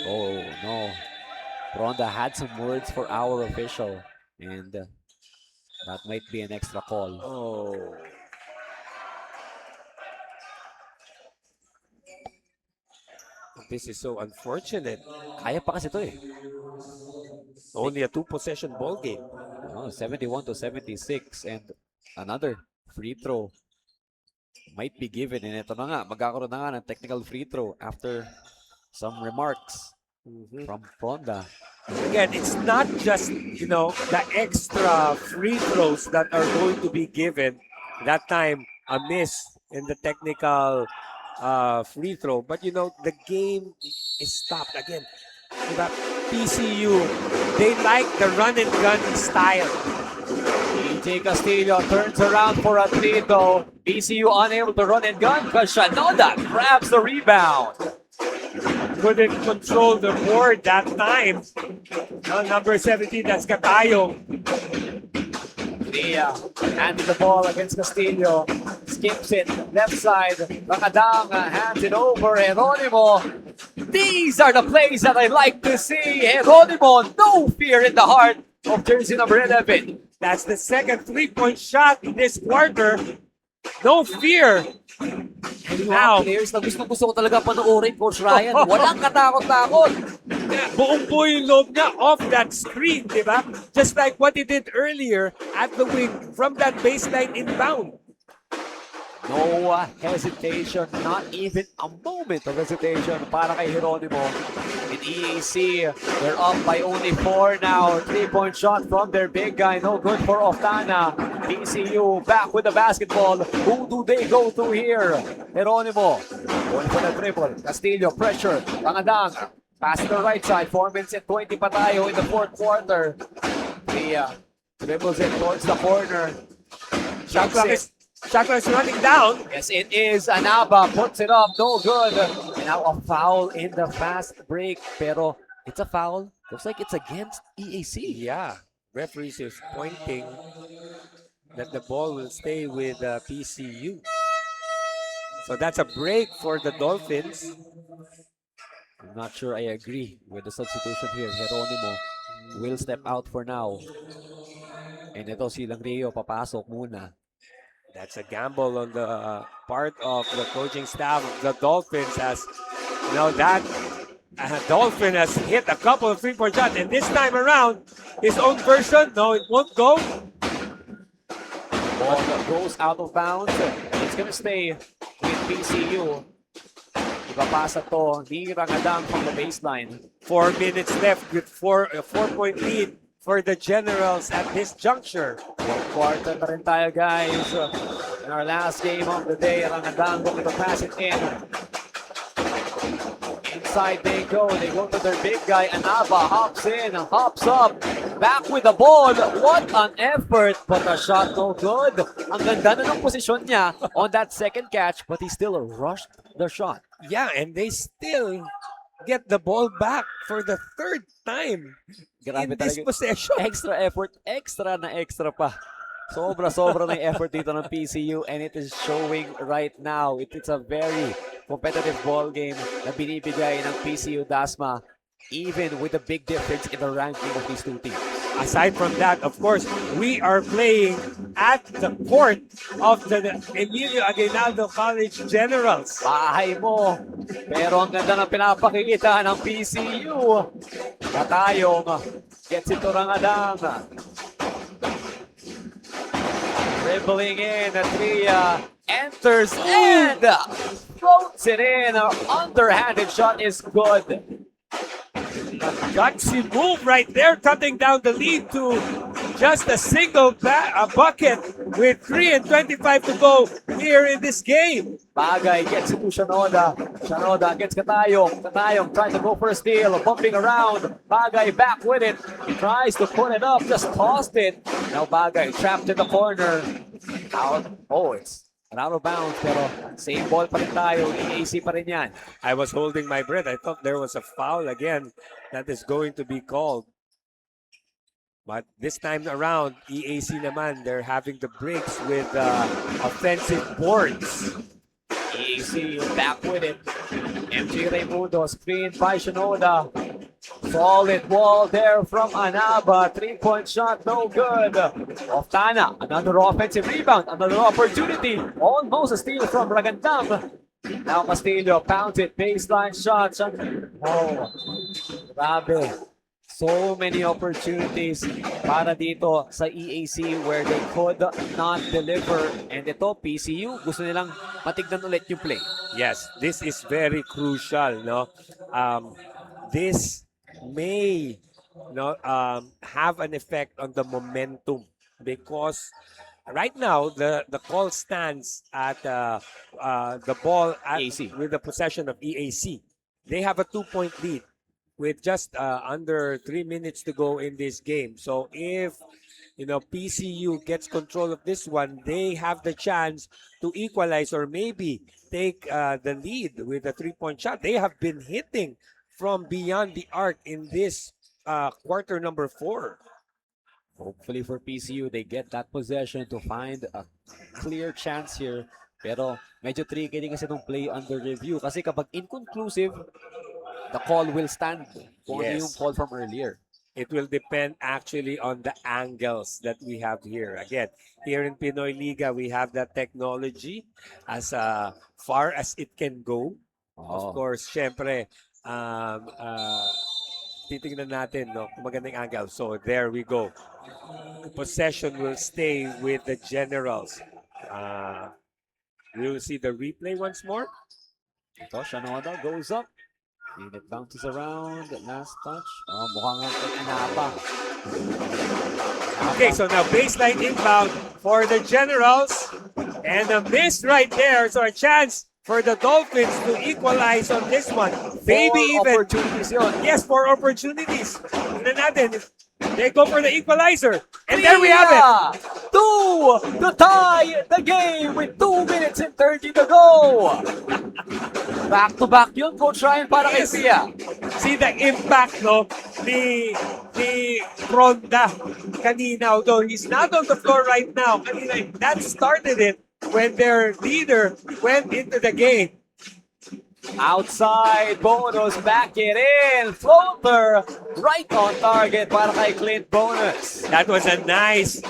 Oh, no. Pronda had some words for our official, and that might be an extra call. Oh. This is so unfortunate. Kaya pa kasi ito eh. Only a 2-possession ball game. 71-76, and another free throw might be given. And ito na nga, magkakaroon na nga ng technical free throw after some remarks from Pronda. Again, it's not just, the extra free throws that are going to be given. That time, a miss in the technical free throw. But, the game is stopped. Again, PCU, they like the run and gun style. JT Castillo turns around for a three though. PCU unable to run and gun because Shanoda grabs the rebound. Couldn't control the board that time. No, number 17, that's Katayo. Lia handing the ball against Castillo. Skips it left side. Rakadang hands it over. Geronimo. These are the plays that I like to see. Geronimo, no fear in the heart of jersey number 11. That's the second three-point shot in this quarter. No fear. Now, players na gusto ko talaga panoorin, Coach Ryan. Walang katakot-takot. Buong buo yung loob niya off that screen, di ba? Just like what he did earlier at the wing from that baseline inbound. No hesitation, not even a moment of hesitation para kay Geronimo. In EAC, they're up by only 4 now. Three-point shot from their big guy, no good for Oftana. PCU back with the basketball. Who do they go to here? Geronimo going for the triple. Castillo, pressure. Pangadang. Pass to the right side. 4 minutes and 20 pa tayo in the fourth quarter. Ria dribbles it towards the corner. Shot clock is running down. Yes, it is. Anaba puts it up. No good. And now a foul in the fast break. Pero it's a foul. Looks like it's against EAC. Yeah, referees is pointing that the ball will stay with PCU. So that's a break for the Dolphins. I'm not sure I agree with the substitution here. Geronimo will step out for now. And ito si Langrio papasok muna. That's a gamble on the part of the coaching staff of the Dolphins, as you know that Dolphin has hit a couple of three-point shots, and this time around, his own version, no, it won't go. Ball goes out of bounds. It's gonna stay with PCU. Ipapasa to ni Rangadang from the baseline. 4 minutes left with a 4-point lead for the Generals at this juncture. Quarter na rin tayo, guys. In our last game of the day, Rangadang going to pass it in. Inside they go. They go to their big guy. Anaba hops in, hops up. Back with the ball. What an effort. But the shot no good. Ang ganda na ng posisyon niya on that second catch, but he still rushed the shot. Yeah, and they still get the ball back for the third time Grabe in this talaga. possession. Extra effort, extra na extra pa. Sobra-sobra na yung effort dito ng PCU, and it is showing right now. It's a very competitive ball game na binibigay ng PCU Dasma, even with a big difference in the ranking of these two teams. Aside from that, of course, we are playing at the court of the Emilio Aguinaldo College Generals. Bahay mo. Pero ang ganda ng pinapakikita ng PCU. Katayong gets ito Rangadang. Dribbling in, Tria enters and floats it in. An underhanded shot is good. Gutsy move right there, cutting down the lead to just a single bucket with 3:25 to go here in this game. Bagay gets it to Shanoda. Shanoda gets Katayong. Katayong trying to go for a steal, bumping around. Bagay back with it. Tries to put it up, just tossed it. Now Bagay trapped in the corner. Out. Oh, it's out of bounds, pero same ball pa rin tayo. EAC pa rin yan. I was holding my breath. I thought there was a foul again that is going to be called. But this time around, EAC naman, they're having the breaks with offensive boards. EAC back with it. MJ Raimundo screened by Shinoda. Solid wall there from Anaba. 3-point shot, no good. Oftana, another offensive rebound, another opportunity. Almost a steal from Ragandam. Now Castillo pounds it, baseline shot. Oh, grabe. So many opportunities para dito sa EAC where they could not deliver. And ito, PCU, gusto nilang matignan ulit yung play. Yes, this is very crucial. No, this may have an effect on the momentum because right now the call stands at the ball at, EAC. with the possession of EAC. They have a 2-point lead with just under 3 minutes to go in this game. So if PCU gets control of this one, they have the chance to equalize or maybe take the lead with a 3-point shot. They have been hitting from beyond the arc in this quarter number 4. Hopefully for PCU, they get that possession to find a clear chance here. Pero medyo tricky din kasi itong play under review. Kasi kapag inconclusive, the call will stand kung ano yung call from earlier. It will depend actually on the angles that we have here. Again, here in Pinoyliga, we have that technology as far as it can go. Of course, syempre, titingnan natin kung magandang angle. So there we go. Possession will stay with the Generals. We'll see the replay once more. Ito, Shanoda goes up. And it bounces around. Last touch. Mukhang inapa. Okay, so now baseline inbound for the Generals. And a miss right there. So a chance for the Dolphins to equalize on this one. Maybe even opportunities yun. Yes, 4 opportunities. Tignan natin. They go for the equalizer. And there we have it. 2 to tie the game with 2 minutes and 30 to go. Back-to-back yun, Coach Ryan, para kay Pia. See the impact, ni Ronda kanina. Although he's not on the floor right now. Kanina, that started it when their leader went into the game. Outside, Bonus, back it in. Floater, right on target para kay Clint Bonus. That was a nice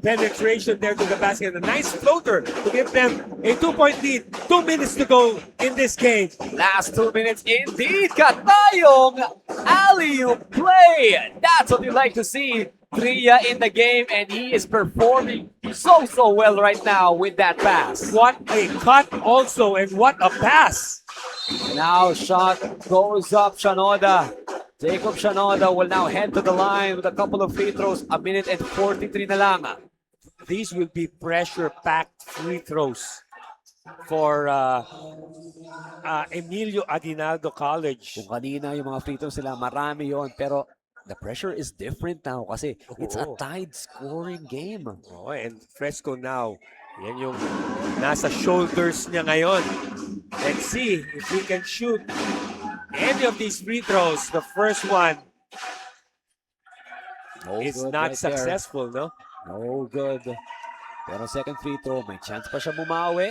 penetration there to the basket. A nice floater to give them a 2-point lead. 2 minutes to go in this game. Last 2 minutes indeed. Katayong alley-oop play. That's what you like to see. Tria in the game, and he is performing so well right now with that pass. What a cut also, and what a pass. Now shot goes up, Shanoda. Jacob Shanoda will now head to the line with a couple of free throws. 1 minute and 43 na lang. These will be pressure-packed free throws for Emilio Aguinaldo College. Kung kanina yung mga free throws nila, marami yon, pero the pressure is different now kasi it's a tied scoring game. And Fresco now, yan yung nasa shoulders niya ngayon. Let's see if we can shoot any of these free throws. The first one is not successful, no? No good. Pero second free throw, may chance pa siya bumawi.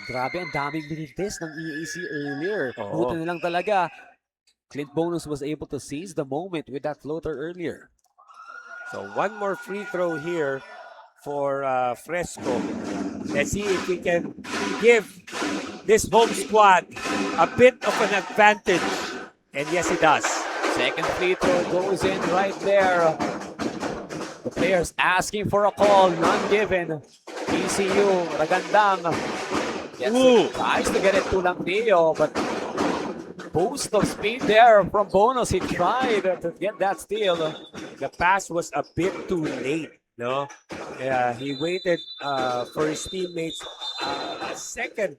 Grabe, ang daming binitis ng EAC earlier. Buti na lang talaga. Clint Bonus was able to seize the moment with that floater earlier. So one more free throw here for Fresco. Let's see if we can give this home squad a bit of an advantage. And yes, it does. Second free throw goes in right there. The players asking for a call, none given. PCU, Ragandang. Tries to get it to Langdeo, but boost of speed there from Bonus. He tried to get that steal. The pass was a bit too late, no? He waited for his teammates a second.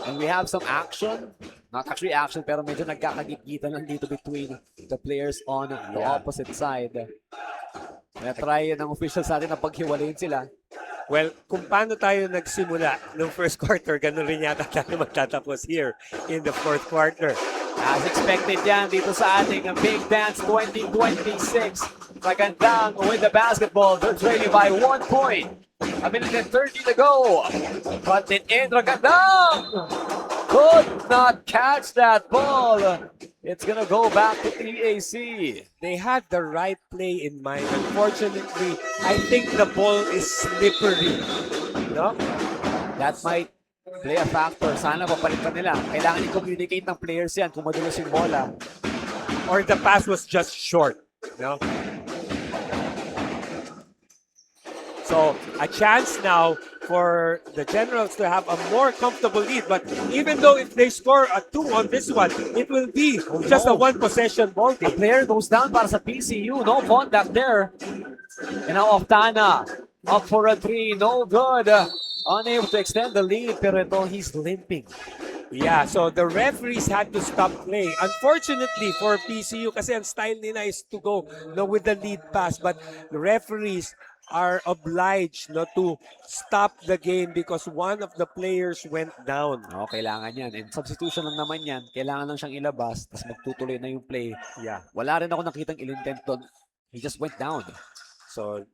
And we have some action. Not actually action, pero medyo nagkakagit-gitan lang dito between the players on the opposite side. Try ng officials natin na paghiwalayin sila. Well, kung paano tayo nagsimula ng first quarter, ganun rin yata tayo magtatapos here in the fourth quarter. As expected yan dito sa ating Big Dance 2026. Ragandang with the basketball. They're trailing by 1 point. 1 minute and 30 to go. Cut it in, Ragandang! Could not catch that ball. It's gonna go back to EAC. They had the right play in mind. Unfortunately, I think the ball is slippery. No? That might play a factor. Sana papalitan nila. Kailangan i-communicate ng players yan kung madulas yung bola. Or the pass was just short. No? So, a chance now for the Generals to have a more comfortable lead. But even though if they score a 2 on this one, it will be just a 1-possession ball game. The player goes down para sa PCU. No contact there. And now Oftana up for a 3. No good. unable to extend the lead, pero ito, he's limping. Yeah, so the referees had to stop play. Unfortunately for PCU, kasi ang style nila is to go with the lead pass, but the referees are obliged to stop the game because one of the players went down. Oo, kailangan yan. And substitution lang naman yan. Kailangan lang siyang ilabas, tapos magtutuloy na yung play. Yeah. Wala rin ako nakitang ilintent doon. He just went down. So,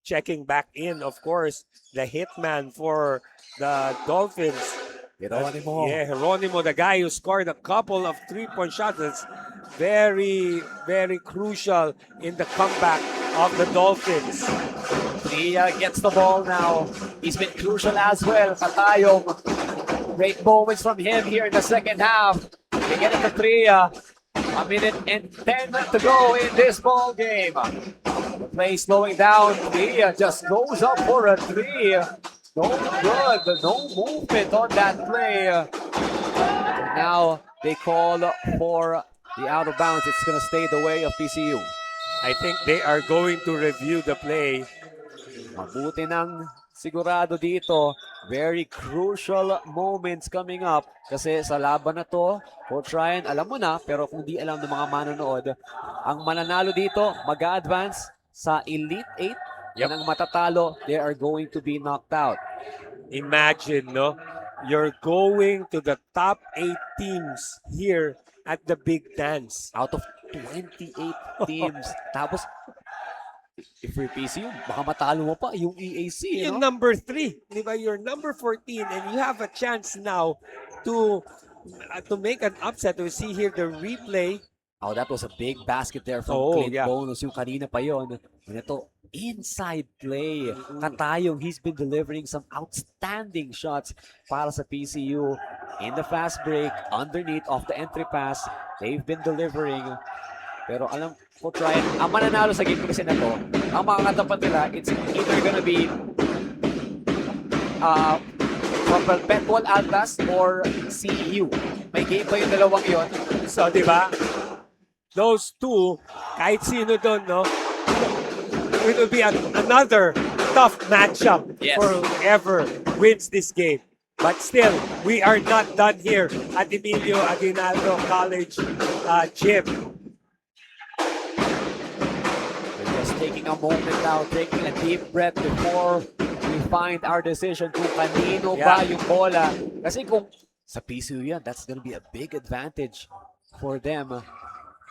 checking back in, of course, the hitman for the Dolphins. Geronimo. Yeah, Geronimo, the guy who scored a couple of three-point shots. That's very, very crucial in the comeback of the Dolphins. Tria gets the ball now. He's been crucial as well. Katayong. Great moments from him here in the second half. They get it to Tria. A minute and 10 to go in this ball game. The play slowing down. Tria just goes up for a three. No good. No movement on that play. Now they call for the out of bounds. It's going to stay the way of PCU. I think they are going to review the play. Mabuti ng sigurado dito. Very crucial moments coming up. Kasi sa laban na to, Coach Ryan, alam mo na, pero kung di alam ng mga manonood, ang mananalo dito, mag-advance sa Elite 8. And ang matatalo, they are going to be knocked out. Imagine, you're going to the top 8 teams here at the big dance. Out of 28 teams. Tapos, if you're PCU, baka matalo mo pa yung EAC. Yung number 3, di ba? You're number 14 and you have a chance now to make an upset. We see here the replay. Oh, that was a big basket there from Clint yeah. Bonus. Yung kanina pa yun. And ito, inside play. Katayong, he's been delivering some outstanding shots para sa PCU. In the fast break, underneath of the entry pass, they've been delivering. Pero alam ko, Ryan, ang mananalo sa game kasi na to, ang mga katapat nila, it's either gonna be from Perpetual Altas or CU. May game pa yung dalawang yun. So, di ba? Those two, kahit sino doon, it will be another tough matchup for whoever wins this game. But still, we are not done here at Emilio Aguinaldo College gym. We're just taking a moment now, taking a deep breath before we find our decision kung kanino ba yung bola. Kasi kung sa PCU yan, that's gonna be a big advantage for them.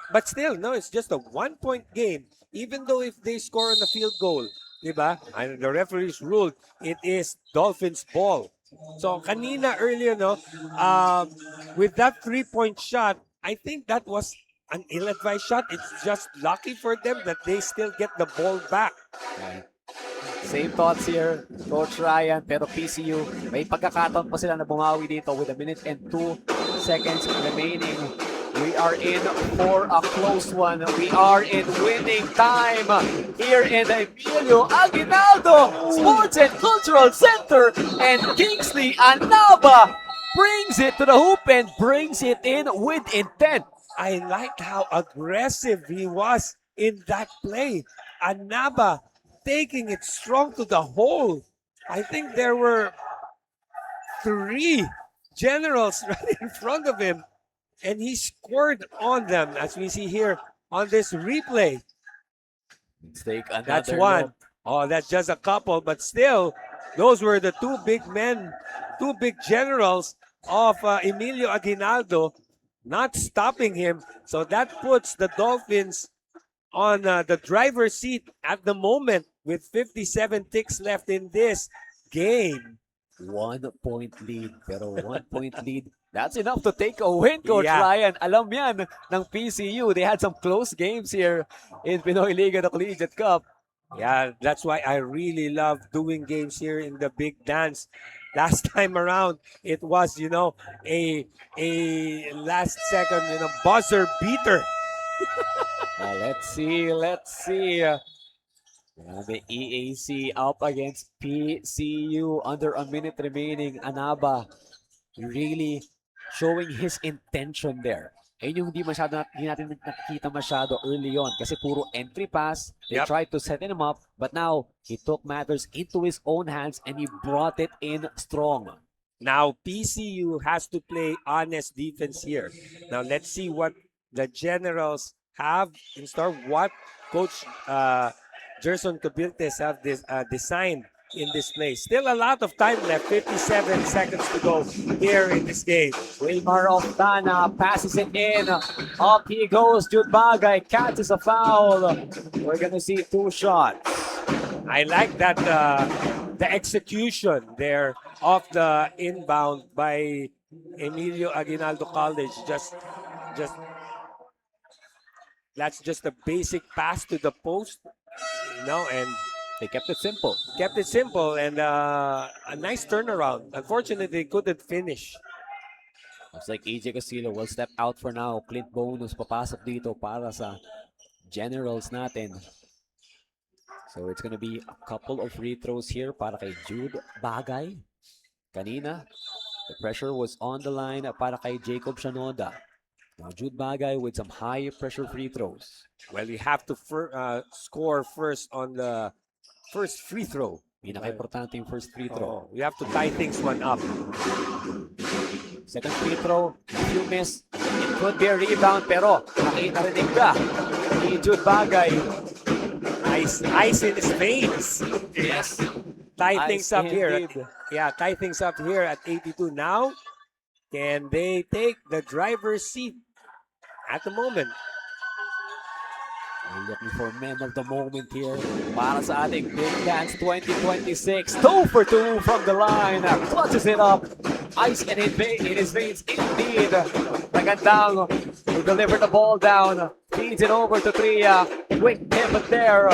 But still, it's just a 1-point game. Even though if they score on the field goal, diba? And the referees ruled it is Dolphins ball. So kanina earlier, with that 3-point shot, I think that was an ill-advised shot. It's just lucky for them that they still get the ball back. Same thoughts here, Coach Ryan, pero PCU, may pagkakataon pa sila na bumawi dito with 1 minute and 2 seconds remaining. We are in for a close one. We are in winning time here in the Emilio Aguinaldo Sports and Cultural Center. And Kingsley Anaba brings it to the hoop and brings it in with intent. I liked how aggressive he was in that play. Anaba taking it strong to the hole. I think there were 3 generals right in front of him. And he scored on them, as we see here on this replay. Let's take another That's one. look. Oh, that's just a couple, but still, those were the 2 big men, 2 big generals of Emilio Aguinaldo, not stopping him. So that puts the Dolphins on the driver's seat at the moment with 57 ticks left in this game. 1-point lead, pero 1-point lead. That's enough to take a win, Coach Ryan. Alam yan ng PCU. They had some close games here in Pinoyliga, the Collegiate Cup. Yeah, that's why I really love doing games here in the big dance. Last time around, it was, a last second, buzzer beater. Let's see. The EAC up against PCU under a minute remaining. Anaba really showing his intention there. Ayun yung hindi natin nakikita masyado early on kasi puro entry pass. They Yep. tried to set him up, but now he took matters into his own hands and he brought it in strong. Now, PCU has to play honest defense here. Now, let's see what the Generals have in store, what Coach Gerson Cabiltes have designed in this play. Still a lot of time left, 57 seconds to go here in this game. Wilmar Oftana passes it in. Up he goes. Jude Bagay catches a foul. We're gonna see 2 shots. I like that the execution there of the inbound by Emilio Aguinaldo College. Just that's just a basic pass to the post, and They kept it simple. and a nice turnaround. Unfortunately, they couldn't finish. Looks like AJ Castillo will step out for now. Clint Bonus papasok dito para sa Generals natin. So it's gonna be a couple of free throws here para kay Jude Bagay. Kanina, the pressure was on the line para kay Jacob Shanoda. Now Jude Bagay with some high pressure free throws. Well, you have to score first on the first free throw. Pinaka-importante yung first free throw. You have to tie things one up. Second free throw, if you miss, it could be a rebound pero nakita ka ni Jude Bagay. Ice in his veins. Yes. Tie Ice things up here. indeed. Tie things up here at 82. Now, can they take the driver's seat at the moment? We're looking for men of the moment here para sa ating Big Dance 2026. 2 for 2 from the line. Clutches it up. Ice in his veins indeed. Nagandang to deliver the ball down. Feeds it over to Tria. Quick pivot there.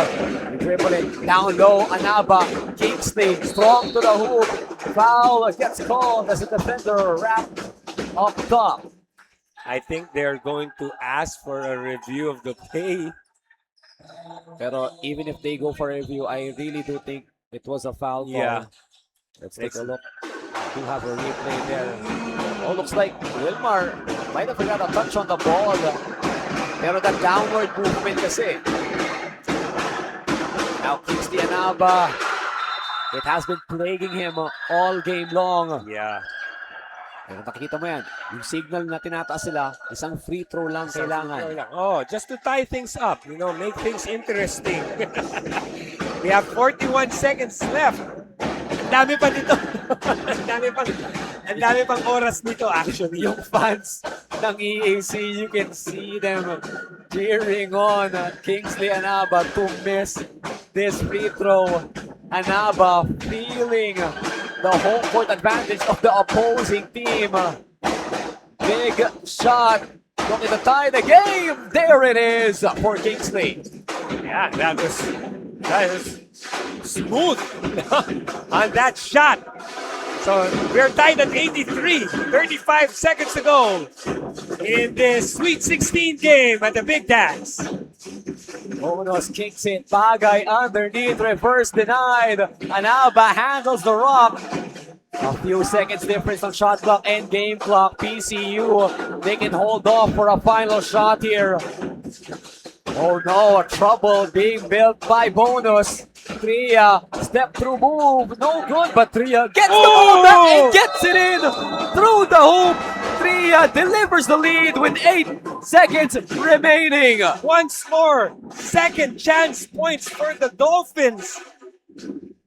Dribble it down low. Anaba. Kingsley strong to the hoop. Foul gets called as a defender wrapped up top. I think they're going to ask for a review of the play. Pero even if they go for a review, I really do think it was a foul call. Yeah. Let's take a look. We do have a replay there. Oh, looks like Wilmar might have got a touch on the ball. Pero that downward movement kasi. Now Kingsley Anaba. It has been plaguing him all game long. Yeah. Pero nakikita mo yan, yung signal na tinataas sila, isang free throw lang kailangan. Oh, just to tie things up, make things interesting. We have 41 seconds left. Ang dami pa dito. ang dami pang oras dito actually. Yung fans ng EAC, you can see them cheering on Kingsley Anaba to miss this free throw. Anaba feeling the home court advantage of the opposing team. Big shot looking to tie the game. There it is for Kingsley. Yeah, that was smooth on that shot. So we're tied at 83. 35 seconds to go in this Sweet 16 game at the Big Dance. Bonus kicks it. Bagay underneath. Reverse denied. Anaba handles the rock. A few seconds difference on shot clock and game clock. PCU, they can hold off for a final shot here. Oh no, trouble being built by Bonus. Tria, step through move, no good, but Tria gets the ball back and gets it in through the hoop. Tria delivers the lead with 8 seconds remaining. Once more, second chance points for the Dolphins.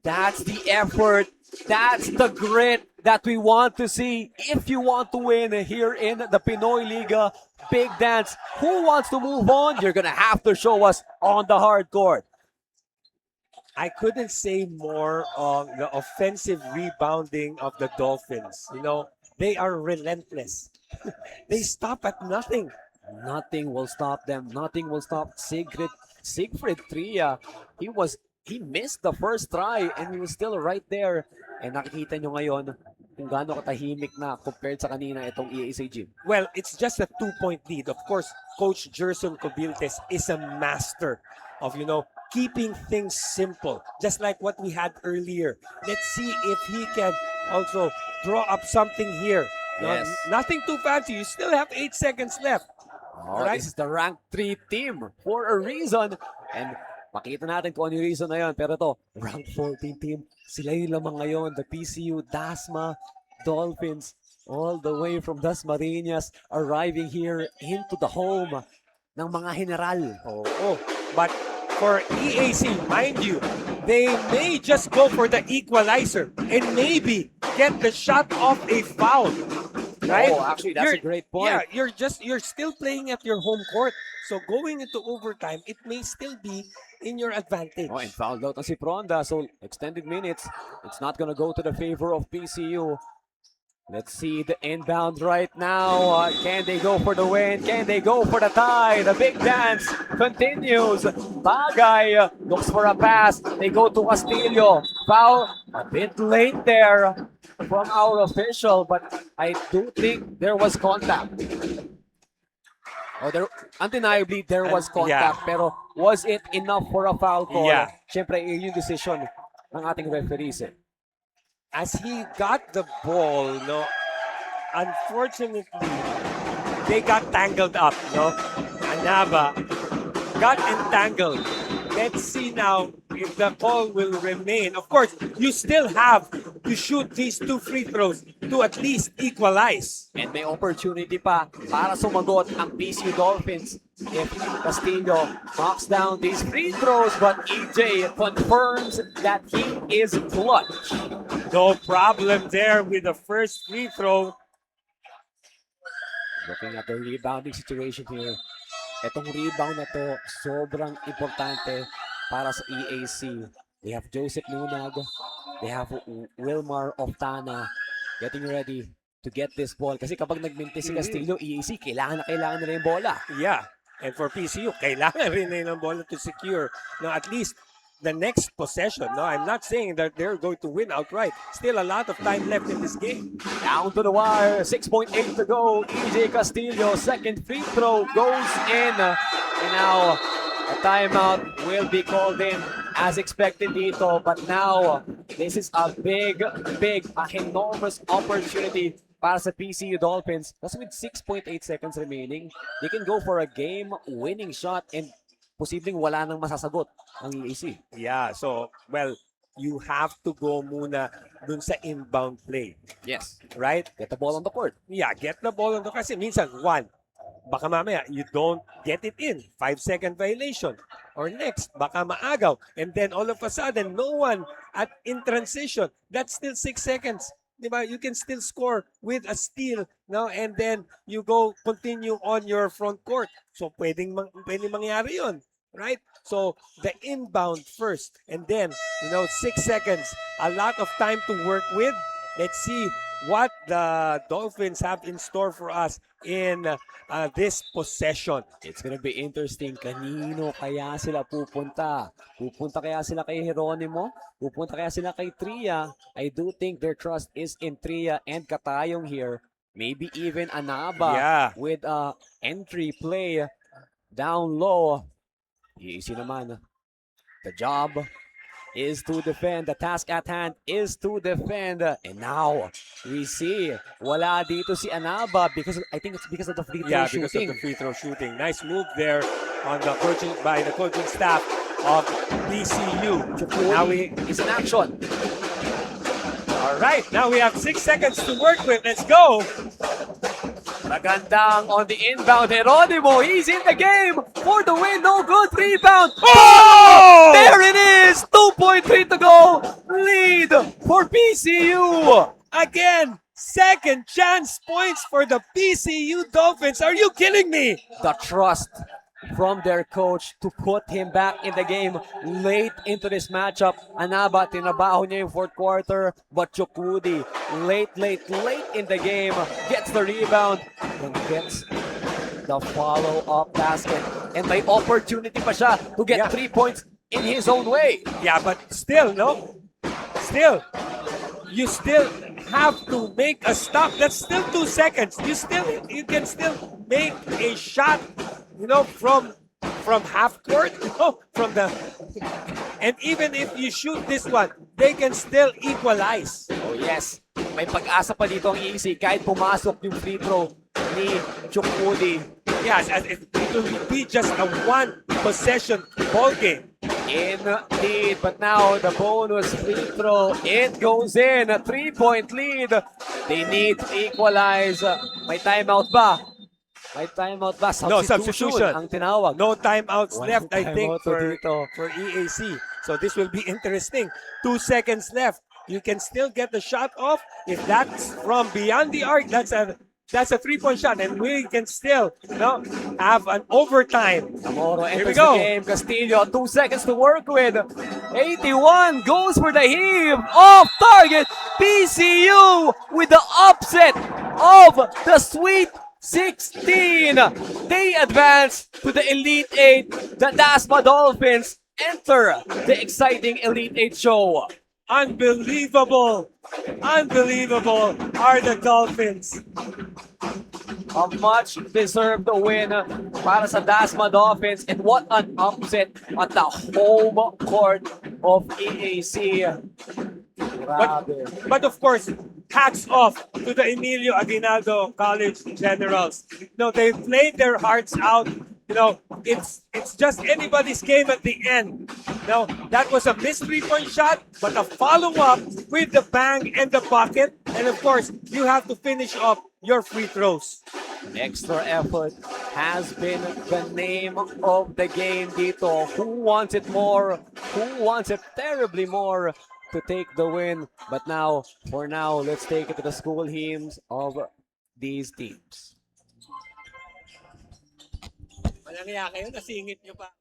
That's the effort. That's the grit that we want to see if you want to win here in the Pinoyliga Big Dance. Who wants to move on? You're going to have to show us on the hard court. I couldn't say more on the offensive rebounding of the Dolphins. They are relentless. They stop at nothing. Nothing will stop them. Nothing will stop Siegfried Tria. He missed the first try and he was still right there. And nakikita nyo ngayon kung gaano katahimik na compared sa kanina itong EAC gym. Well, it's just a 2-point lead. Of course, Coach Gerson Cabiltes is a master of, keeping things simple. Just like what we had earlier. Let's see if he can also draw up something here. Yes. Nothing too fancy. You still have 8 seconds left. Oh, Alright? this is the ranked 3 team for a reason. And makita natin kung ano yung reason na yun. Pero to, ranked 14 team, sila yung lamang ngayon. The PCU Dasma Dolphins, all the way from Dasmariñas, arriving here into the home ng mga general. Oh. But for EAC, mind you, they may just go for the equalizer and maybe get the shot off a foul. Right? Oh, actually, that's a great point. Yeah, you're still playing at your home court. So going into overtime, it may still be in your advantage. Oh, and fouled out na si Pronda. So, extended minutes. It's not gonna go to the favor of PCU. Let's see the inbound right now. Can they go for the win? Can they go for the tie? The big dance continues. Bagay looks for a pass. They go to Castillo. Foul a bit late there from our official, but I do think there was contact. Undeniably, there was contact. Pero was it enough for a foul call? Yeah. Siyempre, yun yung decision ng ating referees. As he got the ball, no, unfortunately, they got tangled up, no. Anaba got entangled. Let's see now if the call will remain. Of course, you still have to shoot these 2 free throws to at least equalize. And may opportunity pa para sumagot ang PCU Dolphins if Castillo knocks down these free throws, but EJ confirms that he is clutch. No problem there with the first free throw. Looking at the rebounding situation here. Itong rebound na to, sobrang importante para sa EAC. They have Joseph Nunag. They have Wilmar Oftana getting ready to get this ball. Kasi kapag nagminti si Castillo, EAC, kailangan nila yung bola. Yeah. And for PCU, kailangan rin nila ng bola to secure now at least the next possession. No, I'm not saying that they're going to win outright. Still a lot of time left in this game. Down to the wire, 6.8 to go. EJ Castillo, second free throw goes in. And now a timeout will be called in as expected dito. But now, this is a big, enormous opportunity para sa PCU Dolphins. Kasi with 6.8 seconds remaining, they can go for a game-winning shot and posibleng wala nang masasagot ang EAC. Yeah, so, well, you have to go muna dun sa inbound play. Yes. Right? Get the ball on the court. Yeah, get the ball on the kasi minsan, baka mamaya, you don't get it in. 5-second violation. Or next, baka maagaw. And then all of a sudden, no one in transition. That's still 6 seconds. Diba? You can still score with a steal, no? And then you continue on your front court. So pwedeng mangyari yun, right? So the inbound first, and then 6 seconds, a lot of time to work with. Let's see what the Dolphins have in store for us in this possession. It's gonna be interesting. Kanino kaya sila pupunta? Pupunta kaya sila kay Jeronimo? Pupunta kaya sila kay Tria? I do think their trust is in Tria and Katayong here. Maybe even Anaba with entry play down low. Easy naman. The job is to defend. The task at hand is to defend. And now, we see, wala dito si Anaba because I think it's because of the free throw shooting. Because of the free throw shooting. Nice move there on the by the coaching staff of PCU. Now is in action. All right, now we have 6 seconds to work with. Let's go. Magandang on the inbound. Jeronimo, he's in the game for the win. No good rebound. Oh! There it is. 2.3 to go. Lead for PCU. Again, second chance points for the PCU Dolphins. Are you kidding me? The trust from their coach to put him back in the game late into this matchup. Anaba, tinabaho niya yung fourth quarter, but Chukudi, late in the game, gets the rebound and gets the follow-up basket. And may opportunity pa siya to get 3 points in his own way. Yeah, but still, you still have to make a stop. That's still 2 seconds. You can still make a shot, from half court, and even if you shoot this one, they can still equalize. Oh yes, may pag-asa pa dito ang EC kahit pumasok yung free throw ni Chukudi. Yes, as it will be just a one possession ball game. Indeed, but now the bonus free throw, it goes in. A 3-point lead. They need to equalize. May timeout ba? May timeout ba? No Substitution substitution. ang tinawag. No timeouts Walang left, I think, timeout dito. for EAC. So this will be interesting. 2 seconds left. You can still get the shot off. If that's from beyond the arc, that's a 3-point shot, and we can still have an overtime. Zamoro Here we enters go. the game. Castillo, 2 seconds to work with. 81 goes for the heave. Off target. PCU with the upset of the Sweet 16. They advance to the Elite 8. The Dasma Dolphins enter the exciting Elite 8 show. Unbelievable. Unbelievable are the Dolphins. A much deserved win para sa Dasma Dolphins, and what an upset at the home court of EAC. Grabe. But of course, hats off to the Emilio Aguinaldo College Generals. They played their hearts out. It's just anybody's game at the end. That was a missed 3-point shot, but a follow-up with the bang and the bucket. And of course, you have to finish off your free throws. Extra effort has been the name of the game dito. Who wants it more? Who wants it terribly more to take the win? But now, for now, let's take it to the school hymns of these teams. Walang iya kayo, nasingit nyo pa.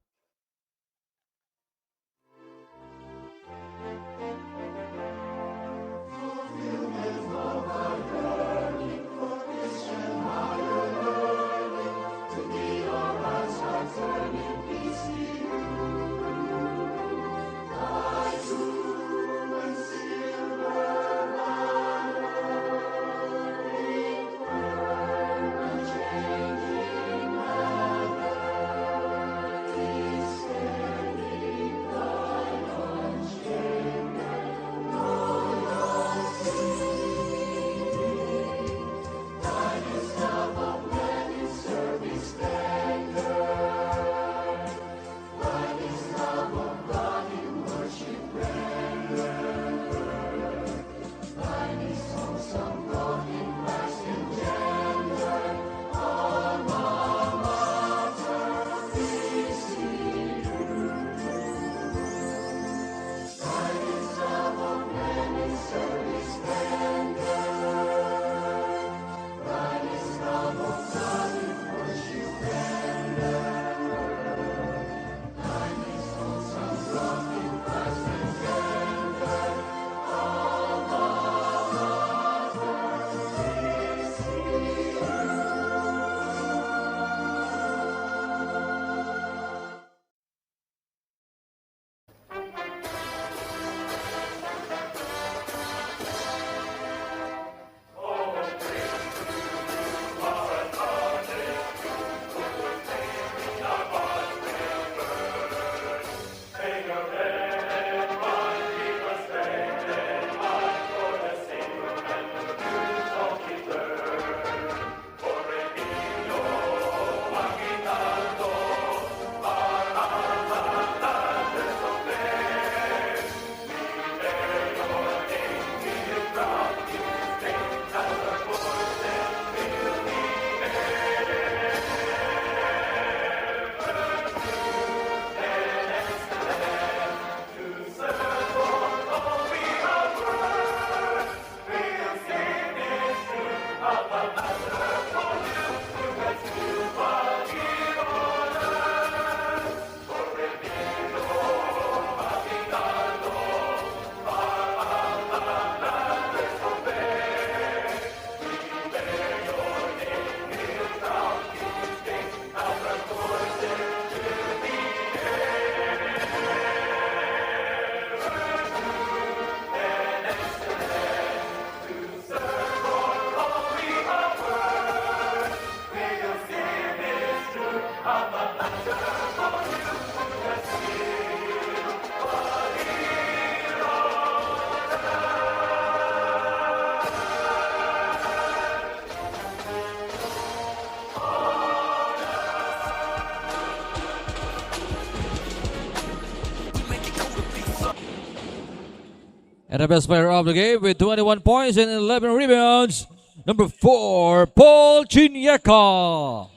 And the best player of the game with 21 points and 11 rebounds, number 4, Paul Chinyeka.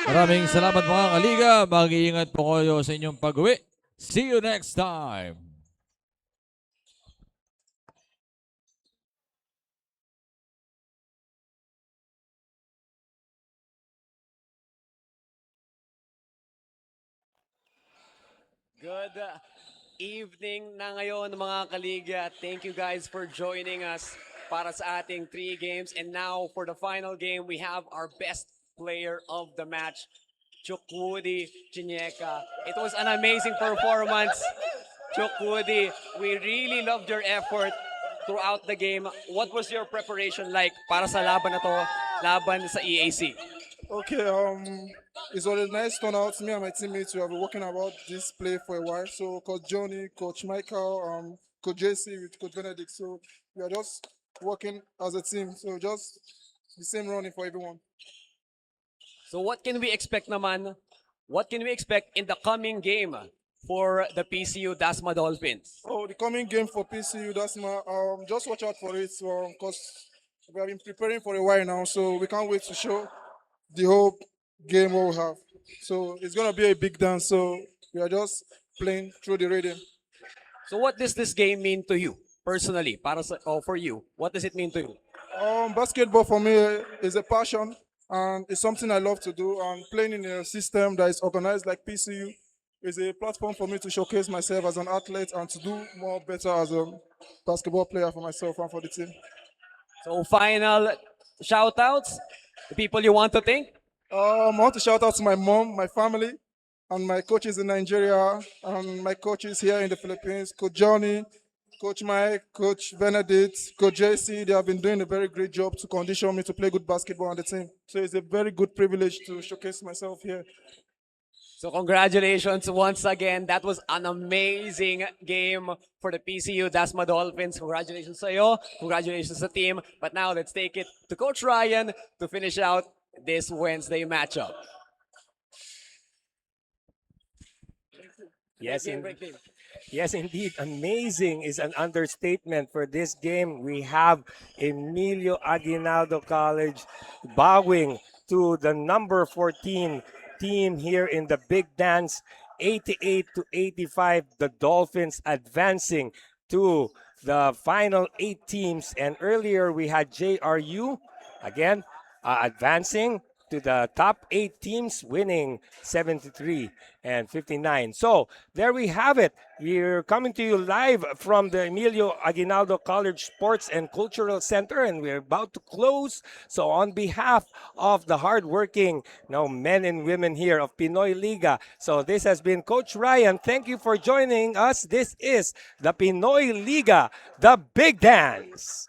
Maraming salamat mga kaliga. Mag-iingat po kayo sa inyong pag-uwi. See you next time. Good evening na ngayon mga kaliga. Thank you guys for joining us para sa ating 3 games. And now for the final game, we have our best player of the match, Chukwudi Chinyeka. It was an amazing performance. Chukwudi, we really loved your effort throughout the game. What was your preparation like para sa laban na to, laban sa EAC? Okay, it's always nice turnout. Me and my teammates, we have been working about this play for a while. So Coach Johnny, Coach Michael, Coach JC with Coach Benedict. So we are just working as a team. So just the same running for everyone. So what can we expect naman? What can we expect in the coming game for the PCU Dasma Dolphins? Oh, the coming game for PCU, that's my, just watch out for it. Because we have been preparing for a while now. So we can't wait to show the whole game what we have. So it's going to be a big dance. So we are just playing through the rhythm. So what does this game mean to you personally? For you, what does it mean to you? Basketball for me is a passion and it's something I love to do. And playing in a system that is organized like PCU is a platform for me to showcase myself as an athlete and to do more better as a basketball player for myself and for the team. So final shout outs, the people you want to thank? I want to shout out to my mom, my family, and my coaches in Nigeria, and my coaches here in the Philippines, Coach Johnny, Coach Mike, Coach Benedict, Coach JC. They have been doing a very great job to condition me to play good basketball on the team. So it's a very good privilege to showcase myself here. So congratulations once again. That was an amazing game for the PCU Dasma Dolphins. Congratulations sa iyo. Congratulations sa team. But now let's take it to Coach Ryan to finish out this Wednesday matchup. Yes, yes, indeed. Amazing is an understatement for this game. We have Emilio Aguinaldo College bowing to the number 14 team here in the Big Dance, 88-85. The Dolphins advancing to the final 8 teams. And earlier we had JRU again advancing to the top 8 teams, winning 73-59. So there we have it. We're coming to you live from the Emilio Aguinaldo College Sports and Cultural Center, and we're about to close. So on behalf of the hardworking men and women here of Pinoyliga, so this has been Coach Ryan. Thank you for joining us. This is the Pinoyliga, the Big Dance.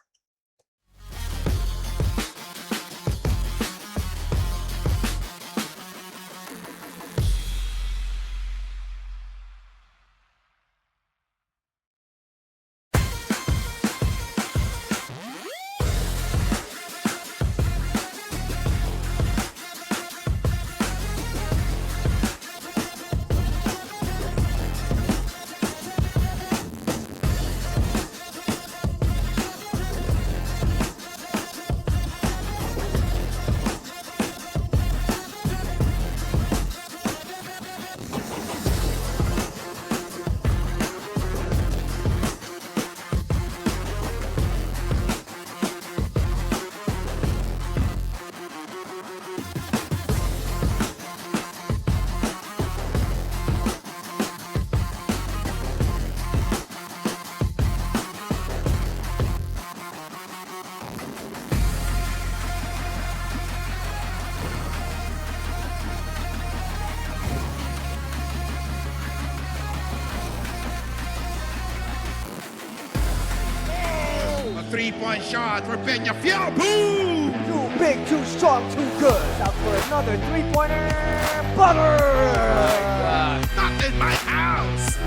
A three-point shot for Peñafiel. Boom! Too big, too strong, too good. Out for another three-pointer. Butter! Not in my house.